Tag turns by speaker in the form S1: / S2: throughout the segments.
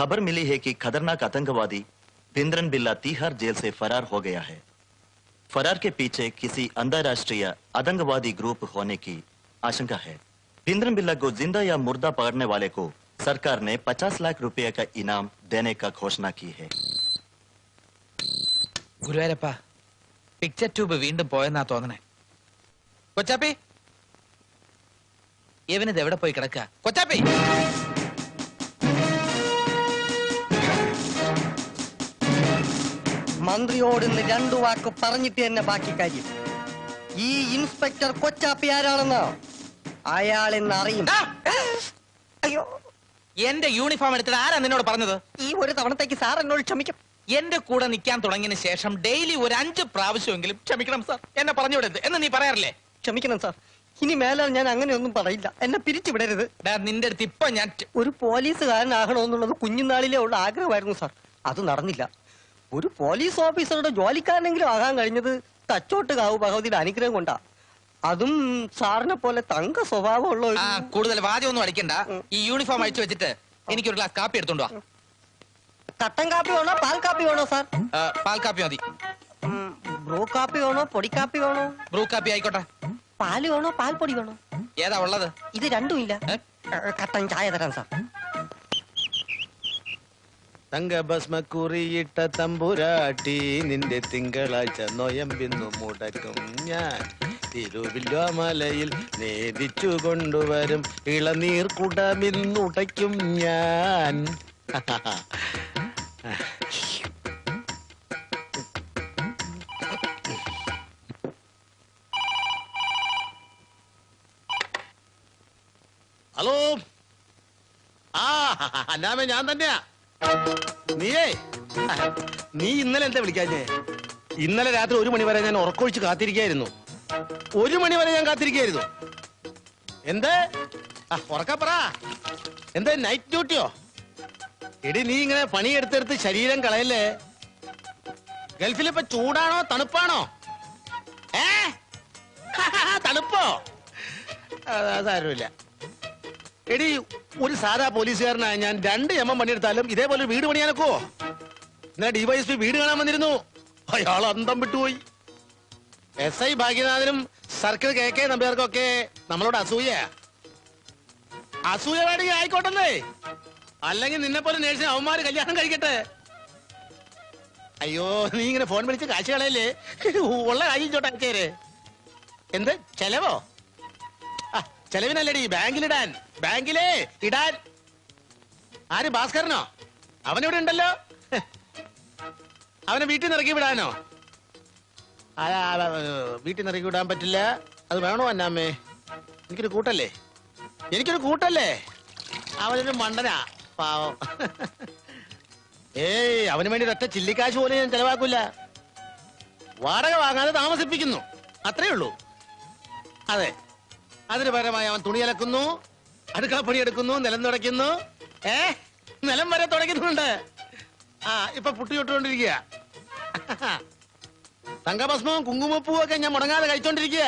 S1: खबर मिली है कि खतरनाक आतंकवादी भिंद्रन बिल्ला तिहाड़ जेल से फरार हो गया है। फरार के पीछे किसी अंतरराष्ट्रीय आतंकवादी ग्रुप होने की आशंका है। भिंद्रन बिल्ला को जिंदा या मुर्दा पकड़ने वाले को सरकार ने 50 लाख रुपए का इनाम देने का घोषणा की है।
S2: ഗുരുവായൂരപ്പ പിക്ചർ ട്യൂബ് വീണ്ടും പോയെന്നാ തോന്നണേ. കൊച്ചാപ്പി, ഇവനിത് എവിടെ പോയി കിടക്കുക? കൊച്ചാപ്പി,
S3: മന്ത്രിയോട് ഇന്ന് 2 വാക്ക് പറഞ്ഞിട്ട് തന്നെ ബാക്കി കാര്യം. ഈ ഇൻസ്പെക്ടർ കൊച്ചാപ്പി ആരാണെന്നോ അയാൾ ഇന്ന് അറിയും. അയ്യോ,
S2: എന്റെ യൂണിഫോം എടുത്തിട്ട് ആരാ നിന്നോട് പറഞ്ഞത്?
S3: ഈ ഒരു തവണത്തേക്ക് സാർ എന്നോട് ക്ഷമിക്കും.
S2: എന്റെ കൂടെ നിൽക്കാൻ തുടങ്ങിയതിന് ശേഷം ഡെയിലി ഒരു 5 പ്രാവശ്യമെങ്കിലും ക്ഷമിക്കണം സാർ, എന്നെ പറഞ്ഞു വിടരുത് എന്ന് നീ പറയാറില്ലേ?
S3: ക്ഷമിക്കണം സാർ, ഇനി മേലാൽ ഞാൻ അങ്ങനെയൊന്നും പറയില്ല. എന്നെ പിരിച്ചുവിടരുത്.
S2: നിന്റെ അടുത്ത് ഇപ്പൊ ഞാൻ
S3: ഒരു പോലീസുകാരനാകണമെന്നുള്ളത് കുഞ്ഞുനാളിലേ ഉള്ള ആഗ്രഹമായിരുന്നു സാർ. അത് നടന്നില്ല. ഒരു പോലീസ് ഓഫീസറുടെ ജോലിക്കാരനെങ്കിലും ആകാൻ കഴിഞ്ഞത് തച്ചോട്ട് കാവ് ഭഗവതിയുടെ അനുഗ്രഹം കൊണ്ടാ. അതും സാറിനെ പോലെ തങ്ക സ്വഭാവമുള്ള
S2: കൂടുതൽ വാദ്യമൊന്നും അടിക്കണ്ട. ഈ യൂണിഫോം അഴിച്ചു വെച്ചിട്ട് എനിക്കൊരു ഗ്ലാസ് കാപ്പി എടുത്തോണ്ട് വാ.
S3: കട്ടൻ കാപ്പി വേണോ പാൽ കാപ്പി വേണോ സാർ?
S2: പാൽ കാപ്പി മതി.
S3: ബ്രൂ കാപ്പി വേണോ പൊടി കാപ്പി വേണോ?
S2: ബ്രൂ കാപ്പി ആയിക്കോട്ടെ.
S3: പാല് വേണോ പാൽ പൊടി വേണോ?
S2: ഏതാ ഉള്ളത്?
S3: ഇത് രണ്ടും ഇല്ല. കട്ടൻ ചായ തരാം സാർ.
S4: തങ്കഭസ്മക്കുറിയിട്ട തമ്പുരാട്ടി നിന്റെ തിങ്കളാഴ്ച നൊയമ്പിന്നു മുടക്കും ഞാൻ. തിരുവില്വാമലയിൽ നേദിച്ചു കൊണ്ടുവരും ഇളനീർ കുടമിന്നുടയ്ക്കും ഞാൻ. ഹലോ, അന്നാമേ ഞാൻ തന്നെയാ. നീ ഇന്നലെ എന്താ വിളിക്കാഞ്ഞേ? ഇന്നലെ രാത്രി 1 മണി വരെ ഞാൻ ഉറക്കൊഴിച്ച് കാത്തിരിക്കായിരുന്നു. 1 മണി വരെ ഞാൻ കാത്തിരിക്കായിരുന്നു. എന്തേ ഉറക്കപ്പറ, എന്തേ നൈറ്റ് ഡ്യൂട്ടിയോ? എടി, നീ ഇങ്ങനെ പണിയെടുത്തെടുത്ത് ശരീരം കളയല്ലേ. ഗൾഫിലിപ്പോ ചൂടാണോ തണുപ്പാണോ? തണുപ്പോ? സാരമില്ല. എടി, ഒരു സാധാ പോലീസുകാരനായ ഞാൻ 2 എം പണിയെടുത്താലും ഇതേപോലെ വീട് പണിയാനൊക്കോ? ഇന്നലെ ഡിവൈഎസ്പി വീട് കാണാൻ വന്നിരുന്നു. അയാൾ അന്തം വിട്ടുപോയി. SI ഭാഗ്യനാഥനും സർക്കിൾ KK നമ്പ്യാർക്കൊക്കെ നമ്മളോട് അസൂയ വേണമെങ്കിൽ ആയിക്കോട്ടെന്നേ. അല്ലെങ്കിൽ നിന്നെ പോലെ നേഴ്സിന് അവന്മാര് കല്യാണം കഴിക്കട്ടെ. അയ്യോ, നീ ഇങ്ങനെ ഫോൺ വിളിച്ച് കാശ് കളയല്ലേ. ഉള്ള കാശിച്ചോട്ടേര്. എന്ത് ചെലവോ? ചെലവിനല്ലടി, ബാങ്കിലിടാൻ. ബാങ്കിലേ ഇടാൻ. ആര്, ഭാസ്കരനോ? അവനിവിടെ ഉണ്ടല്ലോ. അവനെ വീട്ടിൽ നിന്ന് ഇറക്കി വിടാനോ? വീട്ടിൽ നിന്ന് ഇറക്കി വിടാൻ പറ്റില്ല. അത് വേണോ അന്നാമ്മേ? എനിക്കൊരു കൂട്ടല്ലേ. അവനൊരു മണ്ടനാ, പാവം. ഏയ്, അവന് വേണ്ടി ഒറ്റ ചില്ലിക്കാശ് പോലും ഞാൻ ചെലവാക്കൂല. വാടക വാങ്ങാതെ താമസിപ്പിക്കുന്നു, അത്രേ ഉള്ളൂ. അതെ, അതിന് പകരമായി അവൻ തുണി അലക്കുന്നു, അടുക്കളപ്പണി എടുക്കുന്നു, നിലം തുടയ്ക്കുന്നു. നിലം വരെ തുടയ്ക്കുന്നുണ്ട്. ഇപ്പൊ പുട്ടി തൊട്ടുകൊണ്ടിരിക്കുക. തങ്കഭസ്മവും കുങ്കുമപ്പൂവും ഒക്കെ ഞാൻ മുടങ്ങാതെ കഴിച്ചോണ്ടിരിക്കുക.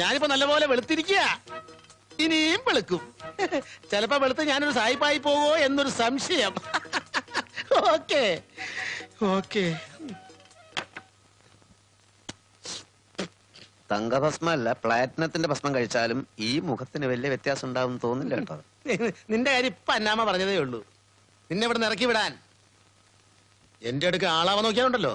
S4: ഞാനിപ്പോ നല്ലപോലെ വെളുത്തിരിക്കുക. ഇനിയും വെളുക്കും. ചിലപ്പോ വെളുത്ത് ഞാനൊരു സായിപ്പായി പോവോ എന്നൊരു സംശയം. ഓക്കേ.
S5: തങ്കഭസ്മല്ല, പ്ലാറ്റിനത്തിന്റെ ഭസ്മം കഴിച്ചാലും ഈ മുഖത്തിന് വലിയ വ്യത്യാസം ഉണ്ടാവും തോന്നില്ല കേട്ടോ.
S4: നിന്റെ കാര്യം ഇപ്പൊ അന്നാമ്മ പറഞ്ഞതേ ഉള്ളൂ. നിന്നെ ഇവിടെ ഇറക്കി വിടാൻ എന്റെ അടുക്ക് ആളാവാൻ നോക്കിയാലുണ്ടല്ലോ,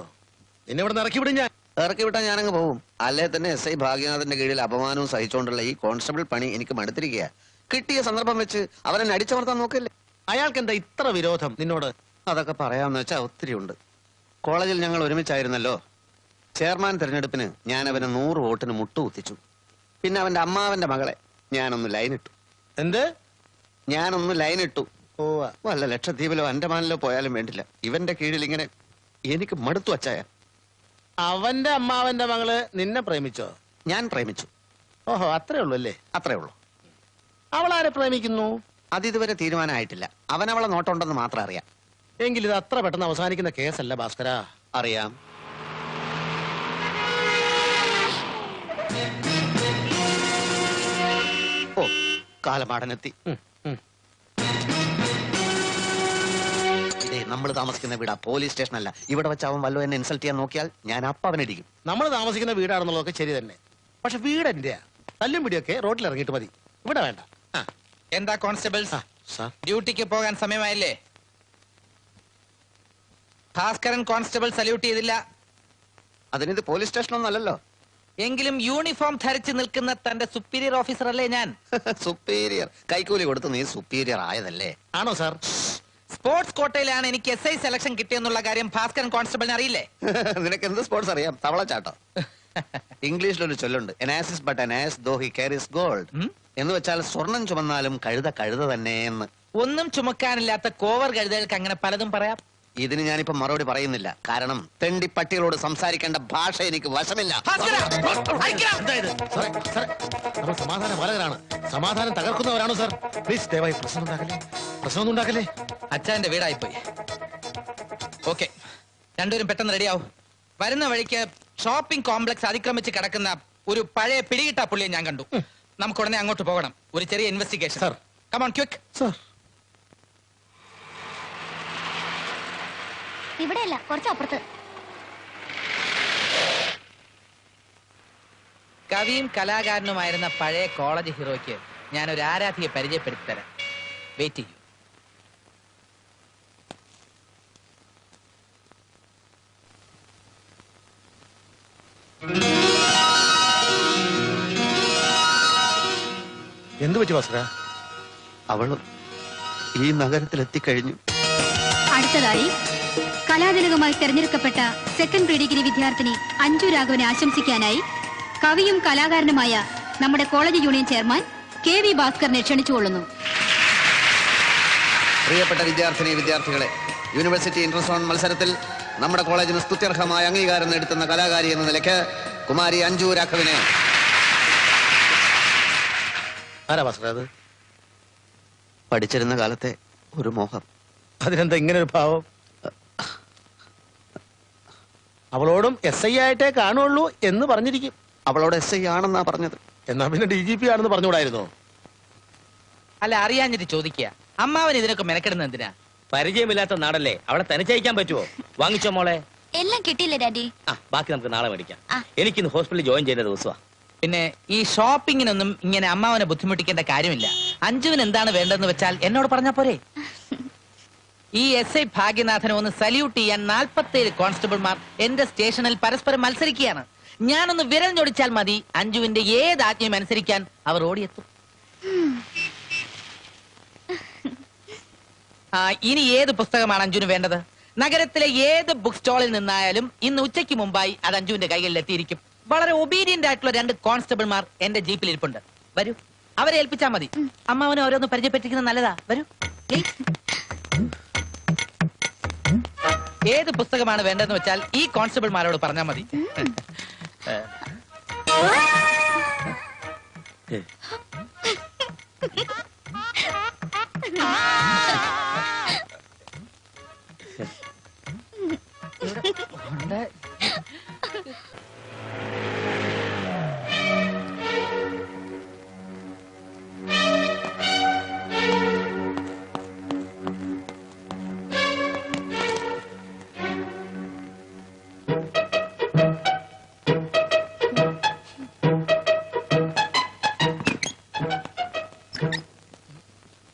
S4: നിന്നെ ഇവിടെ ഇറക്കി വിടും ഞാൻ.
S5: ഇറക്കി വിട്ടാൽ ഞാനങ്ങ് പോകും. അല്ലേ തന്നെ SI ഭാഗ്യനാഥന്റെ കീഴിൽ അപമാനവും സഹിച്ചുകൊണ്ടുള്ള ഈ കോൺസ്റ്റബിൾ പണി എനിക്ക് മടുത്തിരിക്കുക. കിട്ടിയ സന്ദർഭം വെച്ച് അവനെ അടിച്ചമർത്താൻ നോക്കല്ലേ.
S4: അയാൾക്ക് എന്താ ഇത്ര വിരോധം നിന്നോട്?
S5: അതൊക്കെ പറയാമെന്ന് വെച്ചാൽ ഒത്തിരി ഉണ്ട്. കോളേജിൽ ഞങ്ങൾ ഒരുമിച്ചായിരുന്നല്ലോ. ചെയർമാൻ തെരഞ്ഞെടുപ്പിന് ഞാൻ അവന് 100 വോട്ടിന് മുട്ടുകുത്തിച്ചു. പിന്നെ അവന്റെ അമ്മാവന്റെ മകളെ ഞാനൊന്ന് ലൈനിട്ടു.
S4: എന്ത്?
S5: ഞാനൊന്ന് ലൈനിട്ടു. വല്ല ലക്ഷദ്വീപിലോ അൻഡമാനിലോ പോയാലും വേണ്ടില്ല, ഇവന്റെ കീഴിൽ ഇങ്ങനെ എനിക്ക് മടുത്തു അച്ചായ.
S4: അവന്റെ അമ്മാവന്റെ മകള് നിന്നെ പ്രേമിച്ചോ?
S5: ഞാൻ പ്രേമിച്ചു.
S4: ഓഹോ, അത്രേ ഉള്ളൂ അല്ലേ?
S5: അത്രേ ഉള്ളൂ.
S4: അവളാരെ പ്രേമിക്കുന്നു?
S5: അതിതുവരെ തീരുമാനമായിട്ടില്ല. അവനവളെ നോട്ടമുണ്ടെന്ന് മാത്രം അറിയാം.
S4: എങ്കിൽ ഇത് അത്ര പെട്ടെന്ന് അവസാനിക്കുന്ന കേസല്ല ഭാസ്കര.
S5: അറിയാം. ഓ, കാലമാടനെത്തി. നമ്മൾ താമസിക്കുന്ന വീടാ, പോലീസ് സ്റ്റേഷൻ അല്ല. ഇവിടെ വെച്ച് അവൻ വല്ലോ എന്നെ ഇൻസൾട്ട് ചെയ്യാൻ നോക്കിയാൽ ഞാൻ അപ്പ അവനടിക്കും.
S4: നമ്മൾ താമസിക്കുന്ന വീടാണെന്നുള്ളതൊക്കെ ശരി തന്നെ. പക്ഷെ വീട് എന്റെയാ. തല്ലും പിടിയൊക്കെ റോഡിൽ ഇറങ്ങിയിട്ട് മതി, ഇവിടെ വേണ്ട.
S2: എന്താ കോൺസ്റ്റബിൾസ്,
S5: സാർ,
S2: ഡ്യൂട്ടിക്ക് പോകാൻ സമയമായില്ലേ? ഭാസ്കരൻ കോൺസ്റ്റബിൾ സല്യൂട്ട് ചെയ്തില്ല.
S5: അതിനിത് പോലീസ് സ്റ്റേഷനൊന്നും അല്ലല്ലോ.
S2: എങ്കിലും യൂണിഫോം ധരിച്ച് നിൽക്കുന്ന തന്റെ സുപ്പീരിയർ ഓഫീസർ അല്ലേ ഞാൻ?
S5: സുപ്പീരിയർ കൈക്കൂലി കൊടുത്ത് നീ സുപ്പീരിയർ ആയതല്ലേ?
S4: ആണോ സാർ?
S2: സ്പോർട്സ് കോട്ടയിലാണ് എനിക്ക് SI സെലക്ഷൻ കിട്ടിയെന്നുള്ള കാര്യം ഭാസ്കരൻ കോൺസ്റ്റബിളിന് അറിയില്ലേ?
S5: നിനക്ക് എന്ത് സ്പോർട്സ് അറിയാം? തവളച്ചാട്ടോ. ഇംഗ്ലീഷിലൊരു ചൊല്ലുണ്ട്, an ass is but an ass though he carries gold, എന്ന് വെച്ചാൽ സ്വർണം ചുമന്നാലും കഴുത തന്നെ എന്ന്.
S2: ഒന്നും ചുമക്കാനില്ലാത്ത കോവർ കഴുതകൾക്ക് അങ്ങനെ പലതും പറയാം.
S5: ഇതിന് ഞാനിപ്പോ മറുപടി പറയുന്നില്ല, കാരണം തെണ്ടി പട്ടികളോട് സംസാരിക്കേണ്ട ഭാഷ എനിക്ക് വശമില്ല.
S4: നമ്മൾ സമാധാന പാലകരാണ്, സമാധാനം തകർക്കുന്നവരാണോ സാർ? പ്ലീസ് ദയവായി പ്രശ്നമൊന്നും ഉണ്ടാക്കല്ലേ.
S2: അച്ഛന്റെ വീടായിപ്പോയി. ഓക്കെ, രണ്ടുപേരും പെട്ടെന്ന് റെഡിയാവും. വരുന്ന വഴിക്ക് ഷോപ്പിംഗ് കോംപ്ലക്സ് അതിക്രമിച്ച് കിടക്കുന്ന ഒരു പഴയ പിടികിട്ടാ പുള്ളിയെ ഞാൻ കണ്ടു. നമുക്ക് ഉടനെ അങ്ങോട്ട് പോകണം, ഒരു ചെറിയ investigation.
S4: Sir,
S2: come on quick.
S4: Sir,
S6: ഇവിടെയല്ല, കുറച്ച് അപ്പുറത്ത്.
S2: കവിയും കലാകാരനുമായിരുന്ന പഴയ കോളേജ് ഹീറോയ്ക്ക് ഞാൻ ഒരു ആരാധിയെ പരിചയപ്പെടുത്തി തരാം. വെയിറ്റ് ചെയ്യൂ.
S4: എന്തു പറ്റി ഭാസ്കര?
S5: അവള് ഈ നഗരത്തിൽ എത്തിക്കഴിഞ്ഞു.
S6: അടുത്തതായി കലാതിലകമായി തെരഞ്ഞെടുക്കപ്പെട്ട സെക്കൻഡ് പ്രീ ഡിഗ്രി വിദ്യാർത്ഥിനി അഞ്ജു രാഘവനെ ആശംസിക്കാനായി കവിയും കലാകാരനുമായ നമ്മുടെ കോളേജ് യൂണിയൻ ചെയർമാൻ KV ഭാസ്കറിനെ ക്ഷണിച്ചുകൊള്ളുന്നു.
S5: പ്രിയപ്പെട്ട വിദ്യാർത്ഥികളെ, യൂണിവേഴ്സിറ്റി ഇന്റർസോൺ മത്സരത്തിൽ നമ്മുടെ കോളേജിന് സ്തുത്യർഹമായ അംഗീകാരം നേടുത്തുന്ന കലാകാരി എന്ന നിലയ്ക്ക് കുമാരി അഞ്ജു രാഘവനെ.
S4: ആരാ ഭാസ്കര അത്?
S5: പഠിച്ചിരുന്ന കാലത്തെ ഒരു മോഹം.
S4: അതിനെന്താ ഇങ്ങനെ ഒരു ഭാവം? അവളോടും SI ആയിട്ടേ കാണുള്ളൂ എന്ന് പറഞ്ഞിരിക്കും.
S5: അവളോട് SI ആണെന്നാ പറഞ്ഞത്.
S4: എന്നാ പിന്നെ DGP ആണെന്ന് പറഞ്ഞുകൂടായിരുന്നോ?
S2: അല്ല, അറിയാഞ്ഞിട്ട് ചോദിക്കുക. അമ്മാവൻ ഇതിനൊക്കെ മെനക്കെടുന്ന എന്തിനാ?
S7: പരിചയമില്ലാത്ത നാടല്ലേ, അവിടെ തനിച്ചയക്കാൻ പറ്റുമോ? വാങ്ങിച്ചോ മോളെ.
S6: എല്ലാം കിട്ടിയില്ലേ ഡാഡി?
S7: ബാക്കി നമുക്ക് നാളെ മേടിക്കാം. എനിക്കിന്ന് ഹോസ്പിറ്റലിൽ ജോയിൻ ചെയ്യുന്ന ദിവസമാണ്.
S2: പിന്നെ ഈ ഷോപ്പിങ്ങിനൊന്നും ഇങ്ങനെ അമ്മാവനെ ബുദ്ധിമുട്ടിക്കേണ്ട കാര്യമില്ല. അഞ്ജുവിന് എന്താണ് വേണ്ടതെന്ന് വെച്ചാൽ എന്നോട് പറഞ്ഞാ പോരെ. ഈ SI ഭാഗ്യനാഥനെ ഒന്ന് സല്യൂട്ട് ചെയ്യാൻ 47 കോൺസ്റ്റബിൾമാർ എന്റെ സ്റ്റേഷനിൽ പരസ്പരം മത്സരിക്കുകയാണ്. ഞാനൊന്ന് വിരൽ ഞൊടിച്ചാൽ മതി, അഞ്ജുവിന്റെ ഏത് ആജ്ഞയും അനുസരിക്കാൻ അവർ ഓടിയെത്തും. ഇനി ഏത് പുസ്തകമാണ് അഞ്ജുവിന് വേണ്ടത്? നഗരത്തിലെ ഏത് ബുക്ക് സ്റ്റോളിൽ നിന്നായാലും ഇന്ന് ഉച്ചയ്ക്ക് മുമ്പായി അത് അഞ്ജുവിന്റെ കൈകളിൽ എത്തിയിരിക്കും. വളരെ ഒബീഡിയന്റ് ആയിട്ടുള്ള 2 കോൺസ്റ്റബിൾമാർ എന്റെ ജീപ്പിൽ ഇരിപ്പുണ്ട്. വരൂ, അവരെ ഏൽപ്പിച്ചാൽ മതി. അമ്മാവനെ ഓരോന്ന് പരിചയപ്പെട്ടിരിക്കുന്നത് നല്ലതാ. വരൂ. ഏത് പുസ്തകമാണ് വേണ്ടതെന്ന് വെച്ചാൽ ഈ കോൺസ്റ്റബിൾമാരോട് പറഞ്ഞാൽ മതി.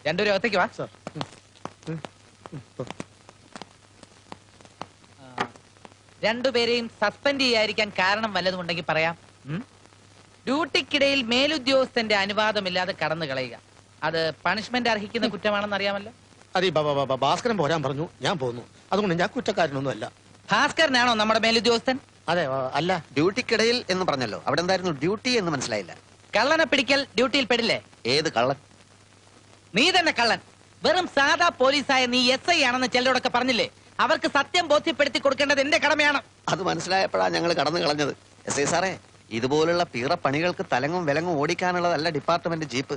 S2: രണ്ടുപേരും അകത്തേക്ക് വാ. രണ്ടുപേരെയും സസ്പെൻഡ് ചെയ്യാതിരിക്കാൻ കാരണം വല്ലതും ഉണ്ടെങ്കിൽ പറയാം. ഡ്യൂട്ടിക്കിടയിൽ മേലുദ്യോഗസ്ഥന്റെ അനുവാദമില്ലാതെ കടന്നു കളയുക, അത് പണിഷ്മെന്റ് അർഹിക്കുന്ന കുറ്റമാണെന്ന് അറിയാമല്ലോ.
S4: അതെ, ഭാസ്കരൻ പോരാൻ പറഞ്ഞു, ഞാൻ പോന്നു. അതുകൊണ്ട് ഞാൻ കുറ്റക്കാരനൊന്നും അല്ല.
S2: ഭാസ്കരനാണോ നമ്മുടെ മേലുദ്യോഗസ്ഥൻ?
S4: അതെ, അല്ല.
S5: ഡ്യൂട്ടിക്കിടയിൽ എന്ന് പറഞ്ഞല്ലോ, അവിടെ എന്തായിരുന്നു ഡ്യൂട്ടി എന്ന് മനസ്സിലായില്ല.
S2: കള്ളനെ പിടിക്കൽ ഡ്യൂട്ടിയിൽ പെടില്ലേ?
S5: ഏത് കള്ളൻ?
S2: നീ തന്നെ കള്ളൻ. വെറും സാധാ പോലീസായ നീ SI ആണെന്ന് ചിലരോടൊക്കെ പറഞ്ഞില്ലേ? അവർക്ക് സത്യം ബോധ്യപ്പെടുത്തി കൊടുക്കേണ്ടത് എന്റെ കടമയാണ്.
S5: അത് മനസ്സിലായപ്പോഴാണ് ഞങ്ങൾ കടന്നു കളഞ്ഞത്. SI സാറേ, ഇതുപോലുള്ള പീറ പണികൾക്ക് തലങ്ങും വിലങ്ങും ഓടിക്കാനുള്ളതല്ല ഡിപ്പാർട്ട്മെന്റ് ജീപ്പ്.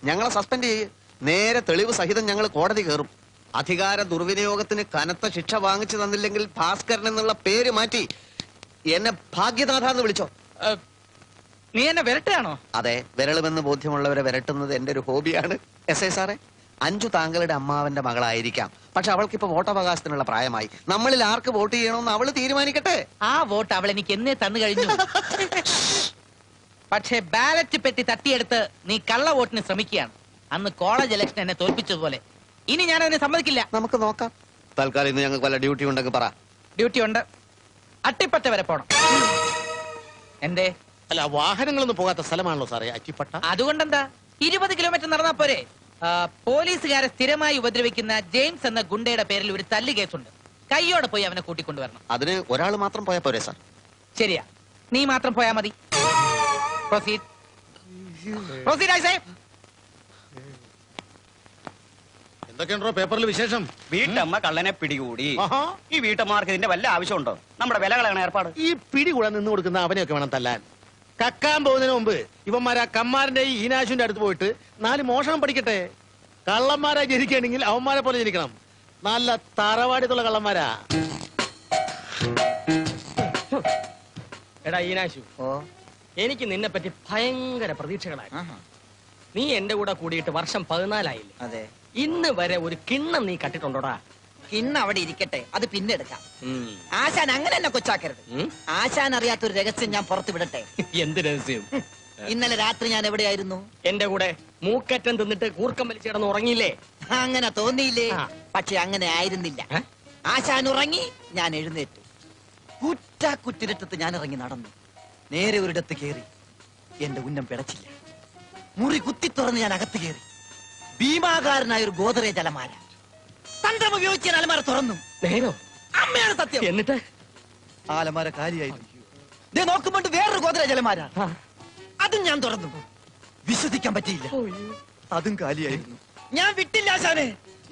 S5: ഞങ്ങളെ സസ്പെൻഡ് ചെയ്യ്. നേരെ തെളിവ് സഹിതം ഞങ്ങൾ കോടതി കയറും. അധികാര ദുർവിനിയോഗത്തിന് കനത്ത ശിക്ഷ വാങ്ങിച്ചു തന്നില്ലെങ്കിൽ ഭാസ്കരൻ എന്നുള്ള പേര് മാറ്റി എന്നെ ഭാഗ്യനാഥ എന്ന് വിളിച്ചോ.
S2: നീ എന്നെ വിരട്ടുകയാണോ?
S5: അതെ, വിരളുമെന്ന് ബോധ്യമുള്ളവരെ വിരട്ടുന്നത് എന്റെ ഒരു ഹോബിയാണ് SI സാറേ. അഞ്ചു താങ്കളുടെ അമ്മാവന്റെ മകളായിരിക്കാം, പക്ഷെ അവൾക്കിപ്പോ വോട്ടവകാശത്തിനുള്ള പ്രായമായി. നമ്മളിൽ ആർക്ക് വോട്ട് ചെയ്യണമെന്ന് അവള് തീരുമാനിക്കട്ടെ.
S2: ആ വോട്ട് അവൾ എനിക്ക് എന്നേ തന്നു കഴിഞ്ഞു. പക്ഷേ ബാലറ്റ് പെട്ടി തട്ടിയെടുത്ത് നീ കള്ള വോട്ടിന് ശ്രമിക്കുകയാണ്. അന്ന് കോളേജ് ഇലക്ഷൻ എന്നെ തോൽപ്പിച്ചതുപോലെ. ഇനി ഞാൻ അതിനെ സമ്മതിക്കില്ല.
S5: നമുക്ക് നോക്കാം. തൽക്കാലം ഇന്ന് ഞങ്ങൾക്ക് വല്ല ഡ്യൂട്ടി ഉണ്ടെങ്കിൽ പറ.
S2: ഡ്യൂട്ടി ഉണ്ട്. അട്ടിപ്പറ്റ വരെ പോണം. എന്തേ?
S4: അല്ല, വാഹനങ്ങളൊന്നും പോകാത്ത സ്ഥലമാണല്ലോ സാറേ അറ്റിപ്പട്ട.
S2: അതുകൊണ്ടെന്താ, 20 കിലോമീറ്റർ നടന്നാ പോരെ. പോലീസുകാരെ സ്ഥിരമായി ഉപദ്രവിക്കുന്ന ജെയിംസ് എന്ന ഗുണ്ടയുടെ പേരിൽ ഒരു തല്ല് കേസുണ്ട്. കയ്യോടെ പോയി അവനെ കൂട്ടിക്കൊണ്ടുവരണം.
S5: അതിന് ഒരാൾ മാത്രം പോയാൽ പോരെ സാർ?
S2: ശരിയാ, നീ മാത്രം പോയാ മതി. Proceed. Proceed, I say.
S4: എന്തൊക്കെയുണ്ടോ പേപ്പറിൽ വിശേഷം?
S8: വീട്ടമ്മ കള്ളനെ പിടികൂടി.
S4: ആഹാ.
S8: ഈ വീട്ടമ്മമാർക്ക് ഇതിന്റെ വല്ല ആവശ്യമുണ്ടോ? നമ്മുടെ വില കളയണ ഏർപ്പാട്.
S4: ഈ പിടി കൂടെ നിന്ന് കൊടുക്കുന്ന അവനെയൊക്കെ വേണം തല്ലാൻ. കക്കാൻ പോകുന്നതിന് മുമ്പ് ഇവന്മാരാ കമ്മാരന്റെ ഈ ഈനാശുവിന്റെ അടുത്ത് പോയിട്ട് 4 മോഷണം പഠിക്കട്ടെ. കള്ളന്മാരാ ജനിക്കണമെങ്കിൽ അവന്മാരെ പോലെ ജനിക്കണം. നല്ല തറവാടിത്തുള്ള കള്ളന്മാരാ.
S7: എടാ ഈനാശു, എനിക്ക് നിന്നെ പറ്റി ഭയങ്കര പ്രതീക്ഷകളായി. നീ എന്റെ കൂടെ കൂടിയിട്ട് വർഷം 14
S9: അതെ,
S7: ഇന്ന് വരെ ഒരു കിണ്ണം നീ കട്ടിട്ടുണ്ടോടാ?
S9: ഇന്ന് അവിടെ ഇരിക്കട്ടെ, അത് പിന്നെ എടുക്കാം. ആശാൻ അങ്ങനെ എന്നെ കൊച്ചാക്കരുത്. ആശാൻ അറിയാത്തൊരു രഹസ്യം ഞാൻ പുറത്തു വിടട്ടെ.
S7: എന്ത് രഹസ്യം?
S9: ഇന്നലെ രാത്രി ഞാൻ എവിടെയായിരുന്നു?
S7: എന്റെ കൂടെ മൂക്കറ്റം തിന്നിട്ട് കൂർക്കം വലിച്ച് കിടന്ന് ഉറങ്ങിയില്ലേ?
S9: അങ്ങനെ തോന്നിയില്ലേ?
S7: ആ.
S9: പക്ഷെ അങ്ങനെ ആയിരുന്നില്ല. ആശാൻ ഉറങ്ങി, ഞാൻ എഴുന്നേറ്റു. കുറ്റിരട്ടത്ത് ഞാൻ ഇറങ്ങി നടന്നു. നേരെ ഒരിടത്ത് കയറി. എന്റെ ഉന്നം പിടച്ചില്ല. മുറി കുത്തി തുറന്ന് ഞാൻ അകത്ത് കയറി. ഭീമാകാരനായ ഒരു ഗോദറേജ് അലമാര. തന്ത്രം ഉപയോഗിച്ച് ഞാൻ അലമാര തുറന്നു.
S7: നേരോ?
S9: അമ്മയാണ് സത്യം.
S7: എന്നിട്ട്
S9: ആ അലമാര കാലിയായിരുന്നു. നോക്കുമ്പോൾ വേറൊരു ഗോദറേജ് അലമാര. അതും ഞാൻ തുറന്നു. വിശ്വസിക്കാൻ പറ്റിയില്ല, അതും കാലിയായിരുന്നു. ഞാൻ വിട്ടില്ല ആശാനെ.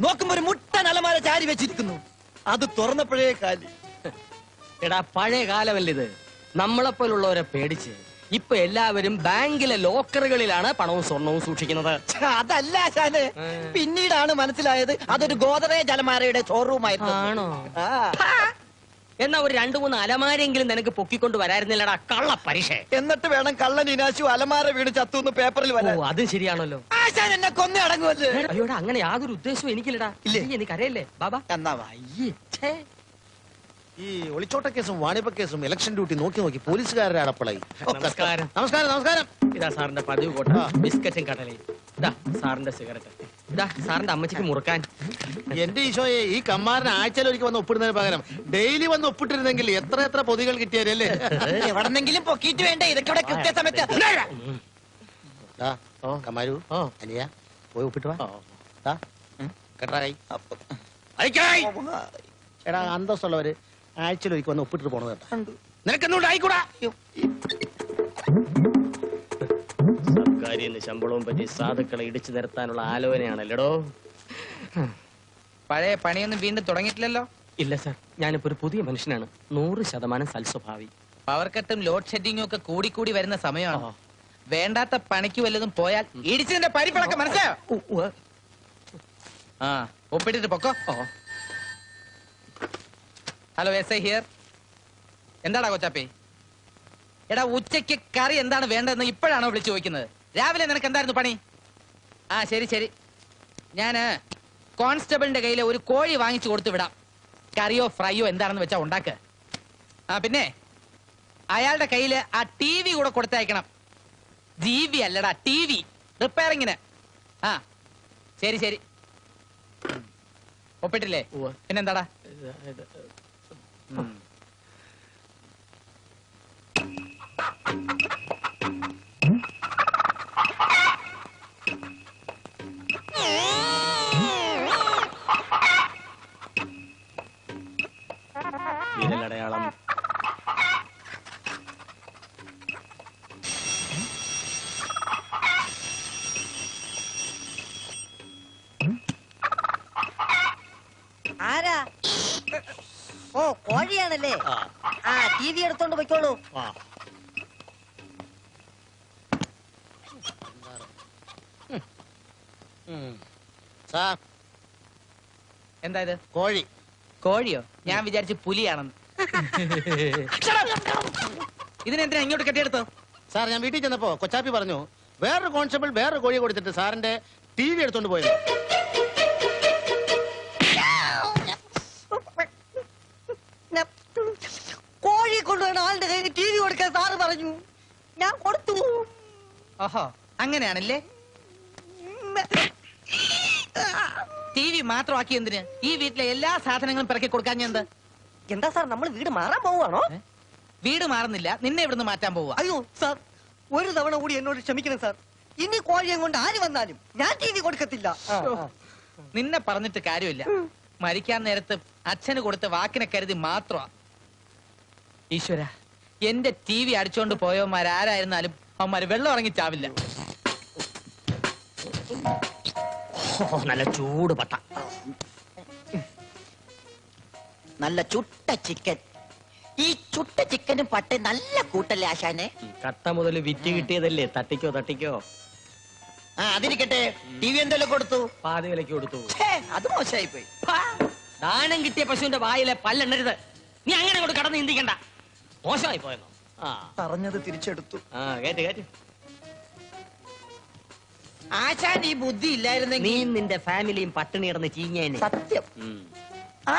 S9: നോക്കുമ്പോ ഒരു മുട്ടൻ അലമാര ചാരി വെച്ചിരിക്കുന്നു. അത് തുറന്നപ്പോഴേ കാലി.
S7: എടാ, പഴയ കാലമല്ല ഇത്. നമ്മളെപ്പോലുള്ളവരെ പേടിച്ച് ഇപ്പൊ എല്ലാവരും ബാങ്കിലെ ലോക്കറുകളിലാണ് പണവും സ്വർണവും സൂക്ഷിക്കുന്നത്.
S9: അതല്ല ആശാനെ, പിന്നീടാണ് മനസ്സിലായത് അതൊരു ഗോദറേജ് അലമാരയുടെ ഷോറൂമായിരുന്നു.
S7: ആണോ?
S9: ആ.
S7: എന്നാ ഒരു 2-3 അലമാരെങ്കിലും നിനക്ക് പൊക്കിക്കൊണ്ട് വരായിരുന്നില്ലടാ കള്ള പരീക്ഷ.
S9: എന്നിട്ട് വേണം കള്ളൻ ഇനാശു അലമാര വീണ് ചത്തുന്ന് പേപ്പറിൽ
S7: ഓ,
S9: വരാൻ.
S7: അത് ശരിയാണല്ലോ.
S9: ആശാൻ എന്നെ കൊന്നേ അടങ്ങുമല്ലേ?
S7: അയ്യോടാ, അങ്ങനെ യാതൊരു ഉദ്ദേശവും എനിക്കില്ലടാ.
S9: ഇല്ലേ?
S7: എനിക്ക് അറിയല്ലേ ബാബാ?
S9: എന്നാ വയ്യേ.
S4: ഈ ഒളിച്ചോട്ട കേസും വാണിപ്പ കേസും ഇലക്ഷൻ ഡ്യൂട്ടി നോക്കി നോക്കി പോലീസുകാരുടെ അടപ്പളായി.
S7: നമസ്കാരം.
S4: നമസ്കാരം. നമസ്കാരം.
S7: ഇതാ സാറിന്റെ പതിവ് കോട്ട, ബിസ്ക്കറ്റും കടലയും. ഇതാ സാറിന്റെ സിഗരറ്റ്. ഇതാ സാറിന്റെ അമ്മച്ചിക്ക് മുറുക്കാൻ.
S4: എന്റെ ഈശോയെ, ഈ കമ്മാരൻ ആഴ്ചയിലൊരിക്കൽ വന്ന് ഒപ്പിടുന്നതിന് പകരം ഡെയിലി വന്ന് ഒപ്പിട്ടിരുന്നെങ്കിൽ എത്ര എത്ര പൊതികൾ കിട്ടിയാലേ.
S9: എവിടെന്നെങ്കിലും പൊക്കിയിട്ട് വേണ്ടേ ഇതൊക്കെ ഇവിടെ കൃത്യസമയത്ത്.
S4: കമാരു, അനിയ പോയി ഒപ്പിട്ട് വാ. കേട്ടാ കൈ. എടാ, അന്തസ്സുള്ളവര് ആഴ്ചയിലൊരിക്കൽ വന്ന് ഒപ്പിട്ട് പോണത് കേട്ടോ. നിനക്കെന്നുകൊണ്ട് ആയിക്കൂടാ.
S7: സർക്കാരിന്ന് ശമ്പളവും പറ്റി സാധുക്കളെ ഇടിച്ചു നിരത്താനുള്ള ആലോചനയാണല്ലോ.
S2: പഴയ പണിയൊന്നും വീണ്ടും തുടങ്ങിയിട്ടില്ലല്ലോ.
S7: ഇല്ല സാർ, ഞാനിപ്പോ ഒരു പുതിയ മനുഷ്യനാണ്. 100% സൽസ്വഭാവി.
S2: പവർ കട്ടും ലോഡ് ഷെഡിങ്ങും ഒക്കെ കൂടി വരുന്ന സമയമാണ്. വേണ്ടാത്ത പണിക്ക് വല്ലതും പോയാൽ ഇടിച്ചതിന്റെ പരിപ്പളക്കം മനസ്സിലായോ? ആ, ഒപ്പിട്ടിട്ട് പൊക്കോ. Hello, SI here. എന്താടാ കൊച്ചാപ്പി? എടാ, ഉച്ചയ്ക്ക് കറി എന്താണ് വേണ്ടതെന്ന് ഇപ്പോഴാണോ വിളിച്ചു ചോദിക്കുന്നത്? രാവിലെ നിനക്ക് എന്തായിരുന്നു പണി? ആ, ശരി. ഞാന് കോൺസ്റ്റബിളിന്റെ കയ്യിൽ ഒരു കോഴി വാങ്ങിച്ചു കൊടുത്തു വിടാം. കറിയോ ഫ്രൈയോ എന്താണെന്ന് വെച്ചാ ഉണ്ടാക്ക്. ആ, പിന്നെ അയാളുടെ കയ്യില് ആ TV കൂടെ കൊടുത്തയക്കണം. TV അല്ലടാ, TV റിപ്പയറിങ്ങിന്. ആ, ശരി. ഒപ്പിട്ടില്ലേ? പിന്നെന്താടാ?
S7: വിരലടയാളം.
S9: ആരാ? ഓ, കോഴിയാണല്ലേ? ആ, TV എടുത്തോണ്ട് പോയിക്കോളൂ.
S4: സാർ,
S2: എന്താ ഇത്?
S4: കോഴി.
S2: കോഴിയോ? ഞാൻ വിചാരിച്ചു പുലിയാണെന്ന്. ഇതിനെന്തിനാ ഇങ്ങോട്ട് കെട്ടിയെടുത്തോ?
S4: സാർ, ഞാൻ വീട്ടിൽ ചെന്നപ്പോ കൊച്ചാപ്പി പറഞ്ഞു വേറൊരു കോൺസ്റ്റബിൾ വേറൊരു കോഴിയെ കൊടുത്തിട്ട് സാറിന്റെ TV എടുത്തോണ്ട് പോയത്.
S3: കൊടുക്കണമെന്നല്ലേ സാറ് പറഞ്ഞു. ഞാൻ കൊടുത്തു.
S2: ഓഹോ അങ്ങനെയാണല്ലേ. TV മാത്രമാക്കി എന്തിന്? ഈ വീട്ടിലെ എല്ലാ സാധനങ്ങളും പിറക്കി കൊടുക്കാൻ ഞാൻ
S3: എന്താ സാർ നമ്മൾ വീട് മാറാൻ പോവാണോ?
S2: വീട് മാറുന്നില്ല, നിന്നെ ഇവിടുന്ന് മാറ്റാൻ പോവുക.
S3: അയ്യോ സാർ, ഒരു തവണ കൂടി എന്നോട് ക്ഷമിക്കണം സാർ. ഇനി കോഴിയെ കൊണ്ട് ആര് വന്നാലും ഞാൻ TV കൊടുക്കത്തില്ല.
S2: നിന്നെ പറഞ്ഞിട്ട് കാര്യമില്ല. മരിക്കാൻ നേരത്ത് അച്ഛന് കൊടുത്ത വാക്കിനെ കരുതി മാത്രമാ. ഈശ്വര, എന്റെ TV അടിച്ചോണ്ട് പോയവന്മാരാരായിരുന്നാലും അവന്മാര് വെള്ളം ഇറങ്ങി ചാവില്ല.
S7: നല്ല ചൂട് പട്ട,
S9: നല്ല ചുട്ട ചിക്കൻ. ഈ ചുട്ട ചിക്കനും പട്ട നല്ല കൂട്ടല്ലേ ആശാനെ?
S7: കട്ട മുതൽ വിറ്റ് കിട്ടിയതല്ലേ, തട്ടിക്കോ തട്ടിക്കോ.
S9: ആ അതിരിക്കട്ടെ, TV എന്തെല്ലാം കൊടുത്തു?
S7: പാതി വിലക്ക് കൊടുത്തു.
S9: അത് മോശമായി പോയി.
S7: ദാനം കിട്ടിയ പശുവിന്റെ വായിലെ പല്ലെണ്ണരുത്. നീ അങ്ങനെ കൊണ്ട് കടന്ന് ചിന്തിക്കണ്ട. മോശമായി പോയെന്നോ? ആ
S9: പറഞ്ഞത് തിരിച്ചെടുത്തു.
S7: ആ കേറ്റ് കേറ്റ്.
S9: ആശാൻ ഈ ബുദ്ധി
S7: നീ
S9: ഇല്ലായിരുന്നെങ്കിൽ
S7: നിന്റെ ഫാമിലിയും പട്ടിണി കിടന്ന് ചീഞ്ഞേനെ.
S9: സത്യം.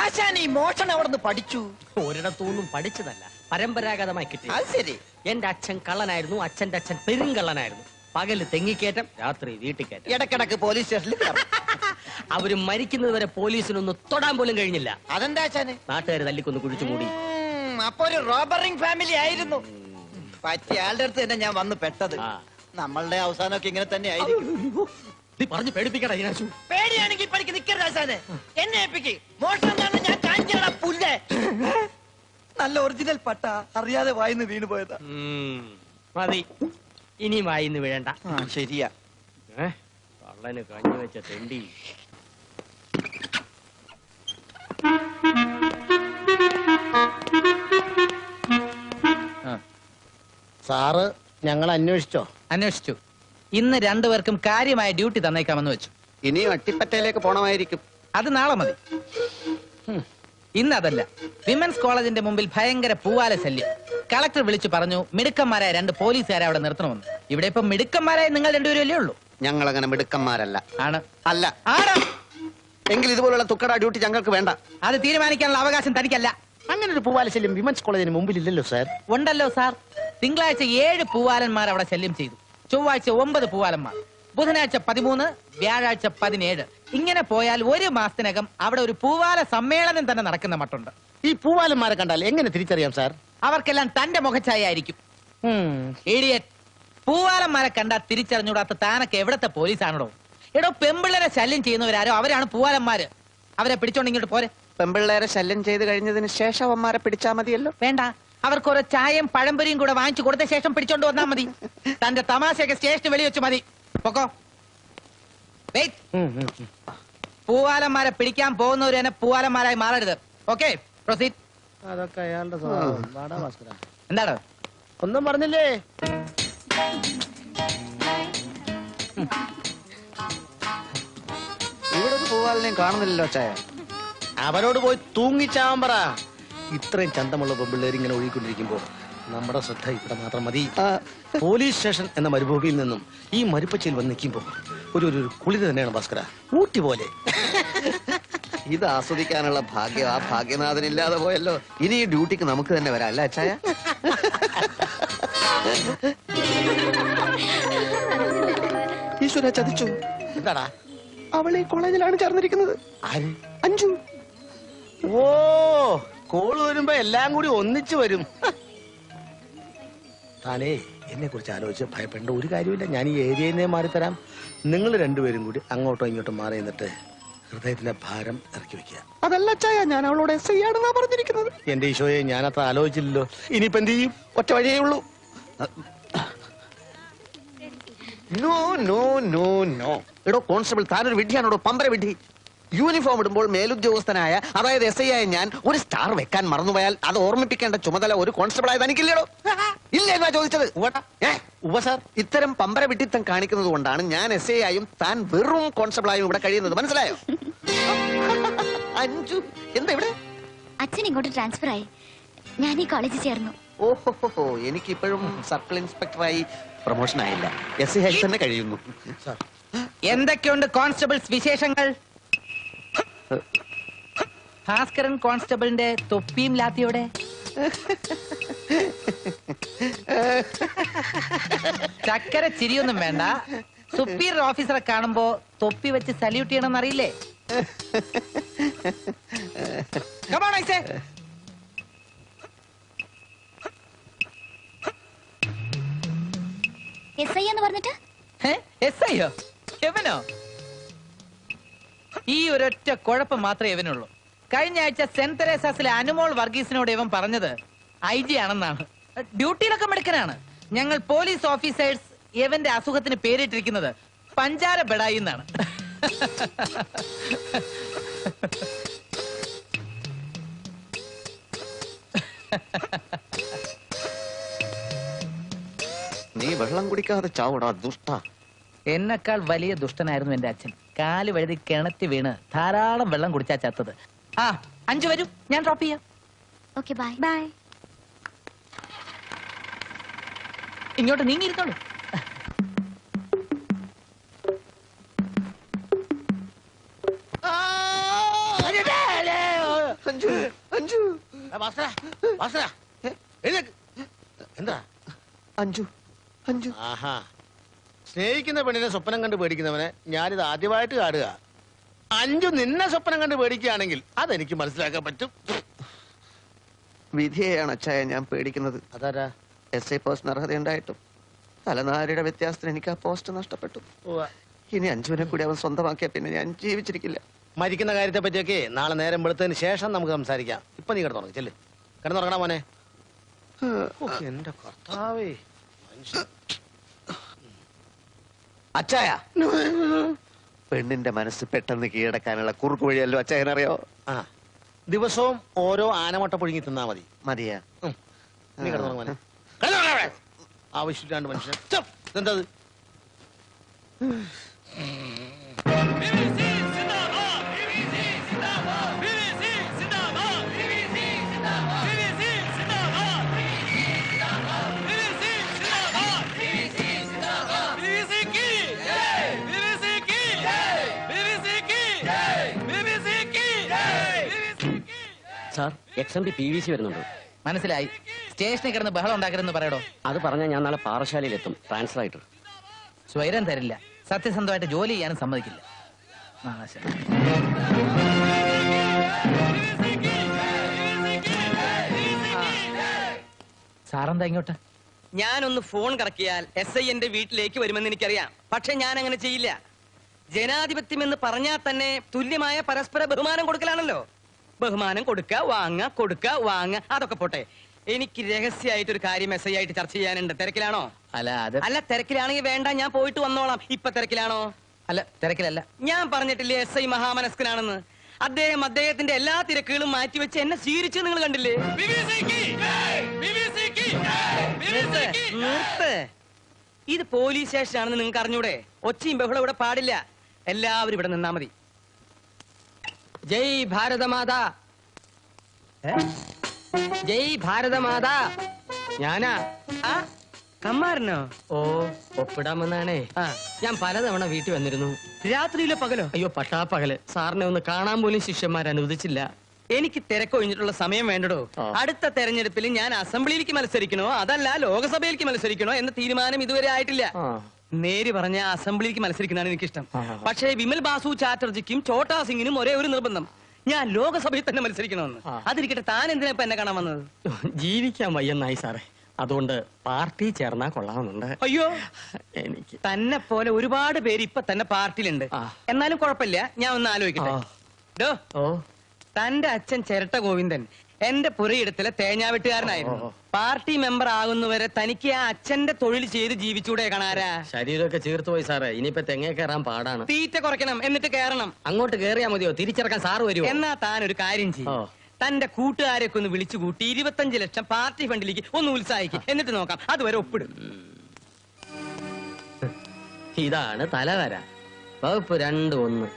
S9: ആശാൻ ഈ മോഷണം അവിടുന്ന് പഠിച്ചു.
S7: ഒരിടത്തുനിന്നും പഠിച്ചതല്ല, പരമ്പരാഗതമായി കിട്ടി.
S9: അത് ശരി.
S7: എന്റെ അച്ഛൻ കള്ളനായിരുന്നു, അച്ഛന്റെ അച്ഛൻ പെരുങ്കള്ളനായിരുന്നു. പകല് തെങ്ങിക്കയറ്റം, രാത്രി വീട്ടിക്കയറ്റം.
S9: ഇടക്കിടക്ക് പോലീസ് സ്റ്റേഷനിൽ കയറും.
S7: അവര് മരിക്കുന്നത് വരെ പോലീസിനൊന്ന് തൊടാൻ പോലും കഴിഞ്ഞില്ല.
S9: അതെന്താ ആശാന്?
S7: നാട്ടുകാർ തല്ലിക്കൊന്ന് കുഴിച്ചു മൂടി.
S9: അപ്പൊ ഒരു റോബറിംഗ് ഫാമിലി ആയിരുന്നു. പറ്റിയ ആളുടെ അടുത്ത് തന്നെ ഞാൻ വന്ന് പെട്ടത്.
S7: ആ.
S9: നമ്മളുടെ അവസാനമൊക്കെ ഇങ്ങനെ തന്നെ ആയിരിക്കും.
S7: നീ പറഞ്ഞു പേടിപ്പിക്കടാ ഇതിനാശു.
S9: പേടിയാണെങ്കിൽ പഠിക്ക് നിക്കരുത് ആശാനെ. എന്നെ ഏൽപ്പിക്ക്. മോഷണം എന്താണ് ഞാൻ കാണിച്ചടാ പുല്ലേ. നല്ല ഒറിജിനൽ പട്ട, അറിയാതെ വായിന്ന് വീണു പോയതാ.
S7: മതി, ഇനി വായിന്ന് വീഴണ്ട.
S9: ശരിയാ.
S7: കള്ളന് കഞ്ഞി വെച്ച തെണ്ടി.
S4: സാറ് ഞങ്ങൾ അന്വേഷിച്ചോ?
S2: അന്വേഷിച്ചു. ഇന്ന് രണ്ടുപേർക്കും കാര്യമായ ഡ്യൂട്ടി തന്നേക്കാമെന്ന് വെച്ചു.
S5: ഇനിയും അട്ടിപ്പറ്റയിലേക്ക് പോണമായിരിക്കും.
S2: അത് നാളെ മതി. ഇന്നതല്ല, വിമൻസ് കോളേജിന്റെ മുമ്പിൽ ഭയങ്കര പൂവാല ശല്യം. കളക്ടർ വിളിച്ചു പറഞ്ഞു മിടുക്കന്മാരായ 2 പോലീസുകാരെ അവിടെ നിർത്തണമെന്ന്. ഇവിടെ ഇപ്പൊ മിടുക്കന്മാരായ നിങ്ങൾ രണ്ടുപേരും അല്ലേ ഉള്ളൂ.
S5: ഞങ്ങൾ അങ്ങനെ മിടുക്കന്മാരല്ല.
S2: ആണ്
S5: അല്ല.
S2: ആണ്.
S5: എങ്കിൽ ഇതുപോലുള്ള തുക്കട ഡ്യൂട്ടി ഞങ്ങൾക്ക് വേണ്ട.
S2: അത് തീരുമാനിക്കാനുള്ള അവകാശം തനിക്കല്ല.
S4: അങ്ങനെ ഒരു പൂവാല ശല്യം വിമൻസ് കോളേജിന് മുമ്പിൽ ഇല്ലല്ലോ സാർ.
S2: ഉണ്ടല്ലോ സാർ. തിങ്കളാഴ്ച 7 പൂവാലന്മാർ അവിടെ ശല്യം ചെയ്തു. ചൊവ്വാഴ്ച 9 പൂവാലന്മാർ, ബുധനാഴ്ച 13, വ്യാഴാഴ്ച 17. ഇങ്ങനെ പോയാൽ 1 മാസത്തിനകം അവിടെ ഒരു പൂവാല സമ്മേളനം തന്നെ നടക്കുന്ന മട്ടുണ്ട്.
S4: ഈ പൂവാലന്മാരെ കണ്ടാൽ എങ്ങനെ തിരിച്ചറിയാം സാർ?
S2: അവർക്കെല്ലാം തന്റെ മുഖച്ഛായ ആയിരിക്കും. ഇഡിയറ്റ്. പൂവാലന്മാരെ കണ്ടാൽ തിരിച്ചറിഞ്ഞൂടാത്ത താനൊക്കെ എവിടത്തെ പോലീസാണോ? എടോ, പെമ്പിള്ളേരെ ശല്യം ചെയ്യുന്നവരാരോ അവരാണ് പൂവാലന്മാര്. അവരെ പിടിച്ചോണ്ട് ഇങ്ങോട്ട് പോരെ.
S5: പെമ്പിള്ളേരെ ശല്യം ചെയ്ത് കഴിഞ്ഞതിന് ശേഷം അവന്മാരെ പിടിച്ചാ മതിയല്ലോ.
S2: വേണ്ട, അവർക്ക് ഓരോ ചായയും പഴംപൊരിയും കൂടെ വാങ്ങിച്ചു കൊടുത്ത ശേഷം പിടിച്ചോണ്ട് വന്നാ മതി. തന്റെ തമാശയൊക്കെ സ്റ്റേഷന് വെളി വെച്ച് മതി. പൊക്കോ. പൂവാലന്മാരെ പിടിക്കാൻ പോകുന്നവര് തന്നെ പൂവാലന്മാരായി മാറരുത്. Okay, proceed.
S4: അതൊക്കെ അയാളുടെ
S2: എന്താണ്?
S4: ഒന്നും പറഞ്ഞില്ലേ?
S5: ഇവിടെ ഒരു പൂവാലിനെയും കാണുന്നില്ലല്ലോ ചായ.
S4: അവനോട് പോയി തൂങ്ങിച്ചാവാൻ പറ. ഇത്രയും ചന്തമുള്ള പെമ്പിള്ളേർ ഇങ്ങനെ ഒഴുകിക്കൊണ്ടിരിക്കുമ്പോ നമ്മുടെ ശ്രദ്ധ ഇവിടെ മാത്രം മതി. പോലീസ് സ്റ്റേഷൻ എന്ന മരുഭൂമിയിൽ നിന്നും ഈ മരുപ്പച്ചയിൽ വന്ന് നിൽക്കുമ്പോ ഒരു കുളിര് തന്നെയാണ് ഭാസ്കര. ഊട്ടി പോലെ.
S5: ഇത് ആസ്വദിക്കാനുള്ള ഭാഗ്യം ആ ഭാഗ്യനാഥനില്ലാതെ പോയല്ലോ. ഇനി ഈ ഡ്യൂട്ടിക്ക് നമുക്ക് തന്നെ വരാം, അല്ല ചായ? ഈശ്വര, ചതിച്ചു.
S4: എന്താടാ?
S5: അവൾ ഈ കോളേജിലാണ് ചേർന്നിരിക്കുന്നത്.
S4: ആര്?
S5: അഞ്ജു.
S4: ഓ, കോള് വരുമ്പോ എല്ലാം കൂടി ഒന്നിച്ചു വരും. താനേ എന്നെ കുറിച്ച് ആലോചിച്ച് ഭയപ്പെടേണ്ട ഒരു കാര്യമില്ല. ഞാൻ ഈ ഏരിയയിൽ നിന്നേ മാറിത്തരാം. നിങ്ങൾ രണ്ടുപേരും കൂടി അങ്ങോട്ടോ ഇങ്ങോട്ടോ മാറി നിന്നിട്ട് ഹൃദയത്തിലെ ഭാരം ഇറക്കി വെക്കുക.
S5: അതല്ല ചായ, ഞാൻ അവളോട് എസ് ഐ ആണെന്നാ പറഞ്ഞിരിക്കുന്നത്.
S4: എന്റെ ഈശോയെ, ഞാനത്ര ആലോചിച്ചില്ലല്ലോ. ഇനിയിപ്പോ എന്ത് ചെയ്യും?
S5: ഒറ്റ വഴിയേ ഉള്ളൂ. No no no no. എടോ കോൺസ്റ്റബിൾ, താനൊരു വിഡ്ഢിയാണോടോ, പമ്പര വിഡ്ഢി. യൂണിഫോം ഇടുമ്പോൾ മേലുദ്യോഗസ്ഥനായ, അതായത് എസ് ഐ ആയ ഞാൻ ഒരു സ്റ്റാർ വെക്കാൻ മറന്നുപോയാൽ അത് ഓർമ്മിപ്പിക്കേണ്ട ചുമതല ഒരു കോൺസ്റ്റബിൾ ആയത് എനിക്കില്ലടോ. ഇല്ല എന്നാ ചോദിച്ചത്.
S4: സാർ,
S5: ഇത്തരം പമ്പര വിഡ്ഢിത്തം കാണിക്കുന്നത് കൊണ്ടാണ് ഞാൻ എസ് ഐ ആയും താൻ വെറും കോൺസ്റ്റബിൾ ആയും ഇവിടെ കഴിയുന്നത്. മനസ്സിലായോ? അഞ്ജു, എന്താ ഇവിടെ?
S6: അച്ഛൻ ഇങ്ങോട്ട് ട്രാൻസ്ഫർ ആയി. ഞാൻ ഈ കോളേജിൽ ചേർന്നു.
S5: ഓഹോ, എനിക്കിപ്പോഴും സർക്കിൾ ഇൻസ്പെക്ടറായി പ്രൊമോഷൻ ആയില്ല. എസ് ഐ ആയി തന്നെ കഴിയുന്നു.
S2: എന്തൊക്കെയുണ്ട് കോൺസ്റ്റബിൾസ് വിശേഷങ്ങൾ? ഭാസ്കരൻ കോൺസ്റ്റബിളിന്റെ തൊപ്പിയും ലാത്തിയോടെ ചക്കര ചിരിയൊന്നും വേണ്ട. സുപ്പീരിയർ ഓഫീസറെ കാണുമ്പോ തൊപ്പി വെച്ച് സല്യൂട്ട് ചെയ്യണമെന്ന് അറിയില്ലേ? Come on, I say.
S6: SI എന്ന് പറഞ്ഞിട്ട്
S2: എസ്ഐയോ? എവനോ? ഈ ഒരൊറ്റ കുഴപ്പം മാത്രമേ ഇവനുള്ളൂ. കഴിഞ്ഞ ആഴ്ച സെന്റ് തെരേസാസിലെ അനുമോൾ വർഗീസിനോട് ഇവൻ പറഞ്ഞത് IG ആണെന്നാണ്. ഡ്യൂട്ടിയിലൊക്കെ മിടുക്കനാണ്. ഞങ്ങൾ പോലീസ് ഓഫീസേഴ്സ് ഇവന്റെ അസുഖത്തിന് പേരിട്ടിരിക്കുന്നത് പഞ്ചാര ബെടായി എന്നാണ്.
S5: നീ വെള്ളം കുടിക്കാതെ ചാവടാ ദുഷ്ട.
S2: എന്നെക്കാൾ വലിയ ദുഷ്ടനായിരുന്നു എന്റെ അച്ഛൻ. കാല് വഴുതി കിണറ്റി വീണ് ധാരാളം വെള്ളം കുടിച്ചാ ചത്തത്. ആ, അഞ്ചു വരൂ, ഞാൻ ഡ്രോപ്പ് ചെയ്യാം.
S6: Okay, bye bye.
S2: ഇങ്ങോട്ട് നീങ്ങിയിരുന്നോളൂ.
S5: അഞ്ജു, അഞ്ജു,
S4: എന്താ
S5: അഞ്ജു, അഞ്ജു.
S4: ആഹാ, സ്നേഹിക്കുന്ന പെണ്ണിനെ സ്വപ്നം കണ്ട് പേടിക്കുന്നവനെ ഞാനിത് ആദ്യമായിട്ട് കാണുക. അഞ്ജു നിന്നെ സ്വപ്നം കണ്ട് പേടിക്കുകയാണെങ്കിൽ അതെനിക്ക് മനസ്സിലാക്കാൻ പറ്റും.
S5: വിധിയെയാണ് അച്ചായ ഞാൻ പേടിക്കുന്നത്.
S4: അതാരാ?
S5: SI പോസ്റ്റിന് അർഹതയുണ്ടായിട്ടും തലനാരിയുടെ വ്യത്യാസത്തിന് എനിക്ക് ആ പോസ്റ്റ് നഷ്ടപ്പെട്ടു. ഇനി അഞ്ജുവിനെ കൂടി അവൻ സ്വന്തമാക്കിയ പിന്നെ ഞാൻ ജീവിച്ചിരിക്കില്ല.
S4: മരിക്കുന്ന കാര്യത്തെ പറ്റിയൊക്കെ നാളെ നേരം വെളുത്തതിന് ശേഷം നമുക്ക് സംസാരിക്കാം. ഇപ്പൊ നീ കിടന്നുറങ്ങി ചെല്ല്. കിടന്നുറങ്ങണ മോനെ. എന്റെ കർത്താവേ,
S5: അച്ചായ, പെണ്ണിന്റെ മനസ്സ് പെട്ടെന്ന് കീഴടക്കാനുള്ള കുറുക്ക് വഴിയല്ലോ അച്ചായനറിയോ?
S4: ആ, ദിവസവും ഓരോ ആനമുട്ട പുഴുങ്ങി തിന്നാ മതി.
S5: മതിയാ?
S4: നീ കിടന്നുറങ്ങ മോനെ. ആവശ്യമില്ലാണ്ട് മനുഷ്യൻ. എന്തത്?
S7: സാർ, XMP PVC വരുന്നുണ്ട്.
S2: മനസ്സിലായി. സ്റ്റേഷനിൽ കിടന്ന് ബഹളം ഉണ്ടാക്കരുതെന്ന് പറയടോ.
S7: അത് പറഞ്ഞാൽ ഞാൻ നാളെ പാറശാലയിലെത്തും, ട്രാൻസ്ഫർ ആയിട്ട്.
S2: സ്വൈരം തരില്ല. സത്യസന്ധമായിട്ട് ജോലി ചെയ്യാനും സമ്മതിക്കില്ല. സാറെന്താ ഇങ്ങോട്ട്?
S3: ഞാനൊന്ന് ഫോൺ കറക്കിയാൽ SI എന്റെ വീട്ടിലേക്ക് വരുമെന്ന് എനിക്കറിയാം. പക്ഷെ ഞാൻ അങ്ങനെ ചെയ്യില്ല. ജനാധിപത്യം എന്ന് പറഞ്ഞാൽ തന്നെ തുല്യമായ പരസ്പര ബഹുമാനം കൊടുക്കലാണല്ലോ. ബഹുമാനം കൊടുക്കുക, വാങ്ങ, കൊടുക്കുക, വാങ്ങ, അതൊക്കെ പോട്ടെ. എനിക്ക് രഹസ്യമായിട്ട് ഒരു കാര്യം SI ആയിട്ട് ചർച്ച ചെയ്യാനുണ്ട്. തിരക്കിലാണോ? അല്ല, തിരക്കിലാണെങ്കിൽ വേണ്ട, ഞാൻ പോയിട്ട് വന്നോളാം. ഇപ്പൊ തിരക്കിലാണോ?
S2: അല്ല, തിരക്കിലല്ല.
S3: ഞാൻ പറഞ്ഞിട്ടില്ലേ SI മഹാമനസ്കനാണെന്ന്? അദ്ദേഹം അദ്ദേഹത്തിന്റെ എല്ലാ തിരക്കുകളും മാറ്റിവെച്ച് എന്നെ സ്വീകരിച്ചു. നിങ്ങൾ കണ്ടില്ലേ? നിർത്ത്. ഇത് പോലീസ് സ്റ്റേഷനാണെന്ന് നിങ്ങൾക്ക് അറിഞ്ഞൂടെ? ഒച്ചയും ബഹളം ഇവിടെ പാടില്ല. എല്ലാവരും ഇവിടെ നിന്നാ മതി. ജയ് ഭാരതമാതാ, ജയ് ഭാരതമാതാ. ഞാനാ? ആ, കമ്മാരനോ? ഓ, ഒപ്പിടാമെന്നാണേ. ഞാൻ പലതവണ വീട്ടിൽ വന്നിരുന്നു. രാത്രിയിലോ പകലോ? അയ്യോ, പട്ടാപ്പകല്. സാറിനെ ഒന്ന് കാണാൻ പോലും ശിഷ്യന്മാർ അനുവദിച്ചില്ല. എനിക്ക് തിരക്കൊഴിഞ്ഞിട്ടുള്ള സമയം വേണ്ടടോ. അടുത്ത തെരഞ്ഞെടുപ്പിൽ ഞാൻ അസംബ്ലിയിലേക്ക് മത്സരിക്കണോ അതല്ല ലോകസഭയിലേക്ക് മത്സരിക്കണോ എന്ന തീരുമാനം ഇതുവരെ ആയിട്ടില്ല. നേര് പറഞ്ഞ അസംബ്ലിക്ക് മത്സരിക്കുന്നതാണ് എനിക്കിഷ്ടം. പക്ഷേ വിമൽ ബാസു ചാറ്റർജിക്കും ചോട്ടാ സിംഗിനും ഒരേ ഒരു നിർബന്ധം, ഞാൻ ലോകസഭയിൽ തന്നെ മത്സരിക്കണമെന്ന്. അതിരിക്കട്ടെ, താൻ എന്തിനാ ഇപ്പൊ എന്നെ കാണാൻ വന്നത്?
S7: ജീവിക്കാൻ വയ്യെന്നായി സാറേ, അതുകൊണ്ട് പാർട്ടി ചേർന്നാ കൊള്ളാമെന്നുണ്ട്.
S3: അയ്യോ,
S7: എനിക്ക്
S3: തന്നെ പോലെ ഒരുപാട് പേര് ഇപ്പൊ തന്നെ പാർട്ടിയിലുണ്ട്. എന്നാലും കുഴപ്പമില്ല, ഞാൻ ഒന്ന് ആലോചിക്കട്ടെ. ഡോ, തന്റെ അച്ഛൻ ചിരട്ട ഗോവിന്ദൻ എന്റെ പുരയിടത്തിലെ തേങ്ങാവെട്ടുകാരനായിരുന്നു. പാർട്ടി മെമ്പർ ആകുന്നവരെ തനിക്ക് ആ അച്ഛന്റെ തൊഴിൽ ചെയ്ത് ജീവിച്ചൂടെ? കാണാരാ?
S7: ശരീരമൊക്കെ ചീർത്തു പോയി സാറേ, ഇനിയിപ്പോ തെങ്ങ കയറാൻ പാടാണ്.
S3: തീറ്റ കുറയ്ക്കണം, എന്നിട്ട് കയറണം.
S7: അങ്ങോട്ട് കയറിയാ മതിയോ? തിരിച്ചിറക്കാൻ സാറ് വരുമോ?
S3: എന്നാ താൻ ഒരു കാര്യം ചെയ്യും, തന്റെ കൂട്ടുകാരെയൊക്കെ ഒന്ന് വിളിച്ചു കൂട്ടി 25 ലക്ഷം പാർട്ടി ഫണ്ടിലേക്ക് ഒന്ന് ഉത്സാഹിക്കും. എന്നിട്ട് നോക്കാം, അതുവരെ ഒപ്പിടും.
S7: ഇതാണ് തലവര. വകുപ്പ് 2-1.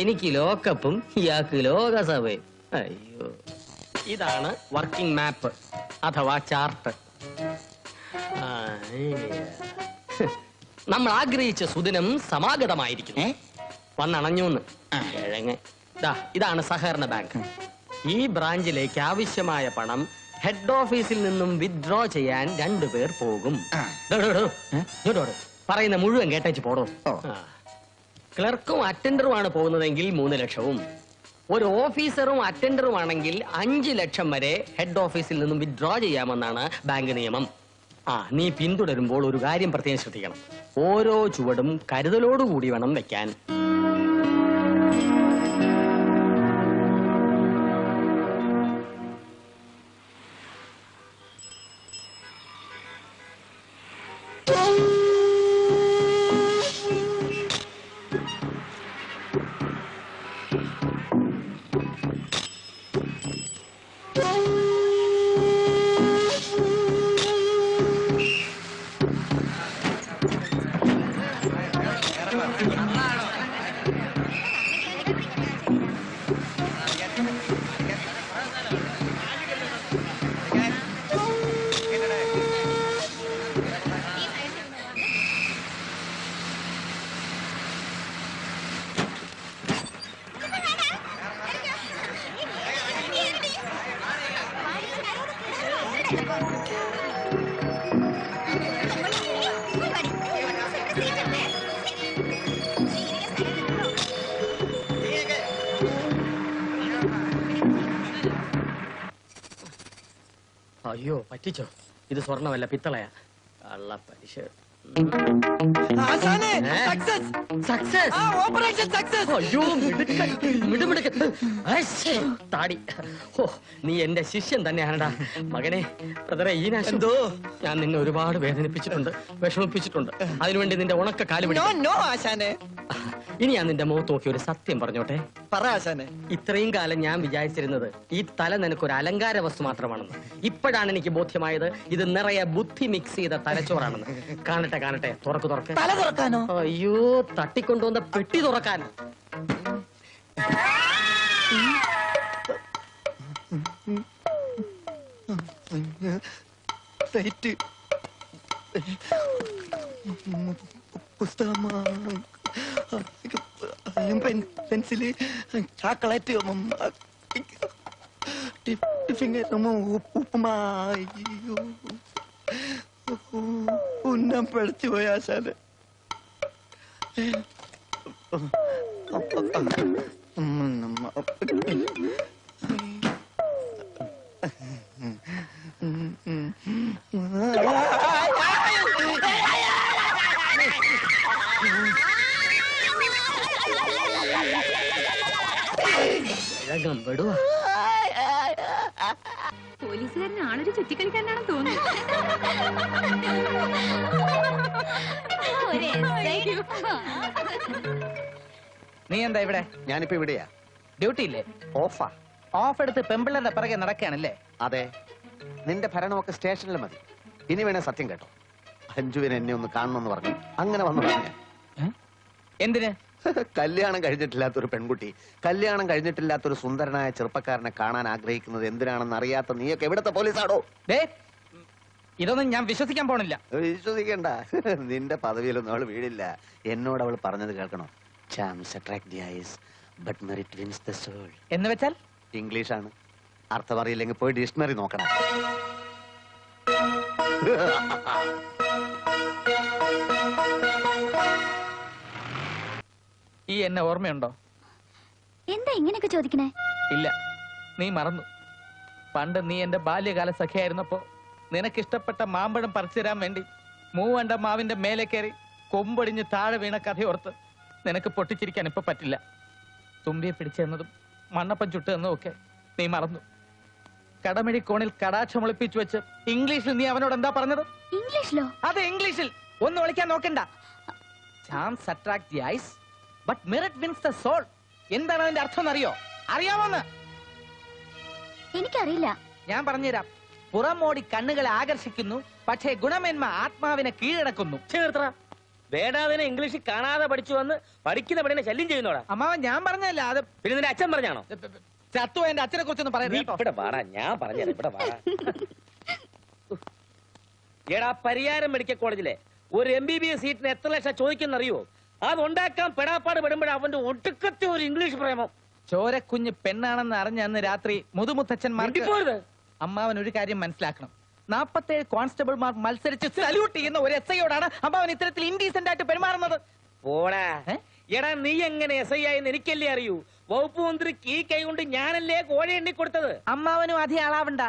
S7: എനിക്ക് ലോക്കപ്പും ഇയാൾക്ക് ലോകസഭയും. അയ്യോ, ഇതാണ് വർക്കിംഗ് മാപ്പ് അഥവാ ചാർട്ട്. നമ്മൾ ആഗ്രഹിച്ച സുദിനം സമാഗതമായിരിക്കുന്നു. വന്നണഞ്ഞൂന്ന് കിഴങ്ങ്. ഇതാണ് സഹകരണ ബാങ്ക്. ഈ ബ്രാഞ്ചിലേക്ക് ആവശ്യമായ പണം ഹെഡ് ഓഫീസിൽ നിന്നും വിത്ഡ്രോ ചെയ്യാൻ 2 പേർ പോകും. ഇങ്ങോട്ട് വാടോ. പറയുന്ന മുഴുവൻ കേട്ടേച്ച് പോടോ. ക്ലർക്കും അറ്റൻഡറുമാണ് പോകുന്നതെങ്കിൽ 3 ലക്ഷവും ഒരു ഓഫീസറും അറ്റൻഡറും ആണെങ്കിൽ 5 ലക്ഷം വരെ ഹെഡ് ഓഫീസിൽ നിന്നും വിത്ഡ്രോ ചെയ്യാമെന്നാണ് ബാങ്ക് നിയമം. നീ പിന്തുടരുമ്പോൾ ഒരു കാര്യം പ്രത്യേകം ശ്രദ്ധിക്കണം. ഓരോ ചുവടും കരുതലോടുകൂടി വേണം വെക്കാൻ. അയ്യോ പറ്റിച്ചോ, ഇത് സ്വർണ്ണമല്ല പിത്തളയാ. കള്ള പലിശ. താടി. നീ എന്റെ ശിഷ്യൻ തന്നെയാണടാ മകനെ. ബ്രദറെ ഈനാശോ, ഞാൻ നിന്നെ ഒരുപാട് വേദനിപ്പിച്ചിട്ടുണ്ട്, വിഷമിപ്പിച്ചിട്ടുണ്ട്. അതിനുവേണ്ടി നിന്റെ ഉണക്ക കാല് പിടിക്കും. ഇനി ഞാൻ നിന്റെ മുഖത്ത് നോക്കി ഒരു സത്യം പറഞ്ഞോട്ടെ.
S9: പറ ആശാനെ.
S7: ഇത്രയും കാലം ഞാൻ വിചാരിച്ചിരുന്നത് ഈ തല നിനക്കൊരു അലങ്കാര വസ്തു മാത്രമാണെന്ന്. ഇപ്പോഴാണ് എനിക്ക് ബോധ്യമായത് ഇത് നിറയെ ബുദ്ധി മിക്സ് ചെയ്ത തലച്ചോറാണെന്ന്. കാണട്ടെ കാണട്ടെ, തുറക്ക് തുറക്ക്.
S9: തല തുറക്കാനോ?
S7: അയ്യോ, തട്ടിക്കൊണ്ടുവന്ന പെട്ടി തുറക്കാൻ.
S9: Pencil, chocolate, upma. ഉന്നം പഠിച്ചു പോയ ആശാന്.
S6: പോലീസുകാരന് ആളൊരു ചുറ്റിക്കളിക്കാരനാണെന്ന് തോന്നുന്നു.
S2: നീ എന്താ ഇവിടെ?
S5: ഞാനിപ്പോ ഇവിടെയാ.
S2: ഡ്യൂട്ടി ഇല്ലേ?
S5: ഓഫാ.
S2: ഓഫ് എടുത്ത് പെമ്പിള്ളന്റെ പിറകെ നടക്കുകയാണല്ലേ?
S5: അതെ, നിന്റെ ഭരണമൊക്കെ സ്റ്റേഷനിൽ മതി. ഇനി വേണേ സത്യം കേട്ടോ. അഞ്ജുവിനെ എന്നെ ഒന്ന് കാണണമെന്ന് പറഞ്ഞു, അങ്ങനെ വന്നു പറഞ്ഞു.
S2: എന്തിന്?
S5: കല്യാണം കഴിഞ്ഞിട്ടില്ലാത്തൊരു പെൺകുട്ടി കല്യാണം കഴിഞ്ഞിട്ടില്ലാത്തൊരു സുന്ദരനായ ചെറുപ്പക്കാരനെ കാണാൻ ആഗ്രഹിക്കുന്നത് എന്തിനാണെന്ന് അറിയാത്ത നീയൊക്കെ എവിടത്തെ പോലീസാണോ?
S2: ഇതൊന്നും ഞാൻ വിശ്വസിക്കാൻ പോണില്ല.
S5: വിശ്വസിക്കണ്ട, നിന്റെ പദവിയിലൊന്നും അവള് വീഴില്ല. എന്നോട് അവൾ പറഞ്ഞത് കേൾക്കണോ? Charms attract the eyes, but merit wins the soul.
S2: എന്ന് വെച്ചാൽ
S5: ഇംഗ്ലീഷാണ്. അർത്ഥം അറിയില്ലെങ്കിൽ പോയി ഡിക്ഷണറി നോക്കണം.
S2: ഈ എന്നെ ഓർമ്മയുണ്ടോ?
S6: എന്താ ഇങ്ങനെയൊക്കെ ചോദിക്കണേ?
S2: ഇല്ല, നീ മറന്നു. പണ്ട് നീ എന്റെ ബാല്യകാല സഖിയായിരുന്നപ്പോ നിനക്കിഷ്ടപ്പെട്ട മാമ്പഴം പറിച്ചു തരാൻ വേണ്ടി മൂവണ്ട മാവിന്റെ മേലെ കയറി കൊമ്പൊടിഞ്ഞ് താഴെ വീണ കഥയോർത്ത് നിനക്ക് പൊട്ടിച്ചിരിക്കാൻ ഇപ്പൊ പറ്റില്ല. തുമ്പിയെ പിടിച്ചെന്നതും മണ്ണപ്പം ചുട്ടുതന്നതും ഒക്കെ നീ മറന്നു. കടമിഴി കോണിൽ കടാക്ഷം ഒളിപ്പിച്ചു വെച്ച് ഇംഗ്ലീഷിൽ നീ അവനോട് എന്താ പറഞ്ഞത്?
S6: ഇംഗ്ലീഷിലോ?
S2: അതെ, ഇംഗ്ലീഷിൽ. ഒന്ന് ഒളിക്കാൻ നോക്കണ്ട. Charms attract the eyes, but merit wins the soul. എന്താണ് അതിന്റെ അർത്ഥം എന്നറിയോ? അറിയാമോന്ന്?
S6: എനിക്കറിയില്ല.
S2: ഞാൻ പറഞ്ഞുതരാം. പുറമോടി കണ്ണുകളെ ആകർഷിക്കുന്നു, പക്ഷേ ഗുണമേന്മ ആത്മാവിനെ കീഴടക്കുന്നു.
S7: വേടാതിനെ ഇംഗ്ലീഷിൽ കാണാതെ പഠിച്ചു വന്ന് പഠിക്കുന്ന പണിനെ ശല്യം ചെയ്യുന്നോടാ.
S2: അമ്മാവൻ ഞാൻ പറഞ്ഞല്ല, അത്
S7: പിന്നെ നിന്റെ അച്ഛൻ പറഞ്ഞാണോ?
S2: ചത്തു എന്റെ അച്ഛനെ കുറിച്ചൊന്നും പറയാം.
S7: ഞാൻ പറഞ്ഞു എടാ, പരിയാരം മെഡിക്കൽ കോളേജിലെ ഒരു MBBS സീറ്റിന് എത്ര ലക്ഷം ചോദിക്കുന്നറിയോ? അതുണ്ടാക്കാൻ പെടാപ്പാട് പെടുമ്പോഴേ അവന്റെ ഒടുക്കത്തെ ഒരു ഇംഗ്ലീഷ് പ്രേമം.
S2: ചോരക്കുഞ്ഞ് പെണ്ണാണെന്ന് അറിഞ്ഞ അന്ന് രാത്രി മുതുമുത്തച്ഛന്മാർക്ക് അമ്മാവൻ ഒരു കാര്യം മനസ്സിലാക്കണം. 47 കോൺസ്റ്റബിൾമാർ മത്സരിച്ച് സല്യൂട്ട് ചെയ്യുന്ന ഒരു എസ്ഐയോടാണ് അമ്മാവൻ ഇത്തരത്തിൽ ഇൻഡീസെന്റ് ആയിട്ട് പെരുമാറുന്നത്.
S7: പോടാ എടാ, നീ എങ്ങനെ എസ് ഐ ആയെന്ന് എനിക്കല്ലേ അറിയൂ. വകുപ്പ് മന്ത്രിക്ക് ഈ കൈ കൊണ്ട് ഞാനല്ലേ കോഴി എണ്ണി കൊടുത്തത്.
S2: അമ്മാവനും അധികം ആളാവണ്ട.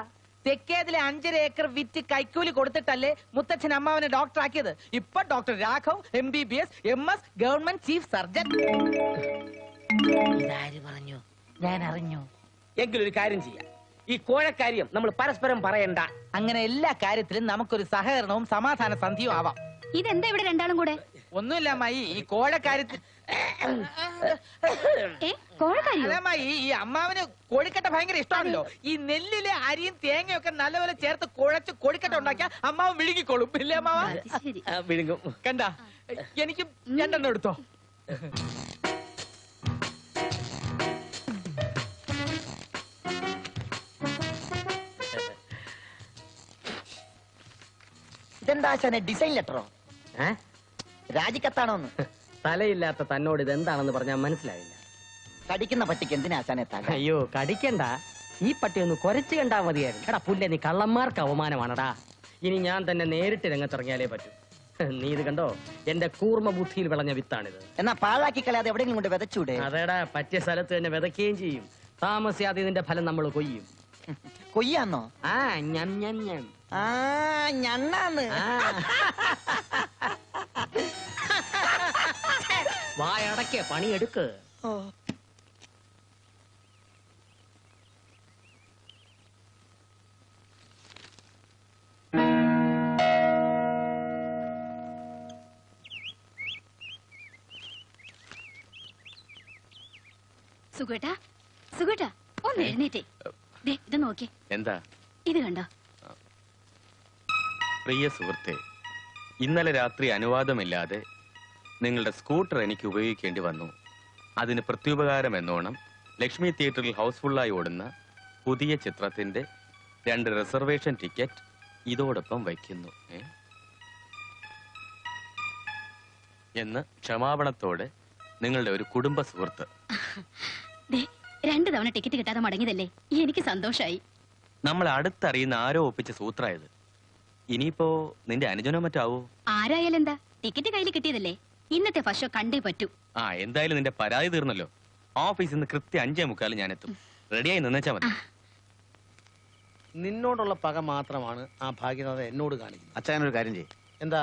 S2: തെക്കേതിലെ 5.5 ഏക്കർ വിറ്റ് കൈക്കൂലി കൊടുത്തിട്ടല്ലേ മുത്തച്ഛൻ അമ്മാവനെ ഡോക്ടർ ആക്കിയത്. ഇപ്പൊ doctor Raghav MBBS MS government chief surgeon.
S7: ഇതാര് പറഞ്ഞു? ഞാൻ അറിഞ്ഞു. എങ്കിലൊരു കാര്യം ചെയ്യാം, ഈ കോഴക്കാര്യം നമ്മൾ പരസ്പരം പറയണ്ട.
S2: അങ്ങനെ എല്ലാ കാര്യത്തിലും നമുക്കൊരു സഹകരണവും സമാധാന സന്ധിയും ആവാം.
S6: ഇതെന്താ ഇവിടെ രണ്ടാളും കൂടെ?
S2: ഒന്നുമില്ല അമ്മായി, ഈ കോഴക്കാര്യത്തിൽ
S6: കോഴക്കാരിയോ?
S2: അല്ല അമ്മായി, ഈ അമ്മാവന് കോഴിക്കട്ട ഭയങ്കര ഇഷ്ടമാണല്ലോ. ഈ നെല്ലിലെ അരിയും തേങ്ങയൊക്കെ നല്ലപോലെ ചേർത്ത് കുഴച്ച് കോഴിക്കട്ട ഉണ്ടാക്കിയാ അമ്മാവൻ വിഴുങ്ങിക്കോളും. ഇല്ലേ അമ്മാവ?
S7: വിഴുങ്ങും.
S2: കണ്ട, എനിക്ക് 2 എണ്ണം എടുത്തോ.
S9: ഇതെന്താ ആശാനെ, ഡിസൈൻ ലെറ്ററോ? രാജിക്കത്താണോന്ന്?
S7: തലയില്ലാത്ത തന്നോട് ഇതെന്താണെന്ന് പറഞ്ഞാൽ മനസ്സിലായില്ല.
S9: കടിക്കുന്ന പട്ടിക്ക് എന്തിനാ ആശാനെ തല?
S7: അയ്യോ, കടിക്കണ്ട. ഈ പട്ടി ഒന്ന് കുരച്ചു കണ്ടാ മതിയായിരുന്നു. എടാ പുല്ലെ, നീ കള്ളന്മാർക്ക് അവമാനമാണടാ. ഇനി ഞാൻ തന്നെ നേരിട്ട് രംഗത്തിറങ്ങിയാലേ പറ്റൂ. നീ ഇത് കണ്ടോ? എന്റെ കൂർമ്മ ബുദ്ധിയിൽ വിളഞ്ഞ വിത്താണിത്.
S9: എന്നാ പാഴാക്കി കളയാതെ എവിടെയെങ്കിലും കൊണ്ട് വിതച്ചൂടെ?
S7: അതേടാ, പറ്റിയ സ്ഥലത്ത് തന്നെ വിതയ്ക്കുകയും ചെയ്യും. താമസിയാതെ ഇതിന്റെ ഫലം നമ്മൾ കൊയ്യും.
S9: കൊയ്യാന്നോ?
S7: ആ ഞം ഞം ഞം.
S9: ആ ഞണ്ണാന്ന്.
S7: വായടക്കെ പണിയെടുക്ക്.
S6: സുഖേട്ടാ, സുഖേട്ടാ, ഒന്ന് എഴുന്നേറ്റേ. ദേ, ഇത് നോക്കി.
S10: എന്താ
S6: ഇത് കണ്ടോ?
S10: പ്രിയ സുഹൃത്തെ, ഇന്നലെ രാത്രി അനുവാദമില്ലാതെ നിങ്ങളുടെ സ്കൂട്ടർ എനിക്ക് ഉപയോഗിക്കേണ്ടി വന്നു. അതിന് പ്രത്യുപകാരം എന്നോണം ലക്ഷ്മി തിയേറ്ററിൽ ഹൗസ്ഫുള്ളായി ഓടുന്ന പുതിയ ചിത്രത്തിന്റെ 2 റിസർവേഷൻ ടിക്കറ്റ് ഇതോടൊപ്പം വയ്ക്കുന്നു എന്ന് ക്ഷമാപണത്തോടെ നിങ്ങളുടെ ഒരു കുടുംബ സുഹൃത്ത്.
S6: 2 തവണ ടിക്കറ്റ് കിട്ടാതെ മടങ്ങിയതല്ലേ, എനിക്ക് സന്തോഷായി.
S10: നമ്മൾ അടുത്തറിയുന്ന ആരോ ഒപ്പിച്ച സൂത്രായത്. ഇനിയിപ്പോ നിന്റെ അനുജനോ മറ്റാവോ?
S6: ആരായാലും എന്താ, ടിക്കറ്റ് കയ്യിൽ കിട്ടിയതല്ലേ, ഇന്നത്തെ ഫസ്റ്റ് ഷോ കണ്ടേ പറ്റൂ.
S10: ആ, എന്തായാലും നിന്റെ പരാതി തീർന്നല്ലോ. ഓഫീസിൽ നിന്ന് കൃത്യം 5:45 ഞാൻ എത്തും. റെഡിയായി നിന്നേച്ചാ മതി.
S4: നിന്നോടുള്ള പക മാത്രമാണ് ആ ഭാഗ്യനാഥ എന്നോട് കാണിക്കുന്നത്.
S5: അച്ഛനൊരു കാര്യം ചെയ്യും.
S4: എന്താ?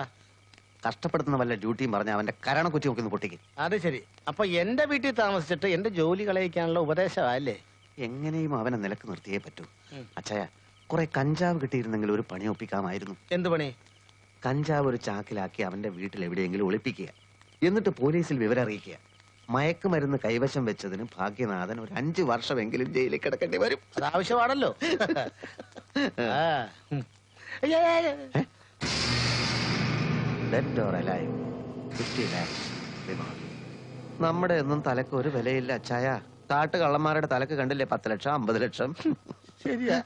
S5: കഷ്ടപ്പെടുത്തുന്ന വല്ല ഡ്യൂട്ടിയും പറഞ്ഞ അവന്റെ കരണക്കുറ്റി നോക്കി പൊട്ടിക്കും.
S4: അത് ശരി. അപ്പൊ എന്റെ വീട്ടിൽ താമസിച്ചിട്ട് എന്റെ ജോലി കളയിക്കാനുള്ള ഉപദേശമല്ലേ?
S5: എങ്ങനെയും അവനെ നിലക്ക് നിർത്തിയേ പറ്റൂ. അച്ഛയ, കുറെ കഞ്ചാവ് കിട്ടിയിരുന്നെങ്കിൽ ഒരു പണി ഒപ്പിക്കാമായിരുന്നു.
S4: എന്ത് പണി?
S5: കഞ്ചാവ് ഒരു ചാക്കിലാക്കി അവന്റെ വീട്ടിൽ എവിടെയെങ്കിലും ഒളിപ്പിക്കുക, എന്നിട്ട് പോലീസിൽ വിവരം അറിയിക്കുക. മയക്കുമരുന്ന് കൈവശം വെച്ചതിന് ഭാഗ്യനാഥൻ ഒരു 5 വർഷമെങ്കിലും ജയിലിൽ കിടക്കേണ്ടി വരും.
S4: അത് ആവശ്യമാണല്ലോ.
S5: നമ്മുടെ ഒന്നും തലക്ക് ഒരു വിലയില്ല അച്ചായ. കാട്ടു കള്ളന്മാരുടെ തലക്ക് കണ്ടില്ലേ 10 ലക്ഷം 50 ലക്ഷം.
S4: ശരിയാ.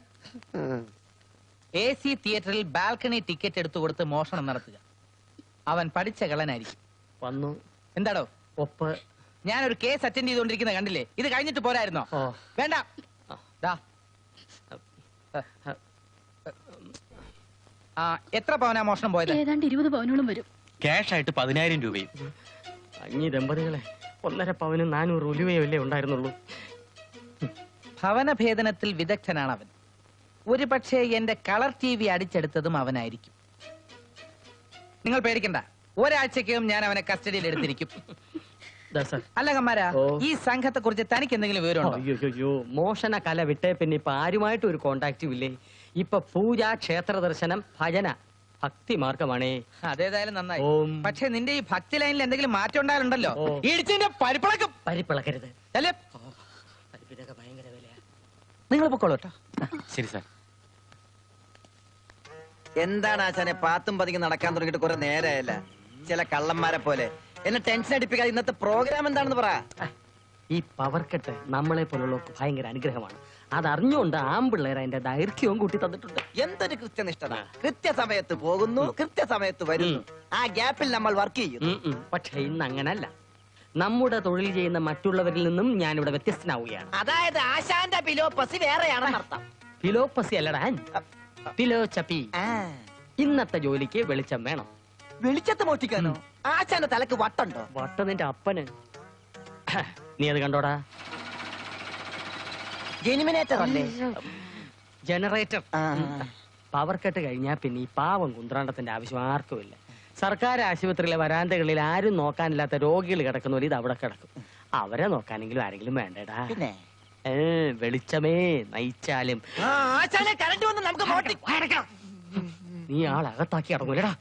S2: AC തിയേറ്ററിൽ ബാൽക്കണി ടിക്കറ്റ് എടുത്തു കൊടുത്ത് മോഷണം നടത്തുക. അവൻ പഠിച്ച കള്ളനായിരിക്കും.
S7: വന്നു.
S2: എന്താടോ?
S7: ഒപ്പ്.
S2: ഞാനൊരു കേസ് അറ്റൻഡ് ചെയ്തുകൊണ്ടിരിക്കുന്ന കണ്ടില്ലേ? ഇത് കഴിഞ്ഞിട്ട് പോരായിരുന്നോ? വേണ്ട. എത്ര പവനാ മോഷണം പോയത്?
S6: ഏതാണ്ട് 20 പവനോളം വരും.
S10: ക്യാഷ് ആയിട്ട് 10,000 രൂപയും.
S7: അഞ്ഞി ദമ്പതികളെ 1.5 പവനും 400 ഉലുവയല്ലേ ഉണ്ടായിരുന്നുള്ളൂ.
S2: ഭവനഭേദനത്തിൽ വിദഗ്ധനാണ് അവൻ. ഒരു പക്ഷേ എന്റെ കളർ TV അടിച്ചെടുത്തതും അവനായിരിക്കും. നിങ്ങൾ പേടിക്കണ്ട, ഒരാഴ്ചക്കകം ഞാൻ അവനെ കസ്റ്റഡിയിൽ എടുത്തിരിക്കും. അല്ല കമ്മാരാ, ഈ സംഘത്തെ കുറിച്ച് തനിക്ക് എന്തെങ്കിലും വിവരമുണ്ടോ?
S7: അയ്യോ, മോഷണ കല വിട്ടേ പിന്നെ ഇപ്പൊ ആരുമായിട്ടും ഒരു കോണ്ടാക്റ്റും ഇല്ലേ. ഇപ്പൊ പൂജ, ക്ഷേത്ര ദർശനം, ഭജന, ഭക്തി മാർഗമാണേ.
S2: അതേതായാലും നന്നായി. പക്ഷെ നിന്റെ ഈ ഭക്തി ലൈനിൽ എന്തെങ്കിലും മാറ്റം ഉണ്ടായാലുണ്ടല്ലോ, ഇടിച്ചിന്റെ പരിപ്പിളക്കും.
S7: പരിപ്പിളക്കരുത്.
S2: പരിപ്പിനൊക്കെ ഭയങ്കര വിലയാ. നിങ്ങൾ പൊക്കോളൂ കേട്ടോ.
S10: ശരി സാർ.
S9: എന്താണ് ആശാനെ പാത്തും പതിക്ക് നടക്കാൻ തുടങ്ങിയിട്ട് കുറെ നേരമായല്ല. ചില കള്ളന്മാരെ പോലെ എന്നെ ടെൻഷൻ അടിപ്പിക്കാതെ ഇന്നത്തെ പ്രോഗ്രാം എന്താണെന്ന് പറ.
S7: ഈ പവർ കട്ട് നമ്മളെ പോലുള്ള ഭയങ്കര അനുഗ്രഹമാണ്. അതറിഞ്ഞുകൊണ്ട് ആമ്പിള്ളേർ അതിന്റെ ദൈർഘ്യവും കൂട്ടി തന്നിട്ടുണ്ട്.
S9: എന്തൊരു കൃത്യനിഷ്ഠത! കൃത്യസമയത്ത് പോകുന്നു, കൃത്യസമയത്ത് വരുന്നു. ആ ഗ്യാപ്പിൽ നമ്മൾ വർക്ക് ചെയ്യുന്നു.
S7: പക്ഷെ ഇന്ന് അങ്ങനല്ല. നമ്മുടെ തൊഴിൽ ചെയ്യുന്ന മറ്റുള്ളവരിൽ നിന്നും ഞാനിവിടെ വ്യത്യസ്തനാവുകയാണ്.
S9: അതായത് ആശാന്റെ പിലോപ്പസി വേറെയാണെന്ന് അർത്ഥം.
S7: ഫിലോപ്പസി അല്ലടാ ഫിലോചപ്പി. ഇന്നത്തെ ജോലിക്ക് വെളിച്ചം വേണം.
S9: വെളിച്ചത്ത് മോട്ടിക്കാനോ? ആശാന്റെ തലക്ക് വട്ടുണ്ടോ?
S7: വട്ട നിന്റെ അപ്പന്. നീ അത് കണ്ടോടാ?
S9: ജെനിമിനേറ്റർ അല്ലേ?
S7: ജനറേറ്റർ. പവർ കട്ട് കഴിഞ്ഞാൽ പിന്നെ ഈ പാവം കുന്ത്രാണ്ടത്തിന്റെ ആവശ്യം ആർക്കുമില്ല. സർക്കാർ ആശുപത്രിയിലെ വരാന്തകളിൽ ആരും നോക്കാനില്ലാത്ത രോഗികൾ കിടക്കുന്ന ഇത് അവിടെ കിടക്കും. അവരെ നോക്കാനെങ്കിലും ആരെങ്കിലും വേണ്ടടാ.
S9: പിന്നെ
S7: വെളിച്ചമേ നയിച്ചാലും
S9: കറണ്ട് വന്ന് നമുക്ക്
S7: നീ ആളകത്താക്കി അടങ്ങൂലടാ.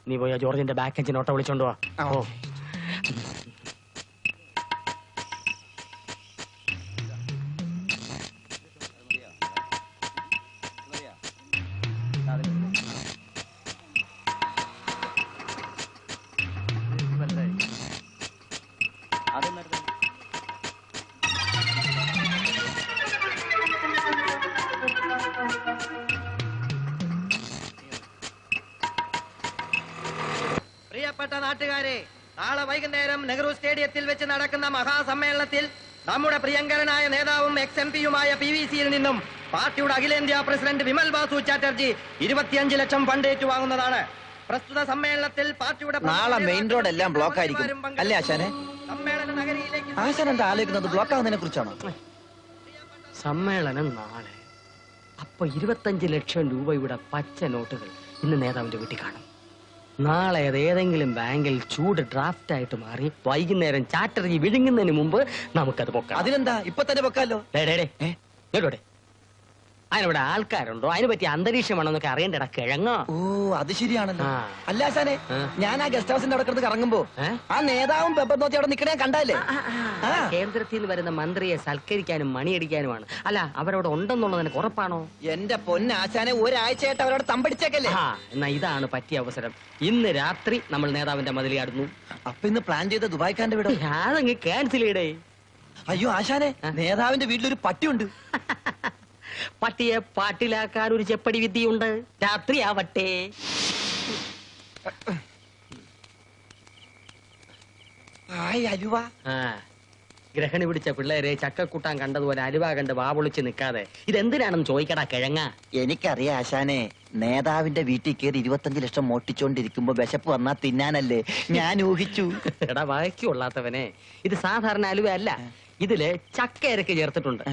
S7: നീ പോയാ ജോർജിന്റെ ബാക്ക് എഞ്ചിൻ ഓട്ടോ വിളിച്ചോണ്ട് വാ. ഓ
S3: പ്രിയപ്പെട്ട നാട്ടുകാരെ, നാളെ വൈകുന്നേരം നെഹ്റു സ്റ്റേഡിയത്തിൽ വെച്ച് നടക്കുന്ന മഹാസമ്മേളനത്തിൽ നമ്മുടെ പ്രിയങ്കരനായ നേതാവും XMP-യുമായ PVC-യിൽ നിന്നും പാർട്ടിയുടെ അഖിലേന്ത്യാ പ്രസിഡന്റ് വിമൽ ബാസു ചാറ്റർജി 25 ലക്ഷം ഫണ്ട് ഏറ്റുവാങ്ങുന്നതാണ്. പ്രസ്തുത സമ്മേളനത്തിൽ പാർട്ടിയുടെ
S9: നാളെ മെയിൻ റോഡ് എല്ലാം ബ്ലോക്ക് ആയിരിക്കും അല്ലേ ആശാനെ?
S3: സമ്മേളന നഗരിയിലേക്ക്
S9: ആശാൻ എന്താ ആലോചിക്കുന്നത്? ബ്ലോക്ക് ആവുന്നതിനെ കുറിച്ചാണോ?
S7: സമ്മേളനം നാളെ. അപ്പൊ 25 ലക്ഷം രൂപയുടെ പച്ച നോട്ടുകൾ ഇന്ന് നേതാവിന്റെ വീട്ടിൽ കാണും. നാളെ അത് ഏതെങ്കിലും ബാങ്കിൽ ചൂട് ഡ്രാഫ്റ്റ് ആയിട്ട് മാറി വൈകുന്നേരം ചാറ്റർജി വിഴുങ്ങുന്നതിന് മുമ്പ് നമുക്കത് പൊക്കാം.
S9: അതിനെന്താ, ഇപ്പൊ തന്നെ പൊക്കാലോ.
S7: അതിനിവിടെ ആൾക്കാരുണ്ടോ? അതിനെ പറ്റി അന്തരീക്ഷം വേണമെന്നൊക്കെ അറിയണ്ടടാ കിഴങ്ങോ.
S9: ഓ അത് ശരിയാണല്ലോ.
S7: ആ.
S9: അല്ല ആശാനെ, ഞാൻ ആ ഗസ്റ്റ് ഹൗസിന്റെ അവിടെ കിടന്ന് കറങ്ങുമ്പോ ആ നേതാവും പെപ്പർ നോത്തി അവിടെ നിക്കണേ കണ്ടല്ലേ?
S7: കേന്ദ്രത്തിൽ നിന്ന് വരുന്ന മന്ത്രിയെ സൽക്കരിക്കാനും മണിയടിക്കാനുമാണ്. അല്ല, അവരവിടെ ഉണ്ടെന്നുള്ളത് എനിക്ക് ഉറപ്പാണോ?
S9: എന്റെ പൊന്നാശാനെ, ഒരാഴ്ചയായിട്ട് അവരോട് തമ്പടിച്ചേക്കല്ലേ.
S7: എന്നാ ഇതാണ് പറ്റിയ അവസരം. ഇന്ന് രാത്രി നമ്മൾ നേതാവിന്റെ മതിൽ ആടുന്നു.
S9: അപ്പൊ ഇന്ന് പ്ലാൻ ചെയ്ത ദുബായ്ക്കാന്റെ വീടോ?
S7: അതങ്ങ് ക്യാൻസൽ ചെയ്യടേ.
S9: അയ്യോ ആശാനെ, നേതാവിന്റെ വീട്ടിലൊരു പട്ടിയുണ്ട്.
S7: പട്ടിയെ പാട്ടിലാക്കാൻ ഒരു ചെപ്പടി വിദ്യയുണ്ട്. രാത്രി ആവട്ടെ.
S9: അലുവ.
S7: ഗ്രഹണി പിടിച്ച പിള്ളേരെ ചക്കക്കൂട്ടാൻ കണ്ടതുപോലെ അലുവ കണ്ട് വാവൊളിച്ച് നിൽക്കാതെ ഇതെന്തിനാണെന്ന് ചോദിക്കടാ കിഴങ്ങ.
S9: എനിക്കറിയാം ആശാനെ, നേതാവിന്റെ വീട്ടിൽ കയറി 25 ലക്ഷം മോട്ടിച്ചോണ്ടിരിക്കുമ്പോ വിശപ്പ് വന്നാ തിന്നാനല്ലേ ഞാൻ ഊഹിച്ചു.
S7: എടാ വഴക്കി കൊള്ളാത്തവനെ, ഇത് സാധാരണ അലുവ അല്ല. ഇതില് ചക്ക ഇരക്ക് ചേർത്തിട്ടുണ്ട്.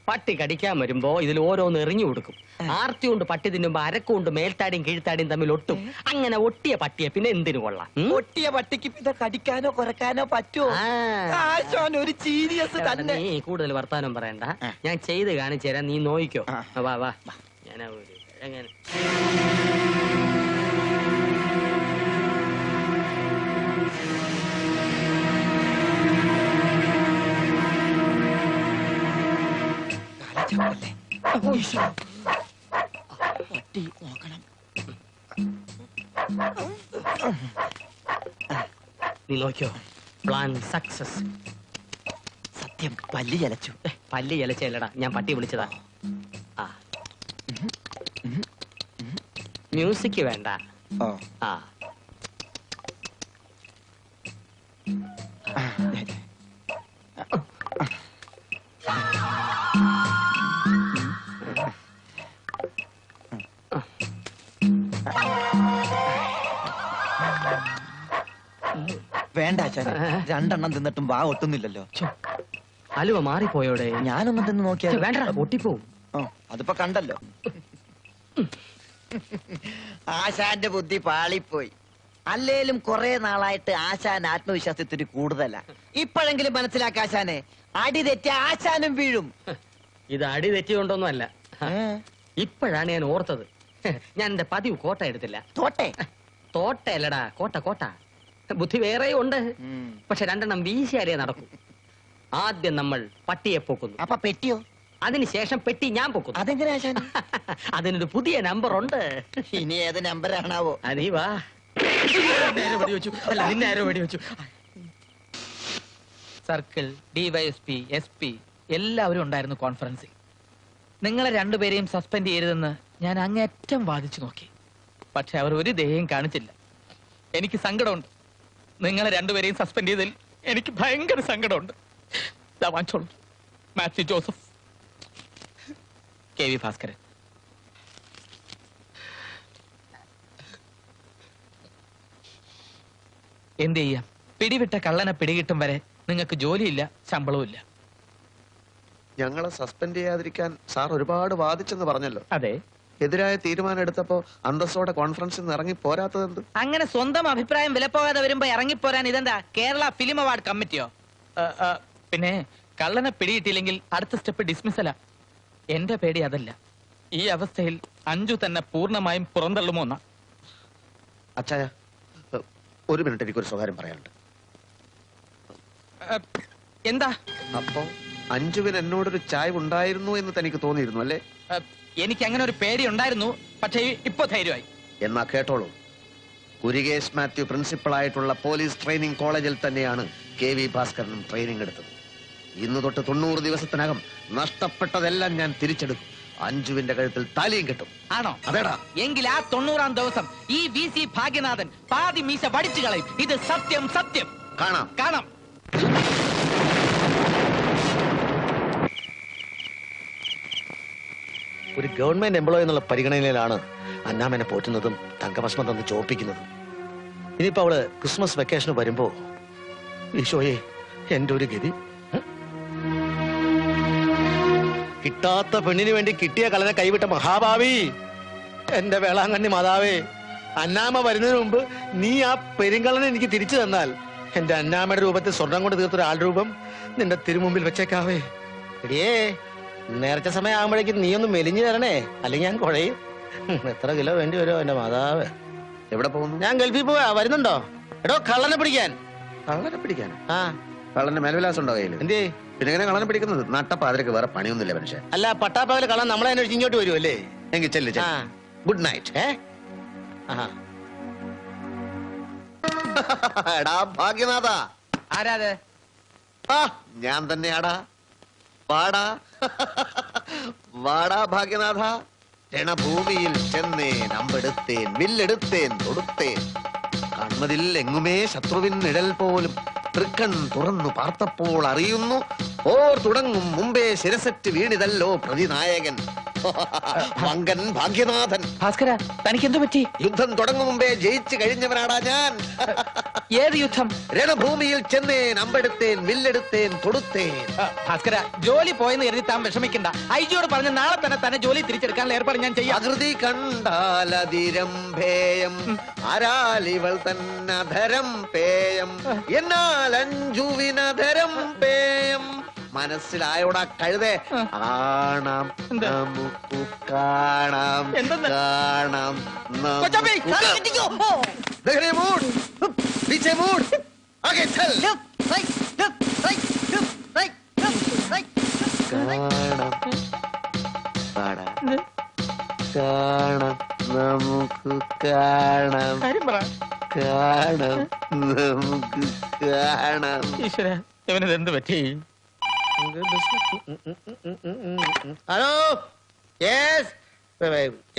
S7: പട്ടി കടിക്കാൻ വരുമ്പോ ഇതിൽ ഓരോന്ന് എറിഞ്ഞു കൊടുക്കും. ആർത്തി കൊണ്ട് പട്ടി തിന്നുമ്പോ അരക്കുകൊണ്ട് മേൽത്താടിയും കീഴ്ത്താടിയും തമ്മിൽ ഒട്ടും. അങ്ങനെ ഒട്ടിയ പട്ടിയെ പിന്നെ എന്തിനു കൊള്ളാം?
S9: ഒട്ടിയ പട്ടിക്ക് പിന്നെ കടിക്കാനോ കുറക്കാനോ പറ്റുമോ? ആശാൻ ഒരു ജീനിയസ് തന്നെ.
S7: നീ കൂടുതൽ വർത്താനം പറയണ്ട, ഞാൻ ചെയ്ത് കാണിച്ചു തരാം. നീ നോയിക്കോ. വാ വാ, ഞാൻ എങ്ങനെ നീ നോക്കിയോ? Plan success.
S9: സത്യം, പല്ലി ചലച്ചു.
S7: പല്ലി ചലച്ചല്ലടാ, ഞാൻ പട്ടി വിളിച്ചതാ. മ്യൂസിക് വേണ്ട. ആ
S9: വേണ്ട ആശാനെ, 2 എണ്ണം തിന്നിട്ടും വാ ഒട്ടുന്നില്ലല്ലോ.
S7: അലുവ മാറിപ്പോയോടെ.
S9: ഞാനൊന്നും തിന്ന് നോക്കിയാൽ
S7: വേണ്ട, ഒട്ടിപ്പോവും.
S9: അതിപ്പോ കണ്ടല്ലോ. ആശാന്റെ ബുദ്ധി പാളിപ്പോയി. അല്ലേലും കുറെ നാളായിട്ട് ആശാൻ ആത്മവിശ്വാസത്തിന് കൂടുതലാ. ഇപ്പോഴെങ്കിലും മനസ്സിലാക്ക ആശാനെ, അടി തെറ്റി ആശാനും വീഴും.
S7: ഇത് അടി തെറ്റിക്കൊണ്ടൊന്നും അല്ല. ഇപ്പോഴാണ് ഞാൻ ഓർത്തത്. ഞാൻ എന്റെ പതിവ് കോട്ട എടുത്തില്ല. തോട്ടയല്ലടാ, കോട്ട. ബുദ്ധി വേറെയും ഉണ്ട്. പക്ഷെ 2 എണ്ണം വീശിയാലേ നടക്കും. ആദ്യം നമ്മൾ പട്ടിയെ പൊക്കുന്നു.
S9: അപ്പൊ പെട്ടിയോ?
S7: അതിനുശേഷം പെട്ടി ഞാൻ പൊക്കുന്നു.
S9: അതെങ്ങനെ ആശാൻ?
S7: അതിനൊരു പുതിയ നമ്പർ ഉണ്ട്.
S9: ഇനി ഏത് നമ്പറാണാവോ?
S7: നീ വാ. നിന്നെ ആരോ വെടിവെച്ചു.
S2: സർക്കിൾ, DYSP, SP എല്ലാവരും ഉണ്ടായിരുന്നു കോൺഫറൻസിൽ. നിങ്ങളെ 2 പേരെയും സസ്പെൻഡ് ചെയ്യരുതെന്ന് ഞാൻ അങ്ങേറ്റം വാദിച്ചു നോക്കി. പക്ഷെ അവർ ഒരു ദയയും കാണിച്ചില്ല. എനിക്ക് സങ്കടമുണ്ട്. നിങ്ങളെ 2 പേരെയും സസ്പെൻഡ് ചെയ്തതിൽ എനിക്ക് ഭയങ്കര സങ്കടമുണ്ട്. മാത്യു ജോസഫ്. KV ഭാസ്കരൻ. എന്ത് ചെയ്യാം? പിടിവിട്ട കള്ളനെ പിടികിട്ടും വരെ നിങ്ങൾക്ക് ജോലിയില്ല, ശമ്പളവും ഇല്ല.
S5: ഞങ്ങളെ സസ്പെൻഡ് ചെയ്യാതിരിക്കാൻ സാർ ഒരുപാട് വാദിച്ചെന്ന് പറഞ്ഞല്ലോ.
S2: അതെ.
S5: എതിരായ തീരുമാനം എടുത്തപ്പോ അന്തസ്സോടെ കോൺഫറൻസിൽ നിന്ന് ഇറങ്ങി പോരാത്തതെന്ത്?
S2: അങ്ങനെ സ്വന്തം അഭിപ്രായം വിലപ്പോകാതെ വരുമ്പോ ഇറങ്ങിപ്പോരാൻ ഇതെന്താ കേരള ഫിലിം അവാർഡ് കമ്മിറ്റിയോ? പിന്നെ കള്ളനെ പിടികിട്ടില്ലെങ്കിൽ അടുത്ത സ്റ്റെപ്പ് ഡിസ്മിസല. എന്റെ പേടി അതല്ല. ഈ അവസ്ഥയിൽ അഞ്ജു തന്നെ പൂർണ്ണമായും പുറന്തള്ളുമോന്ന.
S5: അച്ചായ, ഒരു മിനിറ്റ്, എനിക്കൊരു സ്വകാര്യം പറയാനുണ്ട്.
S2: എന്താ?
S5: അപ്പോ അഞ്ജുവിന് എന്നോടൊരു ചായ്വ് ഉണ്ടായിരുന്നു എന്ന് തനിക്ക് തോന്നിയിരുന്നു അല്ലേ?
S2: എനിക്ക് അങ്ങനെ ഒരു പേടി ഉണ്ടായിരുന്നു, പക്ഷേ ഇപ്പൊ ധൈര്യമായി.
S5: എന്നാ കേട്ടോളൂ, കുരികേശ് മാത്യു പ്രിൻസിപ്പൾ ആയിട്ടുള്ള പോലീസ് ട്രെയിനിങ് കോളേജിൽ തന്നെയാണ് KV ഭാസ്കരനും ട്രെയിനിങ് എടുത്തത്. ഇന്ന് തൊട്ട് 90 ദിവസത്തിനകം നഷ്ടപ്പെട്ടതെല്ലാം ഞാൻ തിരിച്ചെടുക്കും. അഞ്ജുവിന്റെ കഴുത്തിൽ താലിയും കിട്ടും.
S2: ആണോ?
S5: അതേടാ.
S2: എങ്കിൽ ആ 90-ാം ദിവസം ഈ VC ഭാഗ്യനാഥൻ പാതി മീശ വടിച്ചു കളയും. ഇത് സത്യം, സത്യം.
S5: കാണാം,
S2: കാണാം.
S4: ഒരു ഗവൺമെന്റ് എംപ്ലോയി എന്നുള്ള പരിഗണനയിലാണ് അന്നാമനെ പോറ്റുന്നതും തങ്കഭസ്മം തന്ന് ചോപ്പിക്കുന്നതും. ഇനിയിപ്പോ അവള് ക്രിസ്മസ് വെക്കേഷന് വരുമ്പോ ഈശോയെ എന്റെ ഒരു ഗതി. കിട്ടാത്ത പെണ്ണിന് വേണ്ടി കിട്ടിയ കള്ളനെ കൈവിട്ട മഹാഭാവി എന്റെ വേളാങ്കണ്ണി മാതാവേ, അന്നാമ വരുന്നതിന് മുമ്പ് നീ ആ പെരുങ്കള്ളനെ എനിക്ക് തിരിച്ചു തന്നാൽ എന്റെ അന്നാമയുടെ രൂപത്തിൽ സ്വർണം കൊണ്ട് തീർത്തൊരു ആൾ രൂപം നിന്റെ തിരുമുമ്പിൽ വെച്ചേക്കാവേ. എടിയേ, നേരത്തെ സമയം ആകുമ്പോഴേക്കും നീ ഒന്ന് മെലിഞ്ഞു തരണേ, അല്ലെങ്കിൽ ഞാൻ കുഴയും. എത്ര കിലോ വേണ്ടി വരുമോ എന്റെ മാതാവ്?
S5: എവിടെ പോകുന്നു?
S4: ഞാൻ ഗൾഫിൽ പോവാ. വരുന്നുണ്ടോ? എടോ, കള്ളനെ പിടിക്കാൻ.
S5: കള്ളനെ പിടിക്കാൻ?
S4: ആ,
S5: കള്ളന്റെ മേൽവിലാസം ഉണ്ടോ കയ്യിൽ?
S4: എന്തേ?
S5: പിന്നെ എങ്ങനെ കള്ളനെ പിടിക്കുന്നത്? നട്ടപ്പാതിരക്ക് വേറെ പണിയൊന്നുമില്ല മനുഷ്യൻ.
S4: അല്ല, പട്ടാപ്പകല് കള്ളൻ നമ്മളെ അന്വേഷിച്ച് ഇങ്ങോട്ട് വരുമല്ലേ?
S5: എങ്കിൽ ചെല്ലു.
S4: ആ,
S5: ഗുഡ് നൈറ്റ്. എടാ ഭാഗ്യനാഥ.
S2: ആരാത്?
S5: ഞാൻ തന്നെയാടാ. വാടാ വാടാ ഭാഗ്യനാഥ. രണഭൂമിയിൽ ചെന്നേൻ, അമ്പെടുത്തേൻ, വില്ലെടുത്തേൻ, തൊടുത്തേൻ. കൺമതിൽ എങ്ങുമേ ശത്രുവിൻ നിഴൽ പോലും. തൃക്കൺ തുറന്നു പാർത്തപ്പോൾ അറിയുന്നു, ഓർ തുടങ്ങും മുമ്പേ ശിരസറ്റ് വീണിതല്ലോ പ്രതിനായകൻ വങ്കൻ ഭാഗ്യനാഥൻ.
S2: ഭാസ്കര, തനിക്ക് എന്തു പറ്റി?
S5: യുദ്ധം തുടങ്ങും മുമ്പേ ജയിച്ചു കഴിഞ്ഞവനാടാ ഞാൻ.
S2: ഏത് യുദ്ധം?
S5: രണഭൂമിയിൽ ചെന്നേൻ, അമ്പെടുത്തേൻ, വില്ലെടുത്തേൻ, തൊടുത്തേൻ.
S2: ഭാസ്കര, ജോലി പോയെന്ന് കരുതി താൻ വിഷമിക്കണ്ട. ഐജിയോട് പറഞ്ഞ് നാളെ തന്നെ ജോലി തിരിച്ചെടുക്കാനുള്ള ഏർപ്പാട് ഞാൻ ചെയ്യാം.
S5: അകൃതി കണ്ടാലതിരംഭേയം, ആരാലിവൾ തന്നധരം പേയം, എന്നാൽ അഞ്ജുവിനധരം പേയം. മനസ്സിലായോടാ കഴുതേ? കാണാം നമുക്ക്, കാണാം കാണാം കാണാം നമുക്ക്, കാണാം കാണാം നമുക്ക്, കാണാം.
S2: ഈശ്വര, ഇവനത് എന്ത് പറ്റി?
S4: ഹലോ,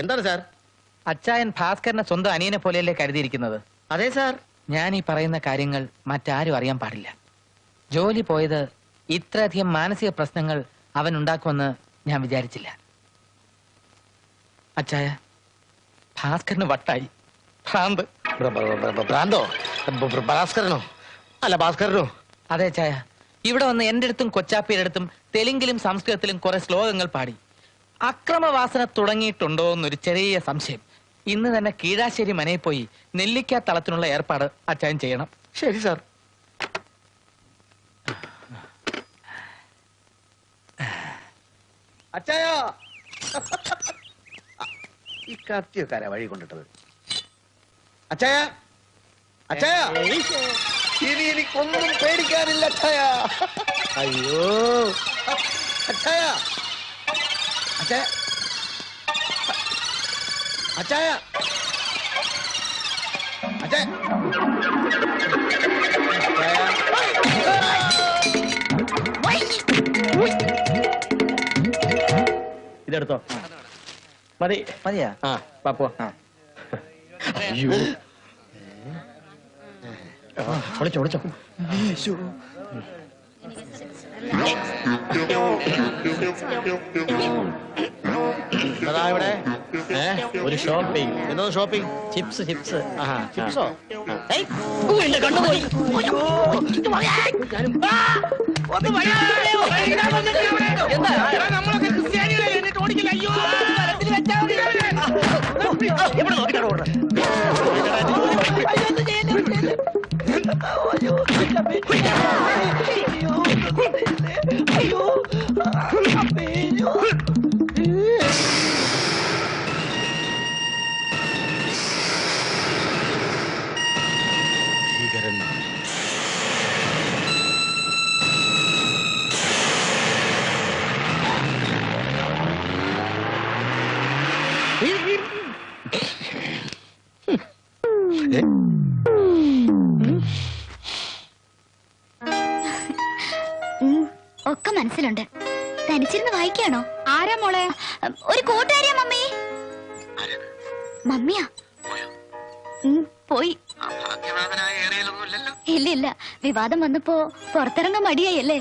S4: എന്താണ് സാർ?
S2: അച്ചായൻ ഭാസ്കരനെ സ്വന്തം അനിയനെ പോലെയല്ലേ കരുതിയിരിക്കുന്നത്?
S4: അതെ സാർ.
S2: ഞാൻ ഈ പറയുന്ന കാര്യങ്ങൾ മറ്റാരും അറിയാൻ പാടില്ല. ജോലി പോയത് ഇത്രയധികം മാനസിക പ്രശ്നങ്ങൾ അവൻ ഉണ്ടാക്കുമെന്ന് ഞാൻ വിചാരിച്ചില്ല. അച്ചായ, ഭാസ്കരന് വട്ടായി. ഭ്രാന്ത്.
S4: ഭ്രാന്തോ? ഭാസ്കരനോ? അല്ല, ഭാസ്കരനോ?
S2: അതെ ചായ. ഇവിടെ വന്ന് എന്റെ അടുത്തും കൊച്ചാപ്പിയുടെ അടുത്തും തെലുങ്കിലും സംസ്കൃതത്തിലും കുറെ ശ്ലോകങ്ങൾ പാടി. അക്രമവാസന തുടങ്ങിയിട്ടുണ്ടോ എന്നൊരു ചെറിയ സംശയം. ഇന്ന് തന്നെ കീഴാശ്ശേരി മനയിൽ പോയി നെല്ലിക്ക തളത്തിനുള്ള ഏർപ്പാട് അച്ചായൻ ചെയ്യണം.
S4: ശരി സാർ.
S5: അച്ചായ, ഈ കത്തിയൊക്കെ വഴി കൊണ്ടിട്ടത്. അച്ചായ, അച്ചായ, ഇനി എനിക്കൊന്നും പേടിക്കാനില്ല അച്ചായ.
S4: അയ്യോ,
S5: അച്ചായ, അച്ചായ, അച്ചായ, അച്ചായ,
S7: ഇതെടുത്തോ. മതി.
S9: മതിയാ?
S7: ആ, പാപ്പോ. അയ്യോ, ഒളിച്ചോ ഒളിച്ചോ. ഒരു ഷോപ്പിംഗ്.
S4: എന്തോ ഷോപ്പിംഗ്?
S7: Chips chips.
S4: ചിപ്സോ?
S7: എന്റെ കണ്ടുപോയി.
S4: നമ്മളൊക്കെ ക്രിസ്ത്യാനികളെ എന്നിട്ട് ഓടിക്കില്ല. അയ്യോ
S3: എവിടെ നോക്കിട്ടാണ് ഓടുന്നത്?
S4: ഭീകരൻ.
S6: ഒക്കെ മനസ്സിലുണ്ട്. തനിച്ചിരുന്ന് വായിക്കാണോ? ആരാ മോളെ? ഒരു കൂട്ടുകാരിയാ മമ്മി. മമ്മിയാ? പോയി. ഇല്ല ഇല്ല, വിവാദം വന്നപ്പോ പുറത്തിറങ്ങാൻ മടിയായല്ലേ?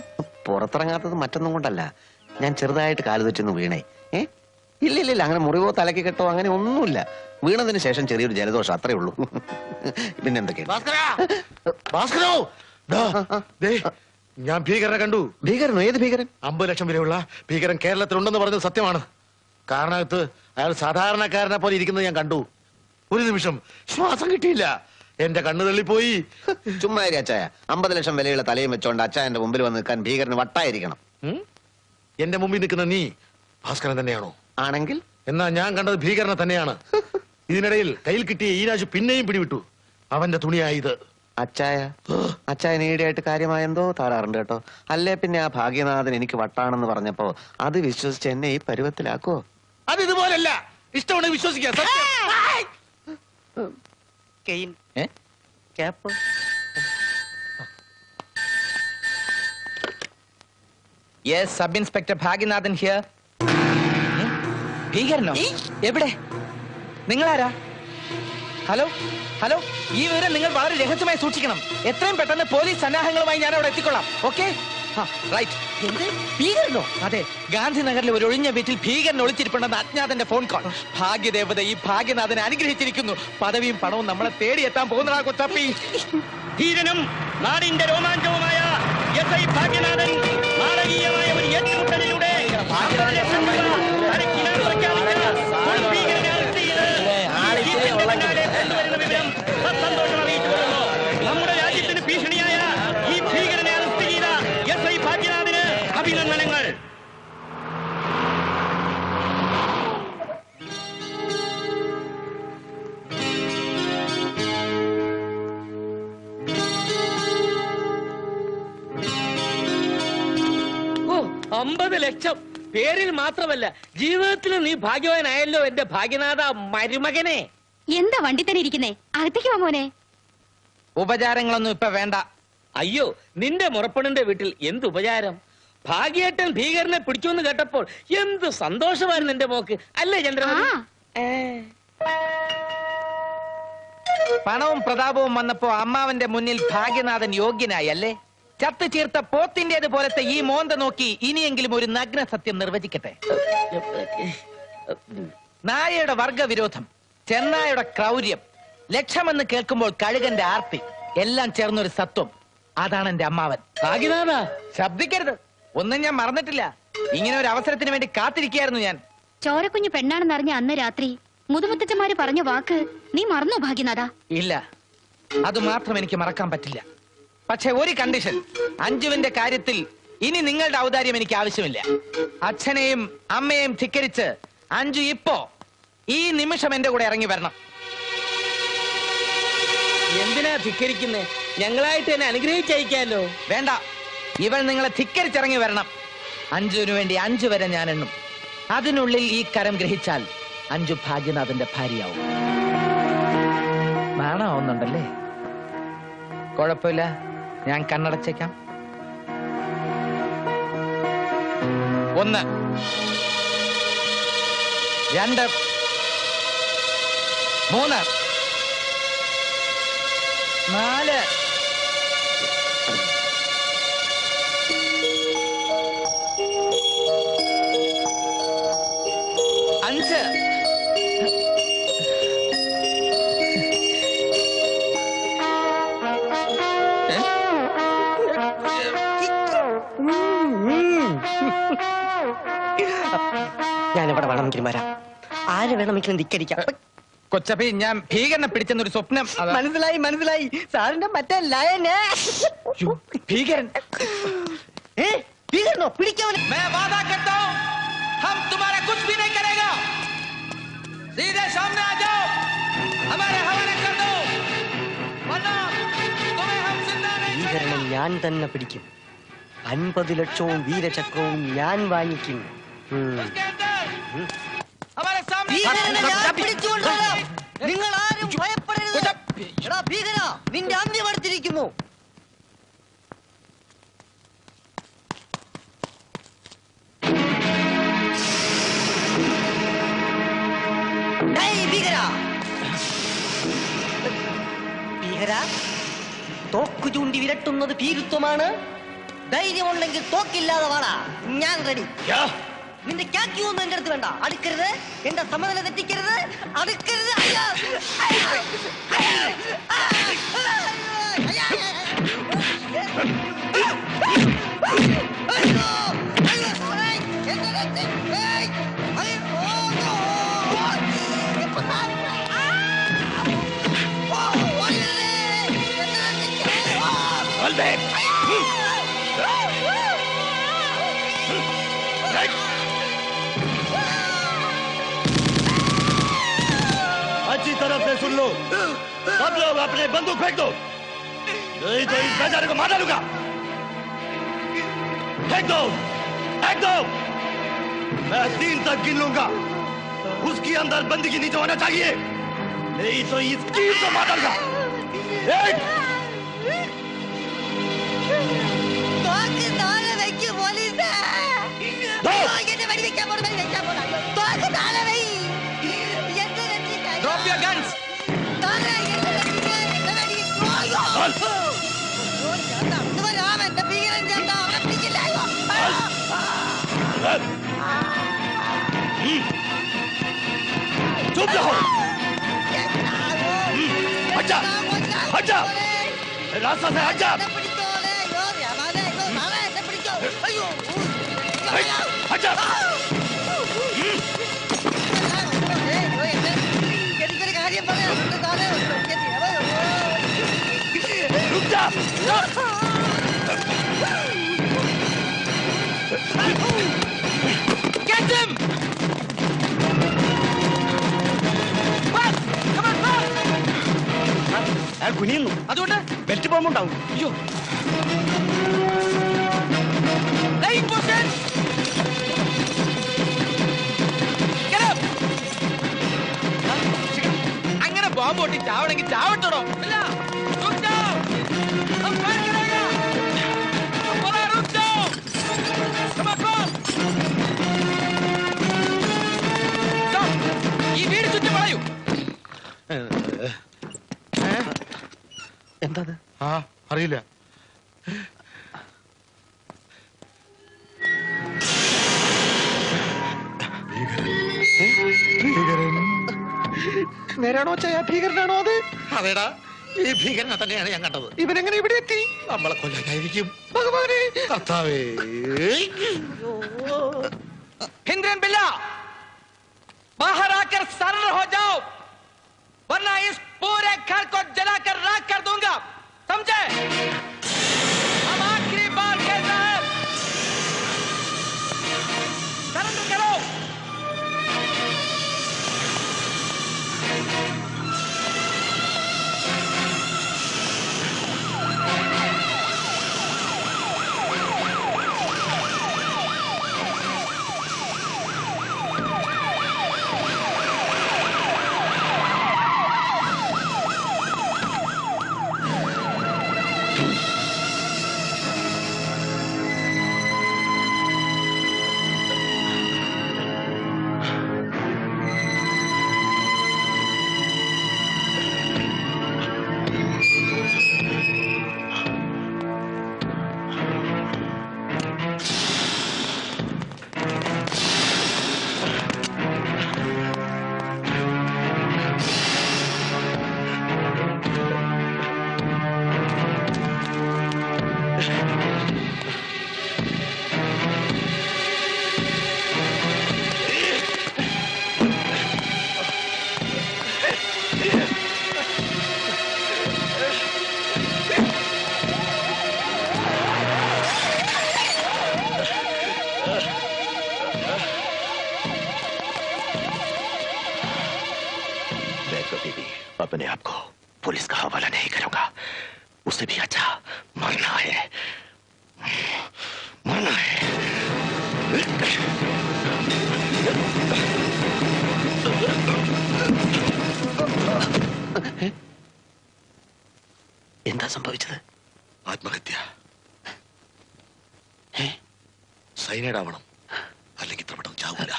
S5: പുറത്തിറങ്ങാത്തത് മറ്റൊന്നും കൊണ്ടല്ല, ഞാൻ ചെറുതായിട്ട് കാല് തെറ്റിന്ന് വീണേ. ഇല്ല ഇല്ല ഇല്ല, അങ്ങനെ മുറിവോ തലക്ക് കെട്ടോ അങ്ങനെ ഒന്നുമില്ല. വീണതിന് ശേഷം ചെറിയൊരു ജലദോഷം, അത്രേ ഉള്ളൂ. പിന്നെന്തൊക്കെയാ?
S4: ഭാസ്കരോ, ഞാൻ ഭീകരനെ കണ്ടു.
S5: ഭീകരനോ? ഏത് ഭീകരൻ?
S4: 50 ലക്ഷം വിലയുള്ള ഭീകരൻ കേരളത്തിലുണ്ടെന്ന് പറഞ്ഞത് സത്യമാണ്. കാരണത്ത് അയാൾ സാധാരണക്കാരനെ പോലെ ഇരിക്കുന്നത് ഞാൻ കണ്ടു. ഒരു നിമിഷം ശ്വാസം കിട്ടിയില്ല, എന്റെ കണ്ണു തള്ളിപ്പോയി.
S5: ചുമ്മാ അച്ചായ, 50 ലക്ഷം വിലയുള്ള തലയും വെച്ചോണ്ട് അച്ചായന്റെ മുമ്പിൽ വന്ന് നിൽക്കാൻ ഭീകരന് വട്ടായിരിക്കണം.
S4: എന്റെ മുമ്പിൽ നിൽക്കുന്ന നീ ഭാസ്കരൻ തന്നെയാണോ?
S5: ആണെങ്കിൽ
S4: എന്നാ ഞാൻ കണ്ടത് ഭീകരനെ തന്നെയാണ്. ഇതിനിടയിൽ കയ്യിൽ കിട്ടിയ ഈരാജ് പിന്നെയും പിടിവിട്ടു. അവന്റെ തുണിയായത്.
S5: അച്ചായൻ ഈടെയായിട്ട് കാര്യമായെന്തോ താറാറുണ്ട് കേട്ടോ. അല്ലേ പിന്നെ ആ ഭാഗ്യനാഥൻ എനിക്ക് വട്ടാണെന്ന് പറഞ്ഞപ്പോ അത് വിശ്വസിച്ച് എന്നെ ഈ പരുവത്തിലാക്കോ?
S4: അത് ഇതുപോലല്ല, ഇഷ്ടമുണ്ടെങ്കിൽ വിശ്വസിക്കാം.
S2: Yes, sub inspector Bhagyanathan here. ഭീകരനോ? എവിടെ? നിങ്ങളാരാ? ഹലോ ഹലോ, ഈ വിവരം നിങ്ങൾ വളരെ രഹസ്യമായി സൂക്ഷിക്കണം. എത്രയും പെട്ടെന്ന് പോലീസ് സന്നാഹങ്ങളുമായി ഞാൻ അവിടെ എത്തിക്കൊള്ളാം. ഓക്കെ? ഭീകരനോ? അതെ, ഗാന്ധിനഗറിലെ ഒരു ഒഴിഞ്ഞ വീട്ടിൽ ഭീകരൻ ഒളിച്ചിരിപ്പുണ്ടെന്ന് അജ്ഞാതന്റെ ഫോൺ കോൾ. ഭാഗ്യദേവത ഈ ഭാഗ്യനാഥനെ അനുഗ്രഹിച്ചിരിക്കുന്നു. പദവിയും പണവും നമ്മളെ തേടിയെത്താൻ പോകുന്നതാ കൊച്ചപ്പി.
S8: ധീരനും നാടിന്റെ രോമാഞ്ചവുമായ എസ്.ഐ. ഭാഗ്യനാഥൻ നാടകീയമായ ഒരു ഏറ്റുമുട്ടലിലൂടെ സന്തോഷം അറിയിച്ചുകൊള്ളുന്നു. നമ്മുടെ രാജ്യത്തിന് ഭീഷണിയായ ഈ ഭീകരനെ അറസ്റ്റ് ചെയ്ത എസ്.ഐ. ഭാഗ്യനാഥന് അഭിനന്ദനങ്ങൾ.
S7: ഓ, 50 ലക്ഷം പേരിൽ മാത്രമല്ല, ജീവിതത്തിൽ നീ ഭാഗ്യവാനായല്ലോ എന്റെ ഭാഗ്യനാഥ മരുമകനെ.
S6: എന്താ വണ്ടി തന്നെ ഇരിക്കുന്നേ? അകത്തേക്ക് വാ മോനെ.
S2: ഉപചാരങ്ങളൊന്നും ഇപ്പൊ വേണ്ട.
S7: അയ്യോ, നിന്റെ മുറപ്പണിന്റെ വീട്ടിൽ എന്ത് ഉപചാരം? ഭാഗ്യേട്ടൻ ഭീകരനെ പിടിച്ചോന്ന് കേട്ടപ്പോൾ എന്ത് സന്തോഷമായിരുന്നു എന്റെ മോക്ക്, അല്ലേ ചന്ദ്രമതി?
S2: പണവും പ്രതാപവും വന്നപ്പോ അമ്മാവന്റെ മുന്നിൽ ഭാഗ്യനാഥൻ യോഗ്യനായി അല്ലേ? ചത്തു ചീർത്ത പോത്തിന്റേത് പോലത്തെ ഈ മോന്ത നോക്കി ഇനിയെങ്കിലും ഒരു നഗ്ന സത്യം നിർവചിക്കട്ടെ. നായയുടെ വർഗവിരോധം, ചെന്നായുടെ ക്രൗര്യം, ലക്ഷമെന്ന് കേൾക്കുമ്പോൾ കഴുകന്റെ ആർത്തി, എല്ലാം ചേർന്നൊരു സത്വം. അതാണ് എന്റെ അമ്മാവൻ.
S7: ഭാഗ്യനാഥ,
S2: ശബ്ദിക്കരുത്, ഒന്നും ഞാൻ മറന്നിട്ടില്ല. ഇങ്ങനെ ഒരു അവസരത്തിന് വേണ്ടി കാത്തിരിക്കുകയായിരുന്നു ഞാൻ.
S6: ചോരക്കുഞ്ഞു പെണ്ണാണെന്നറിഞ്ഞ അന്ന് രാത്രി മുതുമുത്തച്ഛന്മാര് പറഞ്ഞ വാക്ക് നീ മറന്നു ഭാഗ്യനാഥ?
S2: ഇല്ല, അത് മാത്രം എനിക്ക് മറക്കാൻ പറ്റില്ല. പക്ഷെ ഒരു കണ്ടീഷൻ, അഞ്ജുവിന്റെ കാര്യത്തിൽ ഇനി നിങ്ങളുടെ ഔദാര്യം എനിക്ക് ആവശ്യമില്ല. അച്ഛനെയും അമ്മയെയും ധിക്കരിച്ച് അഞ്ജു ഇപ്പോ ഈ നിമിഷം എന്റെ കൂടെ ഇറങ്ങി വരണം.
S7: എന്തിനാ ധിക്കരിക്കുന്നേ? ഞങ്ങളായിട്ട് എന്നെ അനുഗ്രഹിച്ചയക്കാലോ.
S2: വേണ്ട, ഇവൾ നിങ്ങളെ ധിക്കരിച്ചിറങ്ങി വരണം. അഞ്ജുവിന് വേണ്ടി 5 വരെ ഞാൻ എണ്ണും. അതിനുള്ളിൽ ഈ കരം ഗ്രഹിച്ചാൽ അഞ്ജു ഭാഗ്യനാഥന്റെ ഭാര്യയാവും. നാണാവുന്നുണ്ടല്ലേ? കുഴപ്പമില്ല, ഞാൻ കണ്ണടച്ചേക്കാം. 1 2 3 4 5
S3: ഞാൻ എവിടെ വേണമെങ്കിലും വരാം, ആര് വേണമെങ്കിലും ധിക്കരിക്കാം.
S2: കൊച്ചപ്പി, ഞാൻ ഭീകരനെ പിടിച്ചെന്നൊരു സ്വപ്നം.
S3: മനസ്സിലായി മനസ്സിലായി, സാറിന്റെ മറ്റേ ലയനെ.
S2: ഭീകരൻ
S3: ഭീകരനോ? പിടിക്കാവൻ.
S2: मैं वादा करता हूं, हम तुम्हारा कुछ भी नहीं करेगा. सीधे सामने आ जाओ, हमारे हवाले कर दो, वरना तुम्हें हम जिंदा नहीं
S3: ഭീകരനെ ഞാൻ തന്നെ പിടിക്കും. 50 ലക്ഷവും വീരചക്രവും ഞാൻ വാങ്ങിക്കും.
S2: उसके अंदर हमारे सामने
S3: നിങ്ങൾ ആരും ഭയപ്പെടരുത്. എടാ ഭീകര, നിന്റെ അന്ത്യം അടുത്തിരിക്കുന്നു. ഭീകര, തോക്കു ചൂണ്ടി വിരട്ടുന്നത് ഭീരുത്വമാണ്. ധൈര്യമുണ്ടെങ്കിൽ തോക്കില്ലാതെ വാടാ, ഞാൻ റെഡി. നിന്റെ ക്യാക്യൊന്നും എന്റെ അടുത്ത് വേണ്ട. അടുക്കരുത്, എന്റെ സമനില തെറ്റിക്കരുത്, അടുക്കരുത്. അയ്യോ, അയ്യോ, അയ്യോ, അയ്യോ, അയ്യോ, sorry, എന്റെ രക്തം, ഏയ്, അയ്യോ,
S8: अच्छी तरफ से सुन लो, सब लोग अपने बंदूक फेंक दो, नहीं तो इस बेचारे को मार डालूंगा. फेंक दो, फेंक दो. मैं 3 तक गिन लूंगा, उसके अंदर बंदी की नीचे होना चाहिए, नहीं तो इस कील को मार डालूंगा.
S2: Drop your guns.
S8: चुप रहो. हट जा, हट जा, रास्ता से हट जा. हट जा. रुक जा.
S2: Get him! Fast! Come on, fast!
S4: അയാൾ കുനിയുന്നു.
S2: അതുകൊണ്ട്
S4: ബെൽറ്റ് പോകുമ്പോണ്ടാവും.
S2: അയ്യോ, Laying position! Get up! അങ്ങനെ ബോംബ് പൊട്ടി ചാവണമെങ്കിൽ ചാവട്ടോ. ഇല്ല, रुक जाओ, हम फायर करेगा. हम बोला रुक जाओ. Come on, come on. Stop. ഈ വീട് ചുറ്റി വളയൂ.
S4: എന്താ അറിയില്ല. നേരാണോ ചായ? ഭീകരനാണോ അത്?
S5: അതേടാ, ഈ ഭീകരനെ തന്നെയാണ് ഞാൻ കണ്ടത്.
S4: ഇവനെങ്ങനെ ഇവിടെ എത്തി?
S5: നമ്മളെ കൊല്ലാനായിരിക്കും.
S4: ഭഗവാനെ, കർത്താവേ.
S2: हिंद्रन बिल्ला, बाहर आकर सरेंडर हो जाओ, वरना इस पूरे घर को जलाकर राख कर दूंगा, समझे? हम आखिरी बार कहता है, सरेंडर करो.
S8: कभी भी अपने आप को पुलिस का हवाला नहीं करूंगा। उससे भी अच्छा मरना है, मरना है। എന്താ സംഭവിച്ചത്? ആത്മഹത്യ. സൈനൈഡ് ആവണം, അല്ലെങ്കിൽ ഇത്ര പെട്ടെന്ന് ചാവൂല.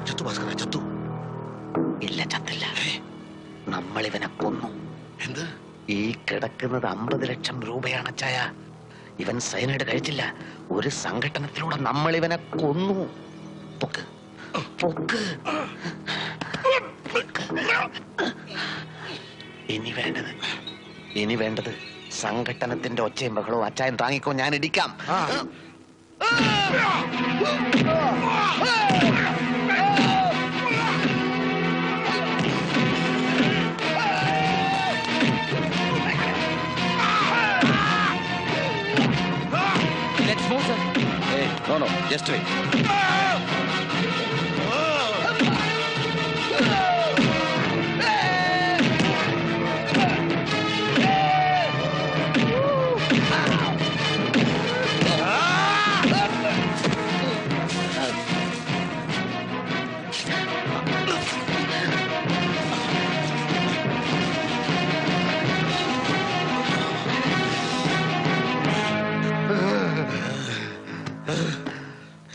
S8: ചത്തു ഭാസ്കര, ചത്തു?
S5: ഇല്ല, ചത്തില്ല. നമ്മൾ ഇവനെ കൊന്നു.
S8: എന്ത്?
S5: ഈ കിടക്കുന്നത് 50 ലക്ഷം രൂപയാണ് ചായ. ഇവൻ സൈനൈഡ് കഴിച്ചില്ല. ഒരു സംഘടനത്തിലൂടെ നമ്മൾ ഇവനെ കൊന്നു. പൊക്ക് പൊക്ക്. ഇനി വേണ്ടത് സംഘടനത്തിന്റെ ഒച്ചയും ബഹളവും. അച്ചായൻ താങ്ങിക്കോ, ഞാൻ ഇടിക്കാം.
S2: Let's move, sir.
S5: No, just wait.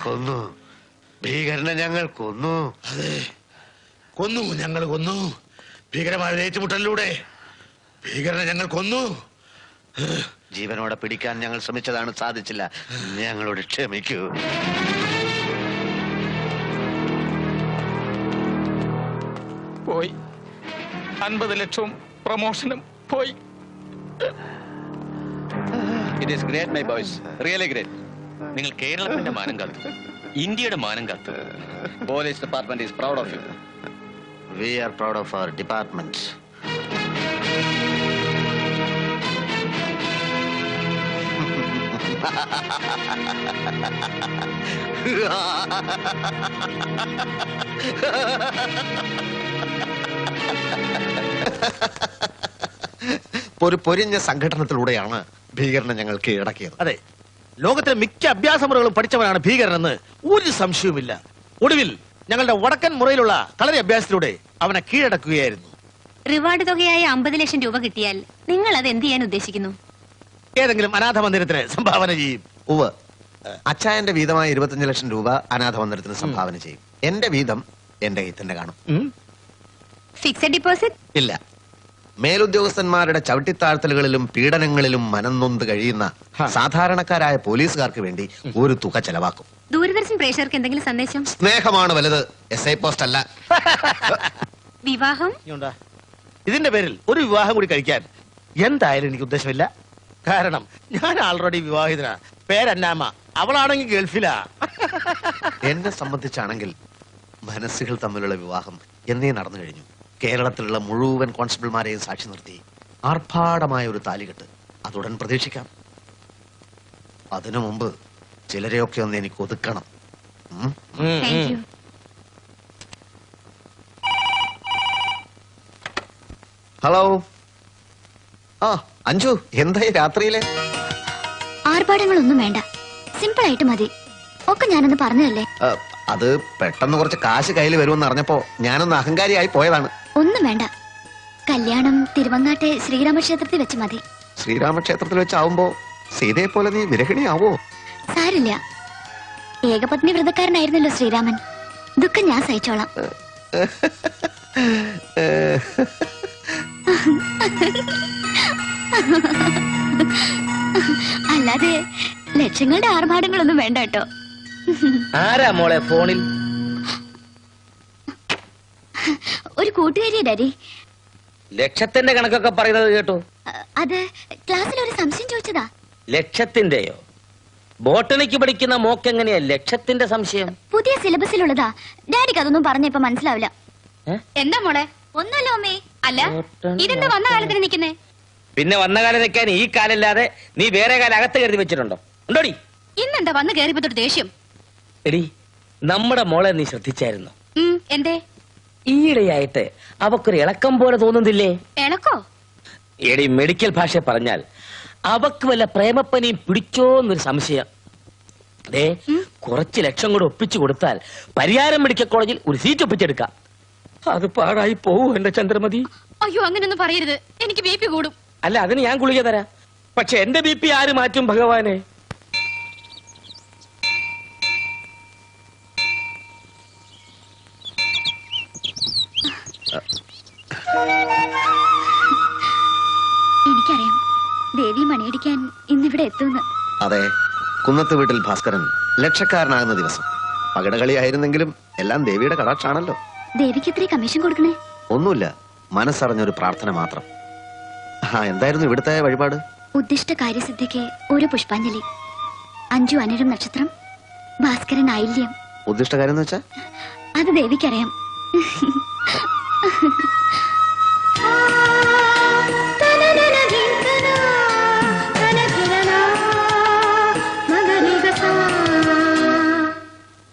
S5: കൊന്നു, ഭീകരനെ ഞങ്ങൾ കൊന്നു.
S8: അതെ, കൊന്നു, ഞങ്ങൾ കൊന്നു. ഭീകരമായ ഒരു ഏറ്റുമുട്ടലിലൂടെ ഭീകരനെ ഞങ്ങൾ കൊന്നു.
S5: ജീവനോടെ പിടിക്കാൻ ഞങ്ങൾ ശ്രമിച്ചതാണ്, സാധിച്ചില്ല. ഞങ്ങളോട് ക്ഷമിക്കൂ.
S2: പോയി 50 ലക്ഷവും പ്രൊമോഷനും പോയി.
S5: It is great my boys, really great.
S10: നിങ്ങൾ കേരളത്തിന്റെ മാനം കാത്തു, ഇന്ത്യയുടെ മാനം കാത്തു.
S5: Police department is proud of you. We are proud of our department. ഒരു പൊരിഞ്ഞ സംഘടനത്തിലൂടെയാണ് ഭീകരനെ ഞങ്ങൾ കീഴടക്കിയത്.
S4: അതെ, ലോകത്തിലെ മിക്ക അഭ്യാസമുറകളും പഠിച്ചവനാണ് ഭീകരനെന്ന് ഒരു സംശയവുമില്ല. ഒടുവിൽ ഞങ്ങളുടെ വടക്കൻ മുറയിലുള്ള കളരി അഭ്യാസത്തിലൂടെ അവനെ കീഴടക്കുകയായിരുന്നു.
S6: റിവാർഡ് തുകയായ 50 ലക്ഷം രൂപ കിട്ടിയാൽ നിങ്ങൾ അത് എന്ത് ചെയ്യാൻ ഉദ്ദേശിക്കുന്നു?
S4: ഏതെങ്കിലും അനാഥ മന്ദിരത്തിന് സംഭാവന ചെയ്യും.
S5: ഉവ്വ്, അച്ചായന്റെ വീതമായ 25 ലക്ഷം രൂപ അനാഥ മന്ദിരത്തിന് സംഭാവന ചെയ്യും. എന്റെ വീതം എന്റെ കയ്യിൽ തന്നെ കാണും.
S6: ഫിക്സഡ് ഡിപ്പോസിറ്റ്
S5: ഇല്ല. മേലുദ്യോഗസ്ഥന്മാരുടെ ചവിട്ടിത്താഴ്ത്തലുകളിലും പീഡനങ്ങളിലും മനംനൊന്ത് കഴിയുന്ന സാധാരണക്കാരായ പോലീസുകാർക്ക് വേണ്ടി ഒരു തുക ചെലവാക്കും.
S6: ദൂരദർശൻ പ്രേക്ഷകർക്ക് എന്തെങ്കിലും സന്ദേശം?
S5: സ്നേഹമാണ് വലുത്, SI പോസ്റ്റ് അല്ല.
S6: വിവാഹം
S4: ഇതിന്റെ പേരിൽ ഒരു വിവാഹം കൂടി കഴിക്കാൻ എന്തായാലും എനിക്ക് ഉദ്ദേശമില്ല. കാരണം ഞാൻ ആൾറെഡി വിവാഹിതനാ. പേരന്നാമ്മ, അവളാണെങ്കിൽ ഗൾഫിലാ.
S5: എന്നെ സംബന്ധിച്ചാണെങ്കിൽ മനസ്സുകൾ തമ്മിലുള്ള വിവാഹം എന്നേ നടന്നു കഴിഞ്ഞു. കേരളത്തിലുള്ള മുഴുവൻ കോൺസ്റ്റബിൾമാരെയും സാക്ഷി നിർത്തി ആർഭാടമായ ഒരു താലികെട്ട് അതുടൻ പ്രതീക്ഷിക്കാം. അതിനു മുമ്പ് ചിലരെയൊക്കെ ഒന്ന് എനിക്ക് ഒതുക്കണം.
S6: Thank you.
S5: ഹലോ. ആ അഞ്ജു, എന്തായി രാത്രിയിലെ?
S6: ആർഭാടങ്ങളൊന്നും വേണ്ട, സിമ്പിൾ ആയിട്ട് മതി. ഒക്കെ ഞാനൊന്ന് പറഞ്ഞതല്ലേ.
S5: അത് പെട്ടെന്ന് കുറച്ച് കാശ് കയ്യിൽ വരുമെന്ന് അറിഞ്ഞപ്പോ ഞാനൊന്ന് അഹങ്കാരിയായി പോയതാണ്.
S6: ഒന്നും വേണ്ട, കല്യാണം തിരുവങ്ങാട്ടെ ശ്രീരാമക്ഷേത്രത്തിൽ വെച്ച് മതി.
S5: ശ്രീരാമക്ഷേത്രത്തിൽ വെച്ചാവുമ്പോ സീതയെ പോലെ നീ വിരഹിണിയാവോ?
S6: സാരില്ല, ഏകപത്നി വ്രതക്കാരനായിരുന്നല്ലോ ശ്രീരാമൻ. ദുഃഖം ഞാൻ സഹിച്ചോളാം. അല്ലാതെ ലക്ഷങ്ങളുടെ ആർഭാടങ്ങളൊന്നും വേണ്ട കേട്ടോ.
S2: ആരാ മോളെ ഫോണിൽ?
S6: ഒരു കൂട്ടുകാരിയാ ഡാഡി.
S2: ലക്ഷത്തിന്റെ കണക്കൊക്കെ പറയുന്നത് കേട്ടു.
S6: അത് ക്ലാസ്സിൽ ഒരു സംശയം ചോദിച്ചതാ.
S2: ലക്ഷത്തിന്റെയോ? ബോട്ടണിക്ക് പഠിക്കുന്ന മോക്ക് എങ്ങനെയാ ലക്ഷത്തിന്റെ സംശയം?
S6: പുതിയ സിലബസിലുള്ളതാ. ഡാഡിക്ക് അതൊന്നും പറഞ്ഞ ഇപ്പൊ മനസ്സിലാവില്ല. എന്താ മോളെ? ഒന്നല്ല അമ്മേ. അല്ല, ഇതെന്താ വന്ന കാലത്തിന് നിക്കുന്നേ?
S2: പിന്നെ വന്ന കാലം നിൽക്കാൻ ഈ കാലല്ലാതെ നീ വേറെ കാലം അകത്ത് കരുതി വെച്ചിട്ടുണ്ടോ? ഉണ്ടോടി?
S6: ഇന്നെന്താ വന്ന് കയറിയപ്പോ ദേഷ്യം?
S2: എടി,
S7: നമ്മുടെ മോളെ നീ ശ്രദ്ധിച്ചായിരുന്നു?
S6: എന്തേ?
S7: ഈയിടെയായിട്ട് അവക്കൊരു ഇളക്കം പോലെ തോന്നുന്നില്ലേ?
S6: എളക്കോ?
S7: എടി, മെഡിക്കൽ ഭാഷ പറഞ്ഞാൽ അവക്ക് വല്ല പ്രേമപ്പനിയും പിടിച്ചോന്നൊരു സംശയം. അതെ, കുറച്ച് ലക്ഷം കൂടെ ഒപ്പിച്ചു കൊടുത്താൽ പരിയാരം മെഡിക്കൽ കോളേജിൽ ഒരു സീറ്റ് ഒപ്പിച്ചെടുക്കാം. അത് പാടായി പോവൂ എന്റെ ചന്ദ്രമതി.
S6: അയ്യോ, അങ്ങനൊന്നും പറയരുത്. എനിക്ക് BP കൂടും.
S7: അല്ല, അതിന് ഞാൻ ഗുളിക തരാം. പക്ഷെ എന്റെ BP ആര് മാറ്റും ഭഗവാനെ?
S6: എനിക്കറിയാം ദേവി മണിയടിക്കാൻ ഇന്നിവിടെ എത്തുമെന്ന്.
S5: അതെ, കുന്നത്ത് വീട്ടിൽ ഭാസ്കരൻ ലക്ഷക്കാരനാകുന്ന ദിവസം. പകടകളിയായിരുന്നെങ്കിലും എല്ലാം ദേവിയുടെ കടാക്ഷാണല്ലോ.
S6: ദേവിക്ക് എത്ര കമ്മീഷൻ കൊടുക്കണേ?
S5: ഒന്നുമില്ല, മനസ്സറിഞ്ഞൊരു പ്രാർത്ഥന മാത്രം. എന്തായിരുന്നു ഇവിടുത്തെ വഴിപാട്?
S6: ഉദ്ദിഷ്ട കാര്യസിദ്ധിക്ക് ഒരു പുഷ്പാഞ്ജലി, 5 അനിഴം നക്ഷത്രം, ഭാസ്കരൻ ആയില്യം.
S5: ഉദ്ദിഷ്ട കാര്യം എന്ന് വെച്ചാ?
S6: അത് ദേവിക്കറിയാം.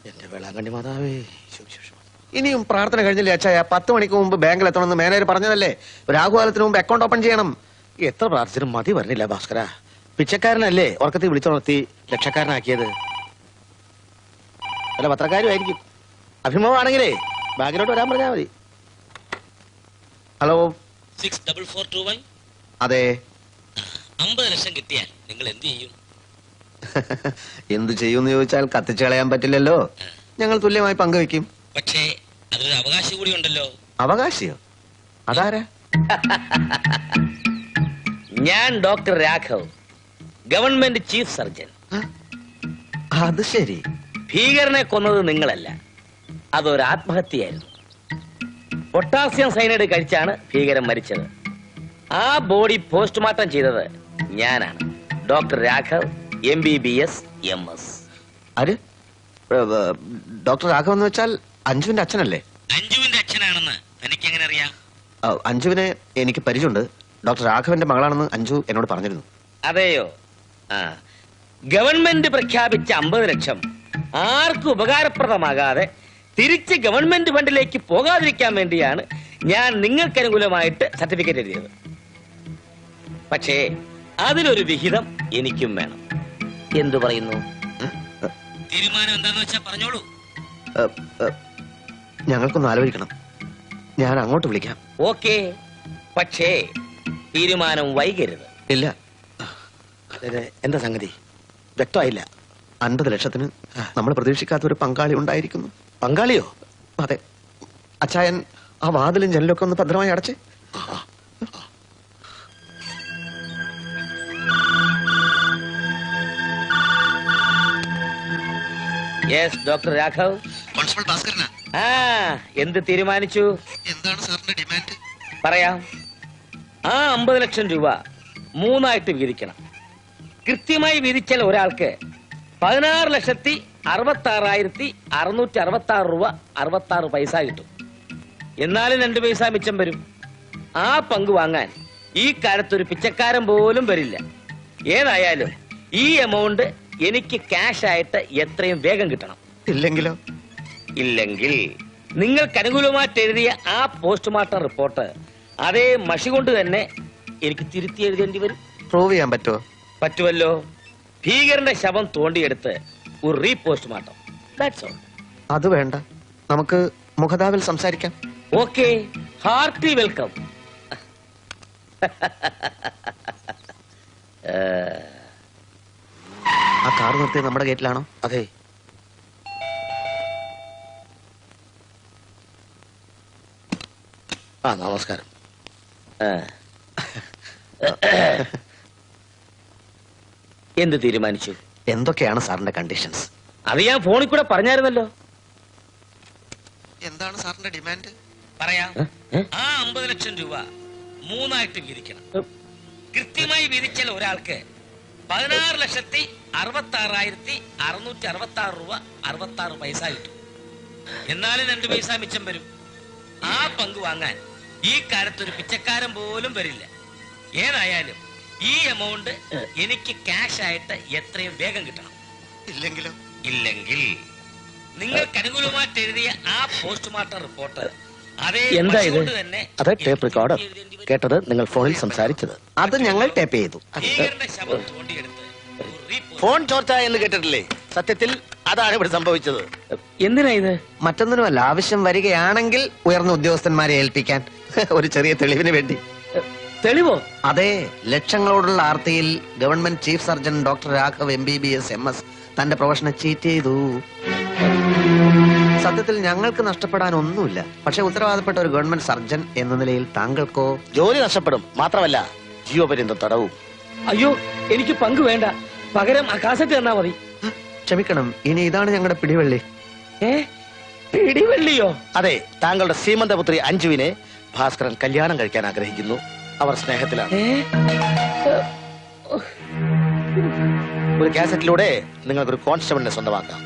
S5: എന്റെ വേളാങ്കണ്ണി മാതാവേ, ഇനിയും പ്രാർത്ഥന കഴിഞ്ഞില്ലേ അച്ഛായ? 10 മണിക്ക് മുമ്പ് ബാങ്കിൽ എത്തണമെന്ന് മാനേജർ പറഞ്ഞതല്ലേ? രാഹുകാലത്തിന് മുമ്പ് അക്കൗണ്ട് ഓപ്പൺ ചെയ്യണം.
S4: എത്ര പ്രാർത്ഥിച്ചിട്ടും മതി പറഞ്ഞില്ല ഭാസ്കര. പിച്ചക്കാരനല്ലേ ഉറക്കത്തിൽ വിളിച്ചുണർത്തി ലക്ഷക്കാരനാക്കിയത്? അല്ല, പത്രക്കാരുമായിരിക്കും. അഭിമുഖമാണെങ്കിലേ ബാങ്കിലോട്ട് വരാൻ പറഞ്ഞാൽ മതി.
S5: ഹലോ,
S11: 64421.
S5: അതെ.
S11: 50 ലക്ഷം കിട്ടിയാൽ നിങ്ങൾ എന്ത് ചെയ്യും?
S5: എന്തു ചെയ്യുമെന്ന് ചോദിച്ചാൽ കത്തിച്ചു കളയാൻ പറ്റില്ലല്ലോ. ഞങ്ങൾ തുല്യമായി പങ്കുവെക്കും.
S11: പക്ഷേ അതിനൊരു അവകാശം കൂടി ഉണ്ടല്ലോ.
S5: അവകാശിയോ? അതാരാ?
S7: ഞാൻ doctor Raghav, government chief surgeon.
S5: അത് ശരി.
S7: ഭീകരനെ കൊന്നത് നിങ്ങളല്ല, അതൊരു ആത്മഹത്യയായിരുന്നു. പൊട്ടാസ്യം സൈനൈഡ് കഴിച്ചാണ് ഭീകരൻ മരിച്ചത്. ആ ബോഡി പോസ്റ്റ്മോർട്ടം ചെയ്തത് ഞാനാണ്, ഡോക്ടർ രാഘവ്, MBBS MS.
S5: ആര്? ഡോക്ടർ രാഘവ് എന്ന് വെച്ചാൽ അഞ്ജുവിന്റെ അച്ഛനല്ലേ?
S11: അഞ്ജുവിന്റെ അച്ഛനാണെന്ന് എനിക്ക് എങ്ങനെ അറിയാം?
S5: അഞ്ജുവിനെ എനിക്ക് പരിചയമുണ്ട്. ഡോക്ടർ രാഘവന്റെ മകളാണെന്ന് അഞ്ജു എന്നോട് പറഞ്ഞിരുന്നു.
S7: അതെയോ? ഗവൺമെന്റ് പ്രഖ്യാപിച്ച 50 ലക്ഷം ആർക്കും ഉപകാരപ്രദമാകാതെ തിരിച്ച് ഗവൺമെന്റ് ഫണ്ടിലേക്ക് പോകാതിരിക്കാൻ വേണ്ടിയാണ് ഞാൻ നിങ്ങൾക്ക് അനുകൂലമായിട്ട് സർട്ടിഫിക്കറ്റ് എഴുതിയത്. പക്ഷേ അതിലൊരു വിഹിതം എനിക്കും വേണം. എന്തു പറയുന്നു?
S11: തീരുമാനം എന്താന്ന് വെച്ചാ പറഞ്ഞോളൂ.
S5: ഞങ്ങൾക്കൊന്ന് ആലോചിക്കണം. ഞാൻ അങ്ങോട്ട് വിളിക്കാം.
S7: ഓക്കെ, പക്ഷേ തീരുമാനം വൈകരുത്.
S5: ഇല്ല.
S4: എന്താ സംഗതി? വ്യക്തമായില്ല.
S5: 50 ലക്ഷത്തിന് നമ്മൾ പ്രതീക്ഷിക്കാത്ത ഒരു പങ്കാളി ഉണ്ടായിരിക്കുന്നു.
S4: പങ്കാളിയോ?
S5: അതെ. അച്ചായൻ ആ വാതിലും ജനലൊക്കെ ഒന്ന് ഭദ്രമായി അടച്ചേ.
S7: Yes, doctor Raghav.
S5: കോൺസ്റ്റബിൾ ഭാസ്കരനാ.
S7: എന്ത് തീരുമാനിച്ചു?
S5: എന്താണ് സാറിന്റെ ഡിമാൻഡ്?
S7: പറയാം. ആ 50 ലക്ഷം രൂപ 3ആയിട്ട് വീതിക്കണം. കൃത്യമായി വീതിച്ചാൽ ഒരാൾക്ക് 16,66,666 രൂപ 66 പൈസ കിട്ടും. എന്നാലും 2 പൈസ മിച്ചം വരും. ആ പങ്ക് വാങ്ങാൻ ഈ കാലത്തൊരു പിച്ചക്കാരൻ പോലും വരില്ല. ഏതായാലും ഈ എമൗണ്ട് എനിക്ക് ക്യാഷ് ആയിട്ട് എത്രയും വേഗം കിട്ടണം.
S5: ഇല്ലെങ്കിലോ?
S7: ഇല്ലെങ്കിൽ നിങ്ങൾക്ക് അനുകൂലമായിട്ട് എഴുതിയ ആ പോസ്റ്റ്മോർട്ടം റിപ്പോർട്ട് അതേ മഷി കൊണ്ട് തന്നെ എനിക്ക് തിരുത്തി എഴുതേണ്ടി വരും.
S5: പ്രൂവ് ചെയ്യാൻ പറ്റുമോ?
S7: പറ്റുമല്ലോ. ഭീകരന്റെ ശവം തോണ്ടിയെടുത്ത് ഒരു റീപോസ്റ്റ്മോർട്ടം. That's all.
S5: അത് വേണ്ട, നമുക്ക് മുഖതാവിൽ സംസാരിക്കാം.
S7: Okay, hearty welcome.
S5: ആ കാർ നിർത്തിയത് നമ്മുടെ ഗേറ്റിലാണോ?
S4: അതെ. നമസ്കാരം.
S7: എന്ത് തീരുമാനിച്ചു?
S5: എന്തൊക്കെയാണ് സാറിന്റെ കണ്ടീഷൻസ്?
S7: അത് ഞാൻ ഫോണിൽ കൂടെ പറഞ്ഞായിരുന്നല്ലോ.
S5: എന്താണ് സാറിന്റെ ഡിമാൻഡ്?
S11: പറയാം. ആ 50 ലക്ഷം രൂപ 3ആയിട്ട് വീതിക്കണം. കൃത്യമായി വീതിച്ചാൽ ഒരാൾക്ക് 16,66,666 രൂപ 66 പൈസ കിട്ടും. എന്നാലും 2 പൈസ മിച്ചം വരും. ആ പങ്ക് വാങ്ങാൻ ഈ കാലത്തൊരു പിച്ചക്കാരൻ പോലും വരില്ല. ഏതായാലും ഈ എമൗണ്ട് എനിക്ക് ക്യാഷ് ആയിട്ട് എത്രയും വേഗം കിട്ടണം.
S5: ഇല്ലെങ്കിലോ?
S11: ഇല്ലെങ്കിൽ നിങ്ങൾക്ക് അനുകൂലമായിട്ട് എഴുതിയ ആ പോസ്റ്റ്മോർട്ടം റിപ്പോർട്ട് അതേ
S4: എന്താ ഇത്?
S11: കൊണ്ട് തന്നെ
S4: അത് ടേപ്പ് റെക്കോർഡർ. കേട്ടത് നിങ്ങൾ ഫോണിൽ സംസാരിച്ചത്.
S5: അത് ഞങ്ങൾ ടേപ്പ് ചെയ്തു.
S11: ഭീകരന്റെ ശവം തോണ്ടിയെടുത്ത് ഒരു
S4: ഫോൺ ചോർച്ച എന്ന് കേട്ടിട്ടില്ലേ? സത്യത്തിൽ അതാണ് ഇവിടെ സംഭവിച്ചത്.
S7: എന്തിനാ ഇത്?
S5: മറ്റൊന്നിനുമല്ല, ആവശ്യം വരികയാണെങ്കിൽ ഉയർന്ന ഉദ്യോഗസ്ഥന്മാരെ ഏൽപ്പിക്കാൻ ഒരു ചെറിയ തെളിവിന് വേണ്ടി.
S7: തെളിവോ?
S5: അതെ, ലക്ഷങ്ങളോടുള്ള ആർത്തിയിൽ government chief surgeon doctor Raghav MBBS MS തന്റെ പ്രൊഫഷനെ ചീറ്റ് ചെയ്തു. സത്യത്തിൽ ഞങ്ങൾക്ക് നഷ്ടപ്പെടാൻ ഒന്നുമില്ല. പക്ഷെ ഉത്തരവാദപ്പെട്ട ഒരു ഗവൺമെന്റ് സർജൻ എന്ന നിലയിൽ താങ്കൾക്കോ?
S4: ജോലി നഷ്ടപ്പെടും, മാത്രമല്ല ജീവപര്യന്തം തടവും.
S7: അയ്യോ, എനിക്ക് പങ്ക് വേണ്ട. പകരം ആ കാസറ്റ് തന്നാ മതി.
S5: ക്ഷമിക്കണം, ഇനി ഇതാണ് ഞങ്ങളുടെ പിടിവള്ളി.
S7: പിടിവള്ളിയോ?
S4: അതെ, താങ്കളുടെ സീമന്തപുത്രി അഞ്ജുവിനെ ഭാസ്കരൻ കല്യാണം കഴിക്കാൻ ആഗ്രഹിക്കുന്നു. അവർ സ്നേഹത്തിലാണ്. ഒരു കാസറ്റിലൂടെ നിങ്ങൾക്കൊരു കോൺസ്റ്റബിളിനെ സ്വന്തമാക്കാം.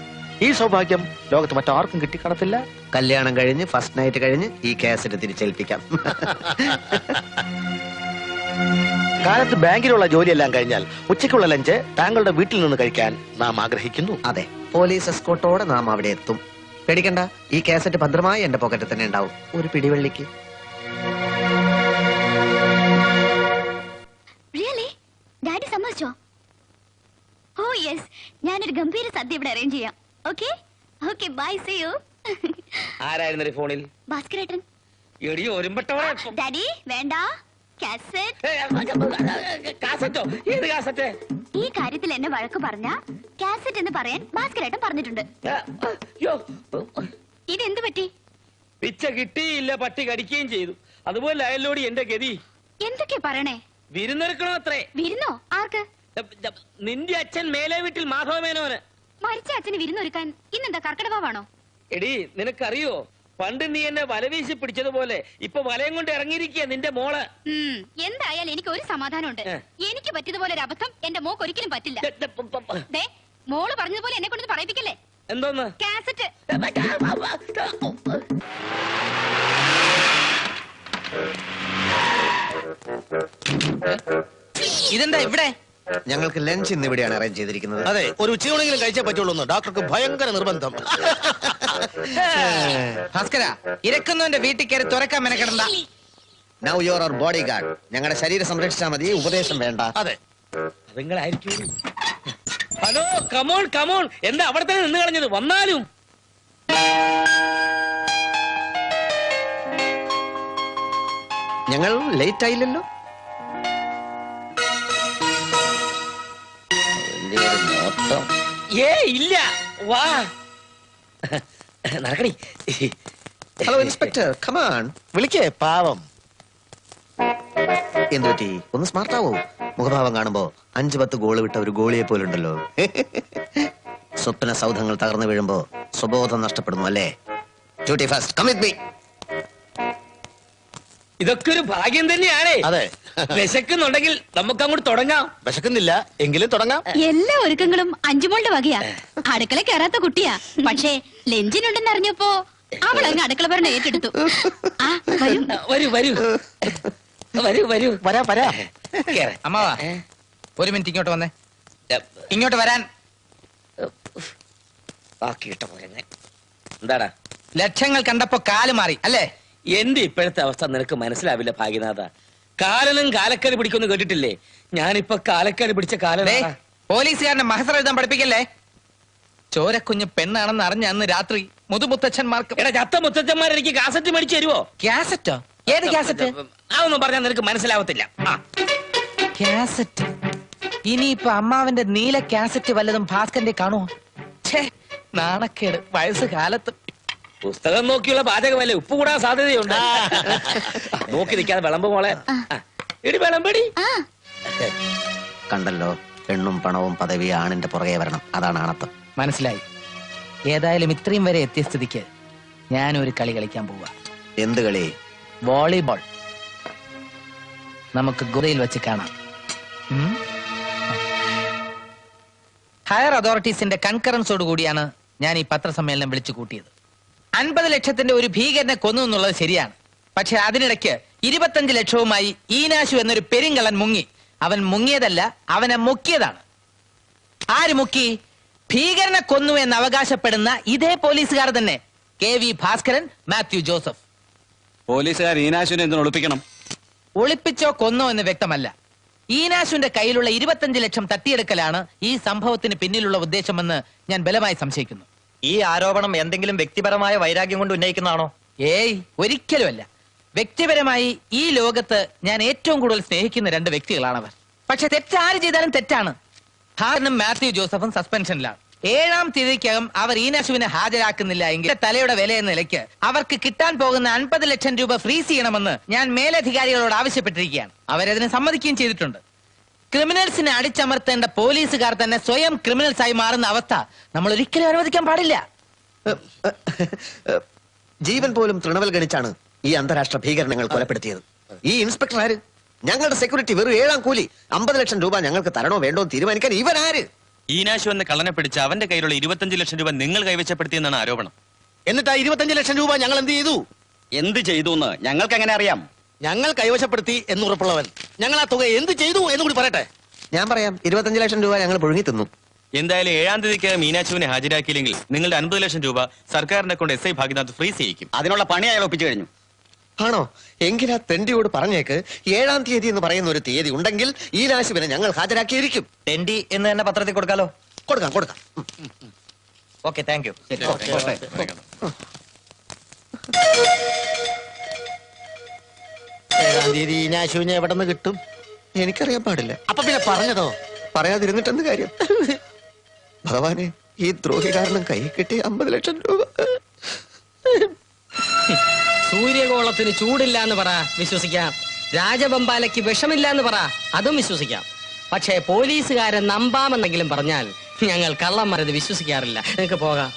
S4: ഈ സൗഭാഗ്യം ലോകത്ത് മറ്റാർക്കും കിട്ടിക്കാണത്തില്ല.
S5: കല്യാണം കഴിഞ്ഞ് ഫസ്റ്റ് നൈറ്റ് കഴിഞ്ഞ് ഈ കാസറ്റ് തിരിച്ചേൽപ്പിക്കാം.
S4: കാലത്ത് ബാങ്കിലുള്ള ജോലിയെല്ലാം കഴിഞ്ഞാൽ ഉച്ചയ്ക്കുള്ള ലഞ്ച് താങ്കളുടെ വീട്ടിൽ നിന്ന് കഴിക്കാൻ നാം ആഗ്രഹിക്കുന്നു.
S5: അതെ, പോലീസ് എസ്കോർട്ടോടെ നാം അവിടെ എത്തും. പേടിക്കണ്ട, ഈ കാസറ്റ് ഭദ്രമായി എന്റെ പോക്കറ്റിൽ തന്നെ ഉണ്ടാവും. ഒരു പിടിവള്ളിക്ക്.
S6: റിയലി? ഡാഡി സമ്മതിച്ചോ? ഓ യെസ്, ഞാനൊരു ഗംഭീര സദ്യ ഇവിടെ അറേഞ്ച് ചെയ്യാം. Okay okay, bye, see you.
S7: ആരായിരുന്നു ഫോണിൽ?
S6: ഭാസ്കരേട്ടൻ.
S7: എടി ഒരുമ്പട്ടവളെ.
S6: ഡാഡി വേണ്ട. കാസറ്റ്.
S7: കാസറ്റോ? ഏത് കാസറ്റ്?
S6: ഈ കാര്യത്തിൽ എന്നെ വഴക്ക് പറഞ്ഞ കാസറ്റ് എന്ന് പറയാൻ ഭാസ്കരേട്ടൻ പറഞ്ഞിട്ടുണ്ട്. ഇതെന്ത് പറ്റി?
S7: പിച്ച കിട്ടിയില്ല, പട്ടി കടിക്കുകയും ചെയ്തു. അതുപോലെ അയലോടി എന്റെ ഗതി.
S6: എന്തൊക്കെ പറയണേ?
S7: വിരുന്നെടുക്കണോ അത്രേ?
S6: വിരുന്നോ? ആർക്ക്?
S7: നിന്റെ അച്ഛൻ മേലെ വീട്ടിൽ മാധവമേനോന്.
S6: മരിച്ച അച്ഛന് വിരുന്നൊരുക്കാൻ ഇന്നെന്താ കർക്കിടകവാണോ?
S7: എടി, നിനക്കറിയോ, പണ്ട് നീ എന്നെ വലവീശി പിടിച്ചതുപോലെ ഇപ്പൊ വലയം കൊണ്ട് ഇറങ്ങിയിരിക്കുക നിന്റെ മോള്.
S6: എന്തായാലും എനിക്ക് ഒരു സമാധാനമുണ്ട്. എനിക്ക് പറ്റിയതുപോലെ ഒരു അബദ്ധം എന്റെ മോക്ക് ഒരിക്കലും പറ്റില്ല. മോള് പറഞ്ഞതുപോലെ എന്നെ കൊണ്ട് പറയിപ്പിക്കല്ലേ.
S7: എന്തോന്ന്?
S6: കാസറ്റ്.
S2: ഇതെന്താ ഇവിടെ?
S5: ഞങ്ങൾക്ക് ലഞ്ച് ഇന്ന് ഇവിടെയാണ് അറേഞ്ച് ചെയ്തിരിക്കുന്നത്.
S4: അതെ, ഒരു ഉച്ചയൂണെങ്കിലും കഴിച്ചേ പറ്റുള്ളൂ. ഡോക്ടർക്ക് ഭയങ്കര നിർബന്ധം.
S2: ഭാസ്കര, ഇരക്കുന്നവന്റെ വീട്ടിൽ കയറി തുറക്കാൻ മെനക്കെടണ്ട.
S5: Now you are our bodyguard. ഞങ്ങളുടെ ശരീരം സംരക്ഷിച്ചാൽ മതി, ഉപദേശം വേണ്ട.
S4: അതെ,
S7: അതുങ്ങളായിരിക്കും. Hello, come on come on. എന്താ അവിടെ തന്നെ നിന്ന് കളഞ്ഞത്? വന്നാലും.
S5: ഞങ്ങൾ ലേറ്റ് ആയില്ലല്ലോ.
S7: ഇല്ല, വാ നടക്കണി.
S5: Hello inspector, come on.
S4: വിളിക്കേ പാവം.
S5: എന്തുപറ്റി? ഒന്ന് സ്മാർട്ട് ആവോ? മുഖഭാവം കാണുമ്പോ 5-10 ഗോള് വിട്ട ഒരു ഗോളിയെ പോലുണ്ടല്ലോ. സ്വപ്ന സൗധങ്ങൾ തകർന്നു വീഴുമ്പോ സ്വബോധം നഷ്ടപ്പെടുന്നു അല്ലേ? Duty first, come with me.
S7: ഇതൊക്കെ ഒരു ഭാഗ്യം തന്നെയാണ്.
S4: അതെ,
S7: വിശക്കുന്നുണ്ടെങ്കിൽ നമുക്ക് അങ്ങോട്ട് തുടങ്ങാം.
S4: വിശക്കുന്നില്ല എങ്കിലും തുടങ്ങാം.
S6: എല്ലാ ഒരുക്കങ്ങളും അഞ്ചുമോളുടെ വകയാ. അടുക്കള കയറാത്ത കുട്ടിയാ. പക്ഷേ ലഞ്ചിനുണ്ടെന്ന് അറിഞ്ഞപ്പോ അവൾ അങ്ങ് അടുക്കള ഭരണം ഏറ്റെടുത്തു. ആ, വരൂ
S7: വരൂ വരൂ വരൂ വരൂ.
S4: വരാ വരാ.
S2: അമ്മാവാ, ഒരു മിനിറ്റ് ഇങ്ങോട്ട് വന്നേ. ഇങ്ങോട്ട് വരാൻ.
S7: എന്താടാ?
S2: ലക്ഷങ്ങൾ കണ്ടപ്പോ കാല് മാറി അല്ലേ?
S7: എന്റെ ഇപ്പോഴത്തെ അവസ്ഥ നിനക്ക് മനസ്സിലാവില്ല ഭാഗ്യനാഥ. കാലനും കാലക്കാട് പിടിക്കൊന്നും കേട്ടിട്ടില്ലേ? ഞാനിപ്പൊ കാലക്കാട് പിടിച്ച കാലം.
S2: പോലീസുകാരനെ മഹസർ എഴുതാൻ പഠിപ്പിക്കല്ലേ? ചോരക്കുഞ്ഞ് പെണ്ണാണെന്ന് അറിഞ്ഞ അന്ന് രാത്രി മുതുമുത്തച്ഛന്മാർക്ക്.
S7: എടാ, ചത്ത മുത്തച്ഛന്മാർ എനിക്ക് കാസറ്റ് മേടിച്ചു തരുവോ?
S2: കാസറ്റോ? ഏത് കാസറ്റ്?
S7: അതൊന്നും പറഞ്ഞാൽ നിനക്ക് മനസ്സിലാവത്തില്ല.
S2: കാസറ്റ്. ഇനിയിപ്പൊ അമ്മാവന്റെ നീല കാസറ്റ് വല്ലതും ഭാസ്കരന്റെ കാണുമോ? നാണക്കേട്. വയസ്സ് കാലത്ത്
S7: പുസ്തകം നോക്കിയുള്ള പാചകമല്ലേ, ഉപ്പ് കൂടാൻ സാധ്യതയുണ്ട്. നോക്കി നിൽക്കാതെ വിളമ്പ് മോളെ. എടി വിളമ്പടി.
S5: കണ്ടല്ലോ, പെണ്ണും പണവും പദവി ആണിന്റെ പുറകെ വരണം. അതാണ് ആണത്തം.
S2: മനസ്സിലായി. ഏതായാലും ഇത്രയും വരെ എത്തിയ സ്ഥിതിക്ക് ഞാനൊരു കളി കളിക്കാൻ പോവാ.
S5: എന്ത് കളി?
S2: വോളിബോൾ. നമുക്ക് ഗോതയിൽ വെച്ച് കാണാം. ഹയർ അതോറിറ്റീസിന്റെ കൺകറൻസോട് കൂടിയാണ് ഞാൻ ഈ പത്രസമ്മേളനം വിളിച്ചു കൂട്ടിയത്. 50 ലക്ഷത്തിന്റെ ഒരു ഭീകരനെ കൊന്നു എന്നുള്ളത് ശരിയാണ്. പക്ഷെ അതിനിടയ്ക്ക് 25 ലക്ഷവുമായി ഈനാശു എന്നൊരു പെരുങ്കള്ളൻ മുങ്ങി. അവൻ മുങ്ങിയതല്ല, അവനെ മുക്കിയതാണ്. ആര് മുക്കി? ഭീകരനെ കൊന്നു എന്ന് അവകാശപ്പെടുന്ന ഇതേ പോലീസുകാർ തന്നെ KV ഭാസ്കരൻ, മാത്യു ജോസഫ്.
S12: പോലീസുകാർ ഈനാശുവിനെ എന്തിനു ഒളിപ്പിക്കണം?
S2: ഒളിപ്പിച്ചോ കൊന്നോ എന്ന് വ്യക്തമല്ല. ഈനാശുവിന്റെ കയ്യിലുള്ള 25 ലക്ഷം തട്ടിയെടുക്കലാണ് ഈ സംഭവത്തിന് പിന്നിലുള്ള ഉദ്ദേശമെന്ന് ഞാൻ ബലമായി സംശയിക്കുന്നു.
S9: ഈ ആരോപണം എന്തെങ്കിലും വ്യക്തിപരമായ വൈരാഗ്യം കൊണ്ട് ഉന്നയിക്കുന്നതാണോ?
S2: ഏയ്, ഒരിക്കലുമല്ല. വ്യക്തിപരമായി ഈ ലോകത്ത് ഞാൻ ഏറ്റവും കൂടുതൽ സ്നേഹിക്കുന്ന 2 വ്യക്തികളാണവർ. പക്ഷെ തെറ്റാര് ചെയ്താലും തെറ്റാണ്. ഹാരനും മാത്യു ജോസഫും സസ്പെൻഷനിലാണ്. 7-ാം തീയതിക്കകം അവർ ഈനാശുവിനെ ഹാജരാക്കുന്നില്ല എങ്കിൽ തലയുടെ വില എന്ന നിലയ്ക്ക് അവർക്ക് കിട്ടാൻ പോകുന്ന 50 ലക്ഷം രൂപ ഫ്രീസ് ചെയ്യണമെന്ന് ഞാൻ മേലധികാരികളോട് ആവശ്യപ്പെട്ടിരിക്കുകയാണ്. അവരതിന് സമ്മതിക്കുകയും ചെയ്തിട്ടുണ്ട്. ക്രിമിനൽസിനെ അടിച്ചമർത്തേണ്ട പോലീസുകാർ തന്നെ സ്വയം ക്രിമിനൽസായി മാറുന്ന അവസ്ഥ നമ്മൾ ഒരിക്കലും അനുവദിക്കാൻ പാടില്ല.
S5: ജീവൻ പോലും തൃണവൽഗണിച്ചാണ് ഈ അന്താരാഷ്ട്ര ഭീകരണങ്ങൾ കൊലപ്പെടുത്തിയത്. ഈ ഇൻസ്പെക്ടർ ആര്? ഞങ്ങളുടെ സെക്യൂരിറ്റി വെറും 7-ാം കൂലി. 50 ലക്ഷം രൂപ ഞങ്ങൾക്ക് തരണോ വേണ്ടോ തീരുമാനിക്കാൻ ഇവൻ ആര്?
S10: ഈനാശു എന്ന കള്ളനെ പിടിച്ച് അവന്റെ കയ്യിലുള്ള 25 ലക്ഷം രൂപ നിങ്ങൾ കൈവശപ്പെടുത്തിയെന്നാണ് ആരോപണം.
S4: എന്നിട്ട് ആ 25 ലക്ഷം രൂപ ഞങ്ങൾ എന്ത് ചെയ്തു?
S12: എന്ത് ചെയ്തു എന്ന് ഞങ്ങൾക്ക് എങ്ങനെ അറിയാം?
S4: ഞങ്ങൾ കൈവശപ്പെടുത്തി എന്നുറപ്പുള്ളവൻ ഞങ്ങൾ ആ തുക എന്ത് ചെയ്തു എന്ന് കൂടി പറയട്ടെ.
S5: ഞാൻ പറയാം, 25 ലക്ഷം രൂപ ഞങ്ങൾ പുഴുങ്ങി തിന്നു.
S10: എന്തായാലും 7-ാം തീയതിക്ക് മീനാശുവിനെ ഹാജരാക്കിയില്ലെങ്കിൽ നിങ്ങളുടെ 50 ലക്ഷം രൂപ സർക്കാരിനെ കൊണ്ട് SI ഭാഗ്യനാഥ് ഫ്രീസ് ചെയ്യിക്കും.
S12: അതിനുള്ള പണി അയാൾ ഒപ്പിച്ചു കഴിഞ്ഞു.
S5: ആണോ? എങ്കിലാ തെണ്ടിയോട് പറഞ്ഞേക്ക് 7-ാം തീയതി എന്ന് പറയുന്ന ഒരു തീയതി ഉണ്ടെങ്കിൽ ഈ നാശുവിനെ ഞങ്ങൾ ഹാജരാക്കിയിരിക്കും.
S9: ടെൻഡി എന്ന് തന്നെ പത്രത്തിൽ കൊടുക്കാലോ?
S5: കൊടുക്കാം.
S9: Okay, thank you.
S4: 7-ാം തീയതി ഈ നാശുവിനെ എവിടെ നിന്ന് കിട്ടും?
S5: എനിക്കറിയാൻ പാടില്ല.
S4: അപ്പൊ പിന്നെ പറഞ്ഞതോ?
S5: പറയാതിരുന്നിട്ടെന്ത് കാര്യം? ഭഗവാനെ, ഈ ദ്രോഹി കാരണം കൈ കിട്ടി 50 ലക്ഷം രൂപ.
S7: സൂര്യഗോളത്തിന് ചൂടില്ല എന്ന് പറ, വിശ്വസിക്കാം. രാജബമ്പാലയ്ക്ക് വിഷമില്ല എന്ന് പറ, അതും വിശ്വസിക്കാം. പക്ഷേ പോലീസുകാരൻ നമ്പാമെന്നെങ്കിലും പറഞ്ഞാൽ ഞങ്ങൾ കള്ളന്മാരത് വിശ്വസിക്കാറില്ല. നിങ്ങൾക്ക് പോകാം.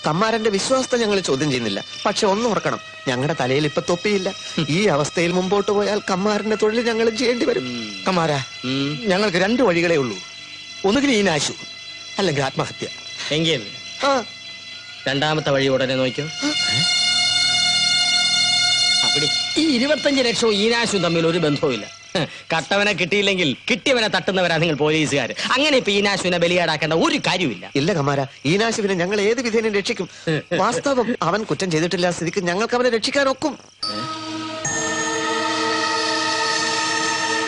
S5: കമ്മാരന്റെ വിശ്വാസത്തെ ഞങ്ങൾ ചോദ്യം ചെയ്യുന്നില്ല. പക്ഷെ ഒന്നും ഓർക്കണം, ഞങ്ങളുടെ തലയിൽ ഇപ്പൊ തൊപ്പിയില്ല. ഈ അവസ്ഥയിൽ മുമ്പോട്ട് പോയാൽ കമ്മാരന്റെ തൊഴിൽ ഞങ്ങൾ ചെയ്യേണ്ടി വരും.
S4: കമ്മാരാ, ഞങ്ങൾക്ക് 2 വഴികളേ ഉള്ളൂ. ഒന്നുകിൽ ഈ നാശു, അല്ലെങ്കിൽ ആത്മഹത്യ.
S7: എങ്കിൽ രണ്ടാമത്തെ വഴി ഉടനെ നോക്കൂ. ഈ 25 ലക്ഷവും ഈനാശും തമ്മിൽ ഒരു ബന്ധവുമില്ല. കട്ടവനെ കിട്ടിയില്ലെങ്കിൽ കിട്ടിയവനെ തട്ടുന്നവരാ നിങ്ങൾ പോലീസുകാർ. അങ്ങനെ ഇപ്പൊ ഈനാശുവിനെ ബലിയാടാക്കേണ്ട ഒരു കാര്യമില്ല.
S5: ഇല്ല കമാര, ഈനാശുവിനെ ഞങ്ങൾ ഏത് വിധേനയും രക്ഷിക്കും. വാസ്തവം, അവൻ കുറ്റം ചെയ്തിട്ടില്ല സ്ഥിതിക്ക് ഞങ്ങൾക്ക് അവനെ രക്ഷിക്കാൻ ഒക്കും.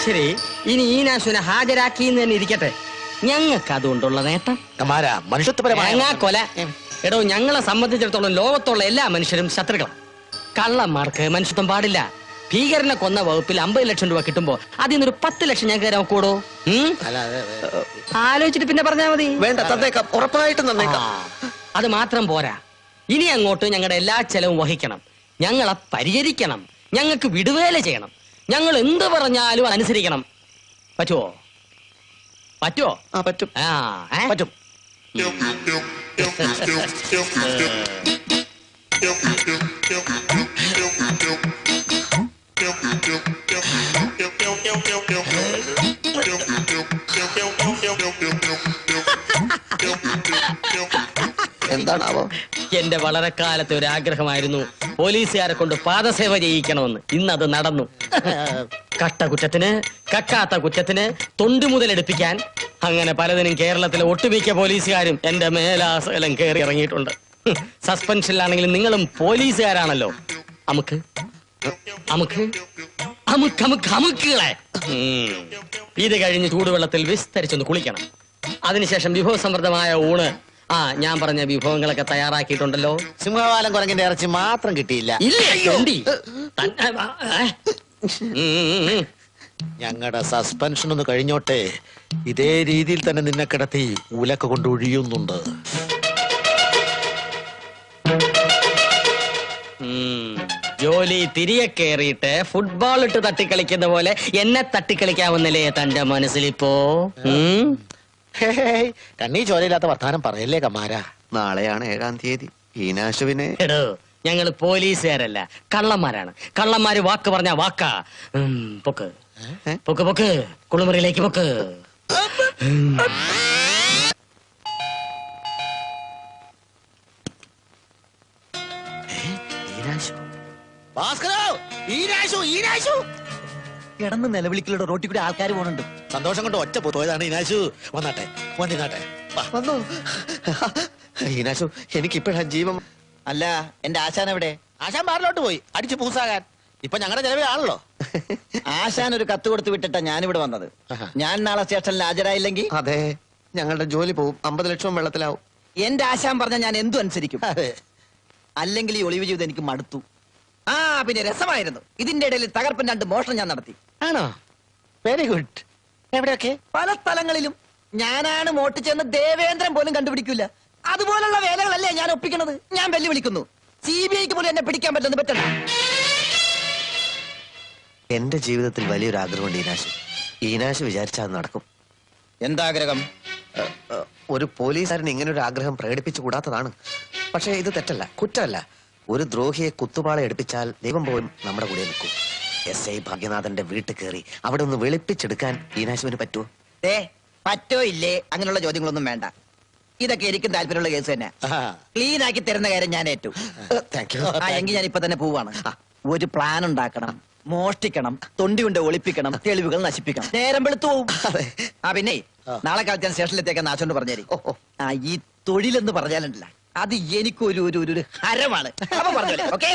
S7: ശരി, ഇനി ഈനാശുവിനെ ഹാജരാക്കി എന്ന് തന്നെ ഇരിക്കട്ടെ. ഞങ്ങൾക്ക് അതുകൊണ്ടുള്ള നേട്ടം
S4: കമാര മനുഷ്യത്വപരമായ
S7: കൊല. എടോ, ഞങ്ങളെ സംബന്ധിച്ചിടത്തോളം ലോകത്തുള്ള എല്ലാ മനുഷ്യരും ശത്രുക്കൾ. കള്ളന്മാർക്ക് മനുഷ്യത്വം പാടില്ല. ഭീകരനെ കൊന്ന വകുപ്പിൽ 50 ലക്ഷം രൂപ കിട്ടുമ്പോ അതിൽ നിന്നൊരു 10 ലക്ഷം ഞങ്ങൾക്ക് തരാൻ കൂടോ? ആലോചിച്ചിട്ട് പിന്നെ പറഞ്ഞാൽ മതി.
S5: വേണ്ട, തന്നേക്കാം, ഉറപ്പായിട്ടും തന്നേക്കാം.
S7: അത് മാത്രം പോരാ, ഇനി അങ്ങോട്ട് ഞങ്ങളുടെ എല്ലാ ചെലവും വഹിക്കണം. ഞങ്ങളെ പരിഹരിക്കണം. ഞങ്ങൾക്ക് വിടുവേല ചെയ്യണം. ഞങ്ങൾ എന്ത് പറഞ്ഞാലും അനുസരിക്കണം. പറ്റുമോ?
S5: പറ്റും.
S7: പറ്റും.
S5: എന്താണാവോ?
S7: എന്റെ വളരെ കാലത്തെ ഒരു ആഗ്രഹമായിരുന്നു പോലീസുകാരെ കൊണ്ട് പാദസേവ ചെയ്യിക്കണമെന്ന്. ഇന്നത് നടന്നു. കട്ട കുറ്റത്തിന്, കക്കാത്ത കുറ്റത്തിന് തൊണ്ടു മുതലെടുപ്പിക്കാൻ അങ്ങനെ പലതിനും കേരളത്തിലെ ഒട്ടുമിക്ക പോലീസുകാരും എന്റെ മേലാസകലം കയറി ഇറങ്ങിയിട്ടുണ്ട്. സസ്പെൻഷനിലാണെങ്കിലും നിങ്ങളും പോലീസുകാരാണല്ലോ. അമുക്ക് അമുക്ക് അമുക്ക് അമുക്ക് അമുക്കുകളെ. ഇത് കഴിഞ്ഞ് ചൂടുവെള്ളത്തിൽ വിസ്തരിച്ചൊന്ന് കുളിക്കണം. അതിനുശേഷം വിഭവസമൃദ്ധമായ ഊണ്. ഞാൻ പറഞ്ഞ വിഭവങ്ങളൊക്കെ തയ്യാറാക്കിയിട്ടുണ്ടല്ലോ.
S4: സിംഹവാലം കുരങ്ങിന്റെ ഇറച്ചി മാത്രം കിട്ടിയില്ല. ഞങ്ങളുടെ സസ്പെൻഷൻ ഒന്ന് കഴിഞ്ഞോട്ടെ. ഇതേ രീതിയിൽ തന്നെ നിന്നെ കിടത്തി ഉലക്ക കൊണ്ട് ഒഴിയുന്നുണ്ട്.
S7: ജോലി തിരികെ കയറിയിട്ട് ഫുട്ബോൾ ഇട്ട് തട്ടിക്കളിക്കുന്ന പോലെ എന്നെ തട്ടിക്കളിക്കാവുന്നല്ലേ തന്റെ മനസ്സിലിപ്പോ?
S4: കണ്ണീ ചോരയില്ലാത്ത വർത്താനം പറയല്ലേ കമാര.
S5: നാളെയാണ് 7-ാം തീയതി. ഈനാശുവിനെ
S7: ഞങ്ങൾ പോലീസുകാരല്ല, കള്ളന്മാരാണ്. കള്ളന്മാര് വാക്ക് പറഞ്ഞ വാക്കാ. പൊക്ക് പൊക്ക് പൊക്ക്, കുളിമുറിയിലേക്ക് പൊക്ക്.
S9: കിടന്ന് നിലവിളിക്കലുടെ റോട്ടിൽ കൂടി ആൾക്കാർ പോകുന്നുണ്ട്.
S4: സന്തോഷം കൊണ്ട് ഒറ്റ പോയതാണ് ഈനാശു. വന്നാട്ടെ, വന്നിനാട്ടെ.
S5: വന്നു. ഈനാശു, എനിക്കിപ്പോഴാ ജീവൻ.
S9: അല്ല എന്റെ ആശാൻ എവിടെ?
S4: ആശാൻ ബാറിലോട്ട് പോയി അടിച്ച് പൂസാകാൻ. ഇപ്പൊ ഞങ്ങളുടെ ചെലവിലാണല്ലോ.
S9: ആശാൻ ഒരു കത്ത് കൊടുത്ത് വിട്ടിട്ടാ ഞാനിവിടെ വന്നത്. ഞാൻ നാളെ സ്റ്റേഷനിൽ ഹാജരായില്ലെങ്കിൽ
S5: അതെ, ഞങ്ങളുടെ ജോലി പോവും. 50 ലക്ഷം വെള്ളത്തിലാവും.
S9: എന്റെ ആശാൻ പറഞ്ഞ ഞാൻ എന്തും അനുസരിക്കും.
S4: അതെ.
S9: അല്ലെങ്കിൽ ഈ ഒളിവ് ജീവിതം എനിക്ക് മടുത്തു. ആ പിന്നെ രസമായിരുന്നു. ഇതിന്റെ ഇടയിൽ തകർപ്പൻ 2 മോഷണം ഞാൻ നടത്തി.
S4: ആണോ? Very good. എവിടെയൊക്കെ?
S9: പല സ്ഥലങ്ങളിലും. ഞാനാണ് മോട്ടിച്ചെന്ന് ദേവേന്ദ്രൻ പോലും കണ്ടുപിടിക്കില്ല. അതുപോലുള്ള വേലകളല്ലേ ഞാൻ ഒപ്പിക്കണത്. ഞാൻ വെല്ലുവിളിക്കുന്നു. CBIക്ക് പോലും എന്നെ പിടിക്കാൻ പറ്റുന്നത് പറ്റണ്ട.
S5: എന്റെ ജീവിതത്തിൽ വലിയൊരു ആഗ്രഹമുണ്ട് ഈനാശു. ഈനാശു വിചാരിച്ചാൽ നടക്കും.
S9: എന്താഗ്രഹം?
S5: ഒരു പോലീസുകാരൻ ഇങ്ങനെ ഒരു ആഗ്രഹം പ്രകടിപ്പിച്ചു കൂടാത്തതാണ്. പക്ഷേ ഇത് തെറ്റല്ല, കുറ്റമല്ല. ഒരു ദ്രോഹിയെ കുത്തുപാള എടുപ്പിച്ചാൽ ദൈവം പോലും നമ്മുടെ കൂടെ നിൽക്കും. SI ഭാഗ്യനാഥന്റെ വീട്ടിൽ കയറി അവിടെ ഒന്ന് വെളുപ്പിച്ചെടുക്കാൻ ഈനാശുവിന് പറ്റുമോ?
S9: പറ്റോ ഇല്ലേ അങ്ങനെയുള്ള ചോദ്യങ്ങളൊന്നും വേണ്ട. ഇതൊക്കെ എനിക്കും താല്പര്യമുള്ള കേസ് തന്നെ. ക്ലീൻ ആക്കി തരുന്ന കാര്യം ഞാൻ ഏറ്റു. എങ്കിൽ ഞാൻ ഇപ്പൊ തന്നെ പോവാണ്. ഒരു പ്ലാൻ ഉണ്ടാക്കണം, മോഷ്ടിക്കണം, തൊണ്ടി കൊണ്ട് ഒളിപ്പിക്കണം, തെളിവുകൾ നശിപ്പിക്കണം. നേരം വെളുത്തു പോവും. പിന്നെ നാളെ കാലത്ത് ഞാൻ സ്റ്റേഷനിലെത്തേക്കാൻ നാശോണ്ട് പറഞ്ഞേരി. ഈ തൊഴിലെന്ന് പറഞ്ഞാലുണ്ടല്ല, അത് എനിക്കൊരു ഒരു ഹരമാണ്. അപ്പൊ പറഞ്ഞോളെ. ഓക്കെ.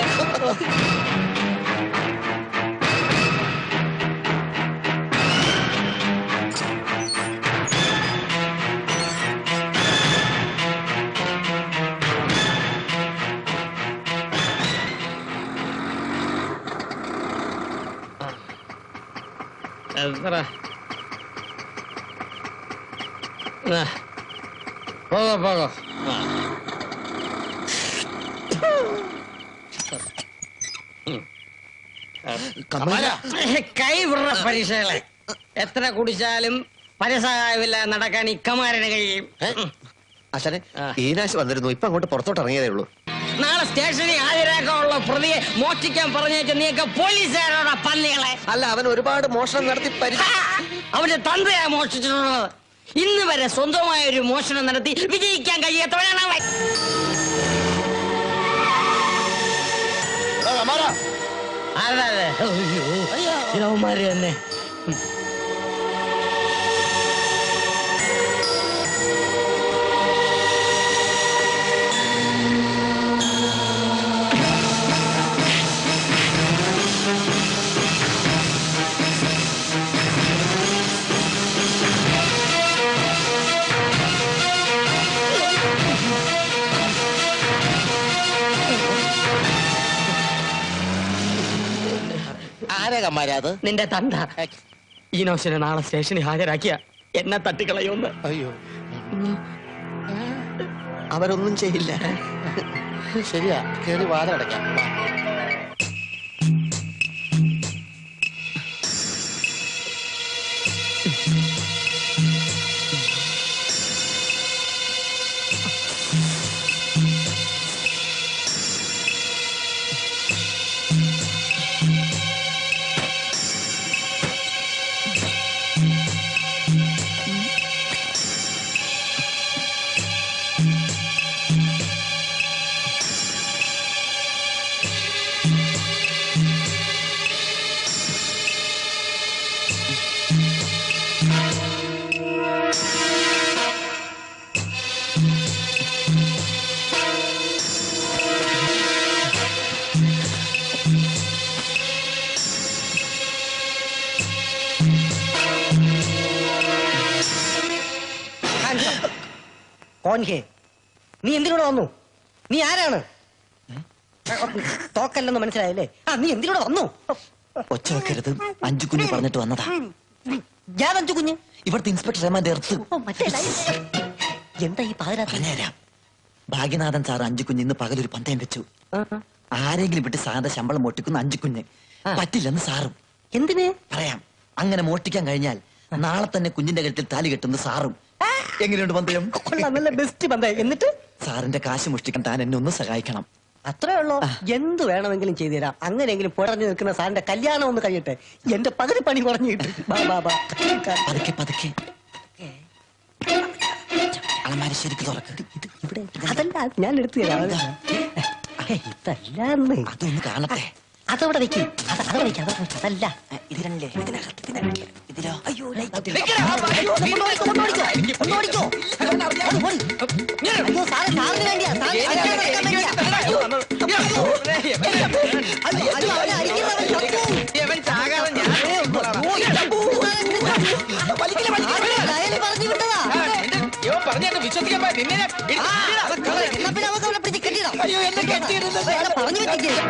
S7: പോകോ. കൈ വിടുന്ന പരീക്ഷകളെ എത്ര കുടിച്ചാലും പരസഹായമില്ല നടക്കാൻ ഇക്കമാരന് കഴിയും.
S5: അച്ഛനെ, ഈനാശ് വന്നിരുന്നു. ഇപ്പൊ അങ്ങോട്ട് പുറത്തോട്ട് ഇറങ്ങിയതേ ഉള്ളൂ.
S7: നാളെ സ്റ്റേഷനിൽ ഹാജരാക്കാനുള്ള പ്രതിയെ മോഷ്ടിക്കാൻ പറഞ്ഞേച്ച നീക്ക പോലീസുകാരോടാ പന്നികളെ.
S5: അല്ല, അവൻ ഒരുപാട് മോഷണം നടത്തി
S7: അവന്റെ തന്തയാ മോഷ്ടിച്ചിട്ടുള്ളത്. ഇന്ന് വരെ സ്വന്തമായ ഒരു മോഷണം നടത്തി വിജയിക്കാൻ കഴിയാത്തവനാണ് അവൻ. ഇവന്മാര് തന്നെ.
S4: ആരകന്മാരത്?
S7: നിന്റെ തന്ത. ഈ നോശനെ നാളെ സ്റ്റേഷനിൽ ഹാജരാക്കിയ എന്നെ തട്ടിക്കളയൊന്ന്.
S4: അയ്യോ,
S5: അവരൊന്നും ചെയ്യില്ല.
S4: ശരിയാ, കേറി വാരം അടയ്ക്കാം.
S3: നീ എന്തിനോട് വന്നു? നീ ആരാണ്? തോക്കല്ലെന്ന് മനസ്സിലായല്ലേ? നീ എന്തിനോട് വന്നു?
S9: ഒച്ച വെക്കരുത്. അഞ്ചുകുഞ്ഞ് പറഞ്ഞിട്ട് വന്നതാ.
S3: ഞാൻ അഞ്ചുകുഞ്ഞ്?
S9: ഇവിടുത്തെ ഇൻസ്പെക്ടർ റഹ്മാന്റെ എർത്ത്.
S3: എന്താ ഈ പാതിരാത്രി?
S9: പറഞ്ഞുതരാം. ഭാഗ്യനാഥൻ സാർ അഞ്ചുകുഞ്ഞ് ഇന്ന് പകലൊരു പന്തയം വെച്ചു. ആരെങ്കിലും വിട്ട് സാധാ ശമ്പളം മോട്ടിക്കുന്ന അഞ്ചുകുഞ്ഞ് പറ്റില്ലെന്ന് സാറും.
S3: എന്തിന്?
S9: പറയാം. അങ്ങനെ മോഷ്ടിക്കാൻ കഴിഞ്ഞാൽ നാളെ തന്നെ കുഞ്ഞിന്റെ കഴുത്തിൽ താലി കെട്ടുന്ന സാറും. എങ്ങനെയുണ്ട് പന്തയം?
S3: നല്ല ബെസ്റ്റ് പന്തയം. എന്നിട്ട്
S9: സാറിന്റെ കാശ് മോഷ്ടിക്കാൻ താൻ എന്നെ ഒന്ന് സഹായിക്കണം.
S3: അത്രേ ഉള്ളൂ. എന്ത് വേണമെങ്കിലും ചെയ്തു തരാം. അങ്ങനെയെങ്കിലും പുറഞ്ഞു നിൽക്കുന്ന സാറിന്റെ കല്യാണം ഒന്ന് കഴിയട്ടെ. എന്റെ പകുതി പണി കുറഞ്ഞു കിട്ടും.
S9: പതുക്കെ പതുക്കെ അളമാരി ശരിക്ക് തുറക്ക്.
S3: ഇവിടെ അതല്ല, ഞാൻ എടുത്തു തരാം. ഇതല്ലാന്ന്.
S9: അതൊന്ന് കാണട്ടെ.
S3: അതവിടെ വെക്കും. അതല്ല
S9: ഇതിനല്ലേ ഇതിനകത്ത് അയ്യോ
S2: വിശ്വസിക്കാൻ
S3: പറഞ്ഞു വെച്ചിട്ട്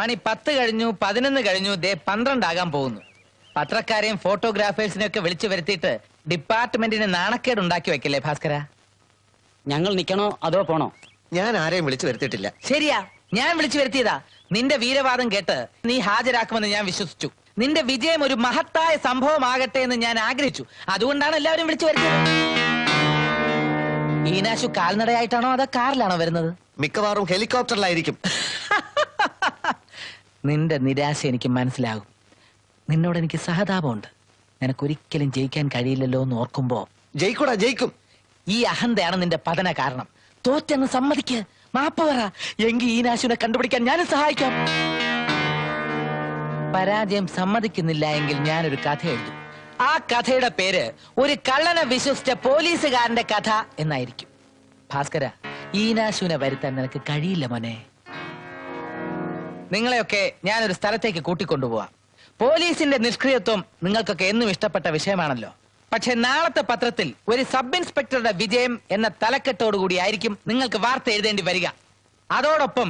S2: മണി 10 കഴിഞ്ഞു, 11 കഴിഞ്ഞു, ദേ 12 ആകാൻ പോകുന്നു. പത്രക്കാരെയും ഫോട്ടോഗ്രാഫേഴ്സിനെയും ഒക്കെ വിളിച്ചു വരുത്തിയിട്ട് ഡിപ്പാർട്ട്മെന്റിന് നാണക്കേട് ഉണ്ടാക്കി വെക്കല്ലേ ഭാസ്കര?
S12: ഞങ്ങൾ നിൽക്കണോ അതോ പോണോ?
S5: ഞാൻ ആരെയും വിളിച്ചു വരുത്തിയിട്ടില്ല.
S2: ശരിയാ, ഞാൻ വിളിച്ചു വരുത്തിയതാ. നിന്റെ വീരവാദം കേട്ട് നീ ഹാജരാക്കുമെന്ന് ഞാൻ വിശ്വസിച്ചു. നിന്റെ വിജയം ഒരു മഹത്തായ സംഭവമാകട്ടെ എന്ന് ഞാൻ ആഗ്രഹിച്ചു. അതുകൊണ്ടാണ് എല്ലാവരും വിളിച്ചു വരുത്തിയത്. ഈനാശു കാൽനടയായിട്ടാണോ അതോ കാറിലാണോ വരുന്നത്?
S5: മിക്കവാറും ഹെലികോപ്റ്ററിലായിരിക്കും.
S2: നിന്റെ നിരാശ എനിക്ക് മനസ്സിലാകും. നിന്നോട് എനിക്ക് സഹതാപമുണ്ട്. നിനക്കൊരിക്കലും ജയിക്കാൻ കഴിയില്ലല്ലോ എന്ന് ഓർക്കുമ്പോ.
S5: ജയിക്കൂടാ, ജയിക്കും.
S2: ഈ അഹന്തയാണ് നിന്റെ പതന കാരണം. തോറ്റെന്ന് സമ്മതിക്ക്, മാപ്പ് പറ. എങ്കിൽ ഈനാശുവിനെ കണ്ടുപിടിക്കാൻ ഞാനും സഹായിക്കാം. പരാജയം സമ്മതിക്കുന്നില്ല എങ്കിൽ ഞാനൊരു കഥ എഴുതും. ആ കഥയുടെ പേര് ഒരു കള്ളനെ വിശ്വസിച്ച പോലീസുകാരന്റെ കഥ എന്നായിരിക്കും. ഭാസ്കര, ഈനാശുവിനെ വരുത്താൻ നിനക്ക് കഴിയില്ല മോനെ. നിങ്ങളെയൊക്കെ ഞാനൊരു സ്ഥലത്തേക്ക് കൂട്ടിക്കൊണ്ടുപോവാം. പോലീസിന്റെ നിഷ്ക്രിയത്വം നിങ്ങൾക്കൊക്കെ എന്നും ഇഷ്ടപ്പെട്ട വിഷയമാണല്ലോ. പക്ഷെ നാളത്തെ പത്രത്തിൽ ഒരു സബ് ഇൻസ്പെക്ടറുടെ വിജയം എന്ന തലക്കെട്ടോടുകൂടി ആയിരിക്കും നിങ്ങൾക്ക് വാർത്ത എഴുതേണ്ടി വരിക. അതോടൊപ്പം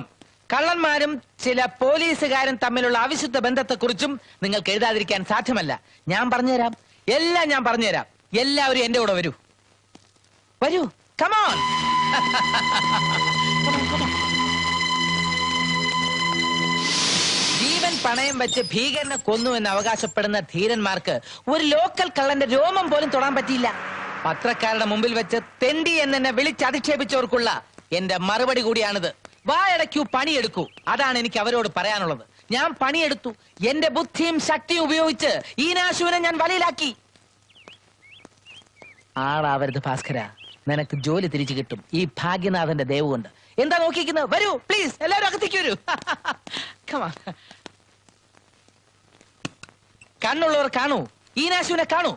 S2: കള്ളന്മാരും ചില പോലീസുകാരും തമ്മിലുള്ള അവിശുദ്ധ ബന്ധത്തെക്കുറിച്ചും നിങ്ങൾക്ക് എഴുതാതിരിക്കാൻ സാധ്യമല്ല. ഞാൻ പറഞ്ഞുതരാം, എല്ലാം ഞാൻ പറഞ്ഞുതരാം. എല്ലാവരും എന്റെ കൂടെ വരൂ, വരൂ, കമോൺ. ജീവൻ പണയം വെച്ച് ഭീകരനെ കൊന്നു എന്ന് അവകാശപ്പെടുന്ന ധീരന്മാർക്ക് ഒരു ലോക്കൽ കള്ളന്റെ രോമം പോലും തൊടാൻ പറ്റിയില്ല. പത്രക്കാരുടെ മുമ്പിൽ വെച്ച് തെണ്ടി എന്നെ വിളിച്ചധിക്ഷേപിച്ചവർക്കുള്ള എന്റെ മറുപടി കൂടിയാണിത്. വായടയ്ക്കൂ, പണിയെടുക്കൂ. അതാണ് എനിക്ക് അവരോട് പറയാനുള്ളത്. ഞാൻ പണിയെടുത്തു. എന്റെ ബുദ്ധിയും ശക്തിയും ഉപയോഗിച്ച് ഈനാശുവിനെ ഞാൻ വലയിലാക്കി. ആളാവരുത് ഭാസ്കര, നിനക്ക് ജോലി തിരിച്ചു കിട്ടും ഈ ഭാഗ്യനാഥന്റെ ദയവ് കൊണ്ട്. എന്താ നോക്കിക്കുന്നത്? വരൂ പ്ലീസ്, എല്ലാവരും അകത്തേക്ക് വരൂ. കണ്ണുള്ളവർ കാണൂ, ഈനാശുവിനെ കാണൂ.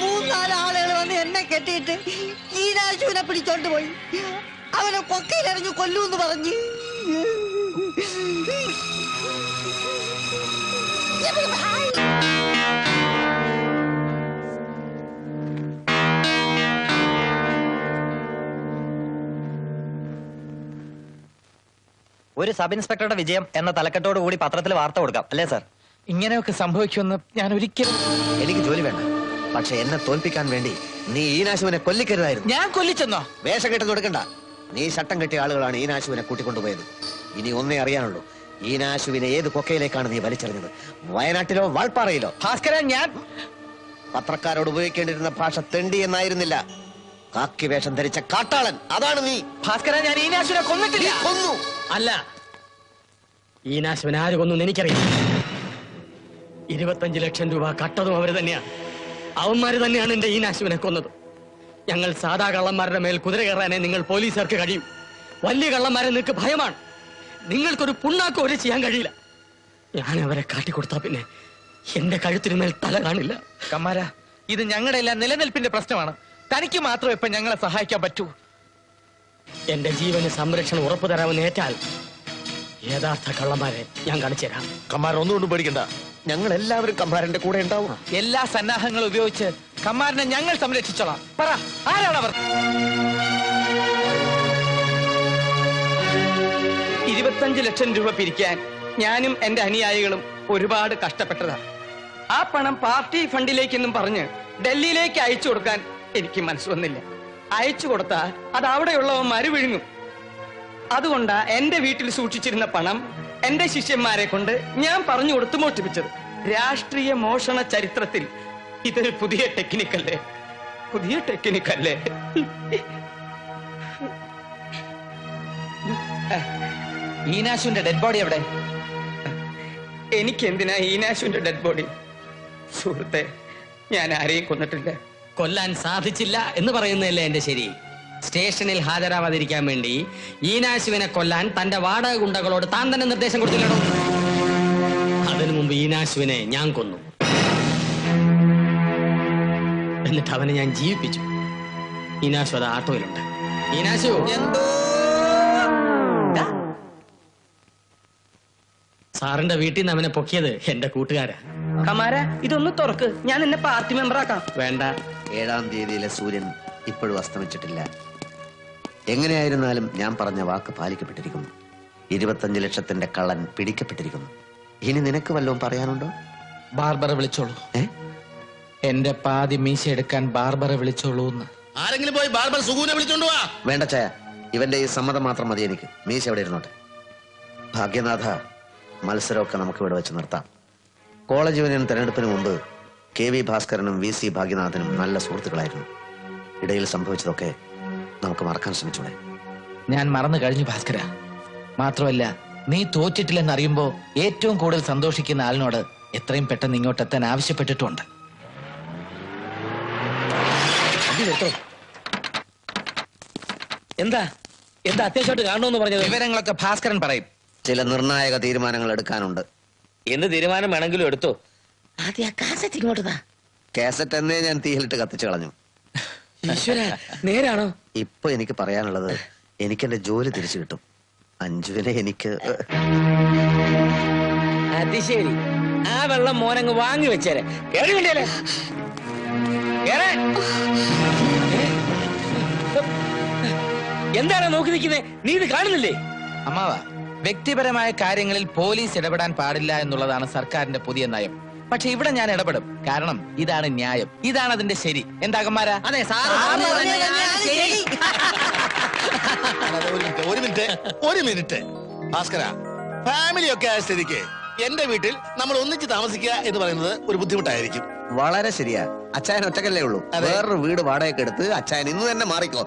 S3: മൂന്നാല് ആളുകൾ വന്ന് എന്നെ കെട്ടിയിട്ട് ഈനാശുവിനെ പിടിച്ചോണ്ട് പോയി. അവനെ കൊക്കയിലെറിഞ്ഞു കൊല്ലൂന്ന് പറഞ്ഞ്.
S9: ഒരു സബ് ഇൻസ്പെക്ടറുടെ വിജയം എന്ന തലക്കെട്ടോട് കൂടി പത്രത്തിൽ വാർത്ത കൊടുക്കാം അല്ലേ സാർ?
S2: ഇങ്ങനെയൊക്കെ സംഭവിക്കുമെന്ന് ഞാൻ ഒരിക്കലും.
S5: എനിക്ക് ജോലി വേണ്ട, പക്ഷെ എന്നെ തോൽപ്പിക്കാൻ വേണ്ടി നീ ഈനാശുവിനെ കൊല്ലിക്കരുതായിരുന്നു.
S2: ഞാൻ കൊല്ലിച്ചെന്നോ?
S5: വേഷം കെട്ടി കൊടുക്കണ്ട. നീ ശട്ടം കെട്ടിയ ആളുകളാണ് ഈനാശുവിനെ കൂട്ടിക്കൊണ്ടുപോയത്. ഇനി ഒന്നേ അറിയാനുള്ളൂ, ഈനാശുവിനെ ഏത് കൊക്കയിലേക്കാണ് നീ വലിച്ചെറിഞ്ഞത്? വയനാട്ടിലോ വാൾപ്പാറയിലോ?
S2: ഭാസ്കര, ഞാൻ
S5: പത്രക്കാരോട് ഉപയോഗിക്കേണ്ടിരുന്ന ഭാഷ തെണ്ടി എന്നായിരുന്നില്ല. കാക്കി വേഷം ധരിച്ച കാട്ടാളൻ, അതാണ് നീ.
S2: ഭാസ്കര, ഞാൻ ഈനാശുവിനെ കൊന്നിട്ടില്ല.
S5: കൊന്നു.
S7: അല്ല, ഈനാശുവിനെ ആര് കൊന്നു എനിക്കറിയാം. 25 ലക്ഷം രൂപ കട്ടതും അവര് തന്നെയാണ്. അവന്മാര് തന്നെയാണ് എന്റെ ഈനാശുവിനെ കൊന്നത്. ഞങ്ങൾ സാധാ കള്ളന്മാരുടെ മേൽ കുതിര കയറാനേ നിങ്ങൾ പോലീസുകാർക്ക് കഴിയും. വലിയ കള്ളന്മാരെ നിങ്ങൾക്ക് ഭയമാണ്. നിങ്ങൾക്കൊരു പുണ്ണാക്കം ഒരു ചെയ്യാൻ കഴിയില്ല. ഞാൻ അവരെ കാട്ടിക്കൊടുത്താ പിന്നെ എന്റെ കഴുത്തിനുമേൽ തല കാണില്ല.
S2: കമ്മാര, ഇത് ഞങ്ങളുടെ എല്ലാം നിലനിൽപ്പിന്റെ പ്രശ്നമാണ്. തനിക്ക് മാത്രം ഇപ്പൊ ഞങ്ങളെ സഹായിക്കാൻ പറ്റൂ.
S7: എന്റെ ജീവന് സംരക്ഷണം ഉറപ്പു തരാമെന്ന് ഏറ്റാൽ യഥാർത്ഥ കള്ളന്മാരെ ഞാൻ കാണിച്ചു തരാം.
S4: കമ്മാരൻ ഒന്നുകൊണ്ടും പേടിക്കണ്ട,
S5: ഞങ്ങൾ എല്ലാവരും കമ്മാരന്റെ കൂടെ ഉണ്ടാവും.
S2: എല്ലാ സന്നാഹങ്ങളും ഉപയോഗിച്ച് കമ്മാരനെ ഞങ്ങൾ സംരക്ഷിച്ചോളാം. പറ, ആരാണവർ? 25 ലക്ഷം രൂപ പിരിക്കാൻ ഞാനും എന്റെ അനുയായികളും ഒരുപാട് കഷ്ടപ്പെട്ടതാ. ആ പണം പാർട്ടി ഫണ്ടിലേക്കെന്നും പറഞ്ഞ് ഡൽഹിയിലേക്ക് അയച്ചു കൊടുക്കാൻ എനിക്ക് മനസ്സ് വന്നില്ല. അയച്ചു കൊടുത്താൽ അത് അവിടെയുള്ളവന്മാര് വിഴുങ്ങും.
S3: അതുകൊണ്ടാ എന്റെ വീട്ടിൽ സൂക്ഷിച്ചിരുന്ന പണം എന്റെ ശിഷ്യന്മാരെ കൊണ്ട് ഞാൻ പറഞ്ഞു കൊടുത്ത് മോഷ്ടിപ്പിച്ചത്. രാഷ്ട്രീയ മോഷണ ചരിത്രത്തിൽ ഇതൊരു പുതിയ ടെക്നിക്കല്ലേ? പുതിയ ടെക്നിക്കല്ലേ?
S2: ഈനാശുവിന്റെ ഡെഡ് ബോഡി എവിടെ?
S3: എനിക്കെന്തിനാ ഈനാശുവിന്റെ ഡെഡ് ബോഡി? സുഹൃത്തെ, ഞാൻ ആരെയും കൊന്നിട്ടില്ല.
S7: കൊല്ലാൻ സാധിച്ചില്ല എന്ന് പറയുന്നതല്ലേ എന്റെ ശരി. സ്റ്റേഷനിൽ ഹാജരാവാതിരിക്കാൻ വേണ്ടി ഈനാശുവിനെ കൊല്ലാൻ തന്റെ വാടക ഗുണ്ടകളോട് താൻ തന്നെ നിർദ്ദേശം കൊടുത്തില്ലടോ. അതിനു മുമ്പ് ഈനാശുവിനെ ഞാൻ കൊന്നു. എന്നിട്ട് അവനെ ഞാൻ ജീവിപ്പിച്ചു. ഈനാശു അത് ആട്ടോയിലുണ്ട്. ഈനാശു, സാറിന്റെ വീട്ടിൽ നിന്ന് അവനെ പൊക്കിയത് എന്റെ കൂട്ടുകാരാ.
S3: കമാര, ഇതൊന്ന് തുറക്ക്, ഞാൻ നിന്നെ പാർട്ടി മെമ്പർ ആക്കാം.
S7: വേണ്ട.
S5: 7-ാം തീയതിയിലെ സൂര്യൻ ഇപ്പോഴും അസ്തമിച്ചിട്ടില്ല. എങ്ങനെയായിരുന്നാലും ഞാൻ പറഞ്ഞ വാക്ക് പാലിക്കപ്പെട്ടിരിക്കുന്നു. 25 ലക്ഷത്തിന്റെ കള്ളൻ പിടിക്കപ്പെട്ടിരിക്കുന്നു. ഇനി നിനക്ക് വല്ലതും പറയാനുണ്ടോ?
S2: ബാർബറെ വിളിച്ചോളൂ. എന്റെ പാതി മീശ എടുക്കാൻ ബാർബറെ വിളിച്ചോളൂ എന്ന്.
S4: ആരെങ്കിലും പോയി ബാർബർ സുഗുനെ വിളിച്ചോണ്ട് വാ.
S5: വേണ്ട ചായ, ഇവന്റെ ഈ സമ്മതം മാത്രം മതി എനിക്ക്. മീശ എവിടെ ഇരുന്നോട്ടെ. ഭാഗ്യനാഥ, മത്സരമൊക്കെ നമുക്ക് ഇവിടെ വെച്ച് നിർത്താം. കോളേജ് യൂണിയൻ തെരഞ്ഞെടുപ്പിന് മുമ്പ് KV ഭാസ്കരനും VC ഭാഗ്യനാഥനും നല്ല സുഹൃത്തുക്കളായിരുന്നു. ഇടയിൽ സംഭവിച്ചതൊക്കെ നമുക്ക് മറക്കാൻ ശ്രമിച്ചൂടെ?
S2: ഞാൻ മറന്നു കഴിഞ്ഞു ഭാസ്കര. മാത്രമല്ല, നീ തോറ്റിട്ടില്ലെന്നറിയുമ്പോ ഏറ്റവും കൂടുതൽ സന്തോഷിക്കുന്ന ആളിനോട് എത്രയും പെട്ടെന്ന് ഇങ്ങോട്ടെത്താൻ ആവശ്യപ്പെട്ടിട്ടുണ്ട്.
S11: എന്താ അത്യാവശ്യമായിട്ട് കാണണമെന്ന് പറഞ്ഞത്?
S2: വിവരങ്ങളൊക്കെ ഭാസ്കരൻ പറയും.
S5: ചില നിർണായക തീരുമാനങ്ങൾ എടുക്കാനുണ്ട്.
S11: എന്ത് തീരുമാനം വേണമെങ്കിലും എടുത്തോ. ആദ്യം ആ കാസറ്റ് ഇങ്ങോട്ടാ.
S5: കാസറ്റ് എന്നേ ഞാൻ തീയിലിട്ട് കത്തിച്ചു കളഞ്ഞു.
S11: നേരാണോ?
S5: ഇപ്പൊ എനിക്ക് പറയാനുള്ളത്, എനിക്ക് എന്റെ ജോലി തിരിച്ചു കിട്ടും. അഞ്ജുവിനെ എനിക്ക്
S11: അത് ശരി. ആ വെള്ളം മോനങ്ങ് വാങ്ങി വെച്ചേരെ. കേറി വേണ്ടിയല്ലേ? എന്താണ് നോക്കി നിൽക്കുന്നത്? നീ ഇത് കാണുന്നില്ലേ?
S2: അമ്മാവ, വ്യക്തിപരമായ കാര്യങ്ങളിൽ പോലീസ് ഇടപെടാൻ പാടില്ല എന്നുള്ളതാണ് സർക്കാരിന്റെ പുതിയ നയം. പക്ഷെ ഇവിടെ ഞാൻ ഇടപെടും. കാരണം ഇതാണ് ന്യായം, ഇതാണ് അതിന്റെ ശരി. എന്താകന്മാരാ?
S3: അതെ സാർ.
S4: ഒരു മിനിറ്റ് ഭാസ്കര, ഫാമിലി ഒക്കെ ആയ സ്ഥിതിക്ക് എന്റെ വീട്ടിൽ നമ്മൾ ഒന്നിച്ച് താമസിക്കുക എന്ന് പറയുന്നത് ഒരു ബുദ്ധിമുട്ടായിരിക്കും.
S5: വളരെ ശരിയാ. അച്ചായൻ ഒറ്റക്കല്ലേ ഉള്ളൂ. വേറൊരു വീട് വാടകയ്ക്ക് എടുത്ത് അച്ചായൻ ഇന്ന് തന്നെ മാറിക്കോ.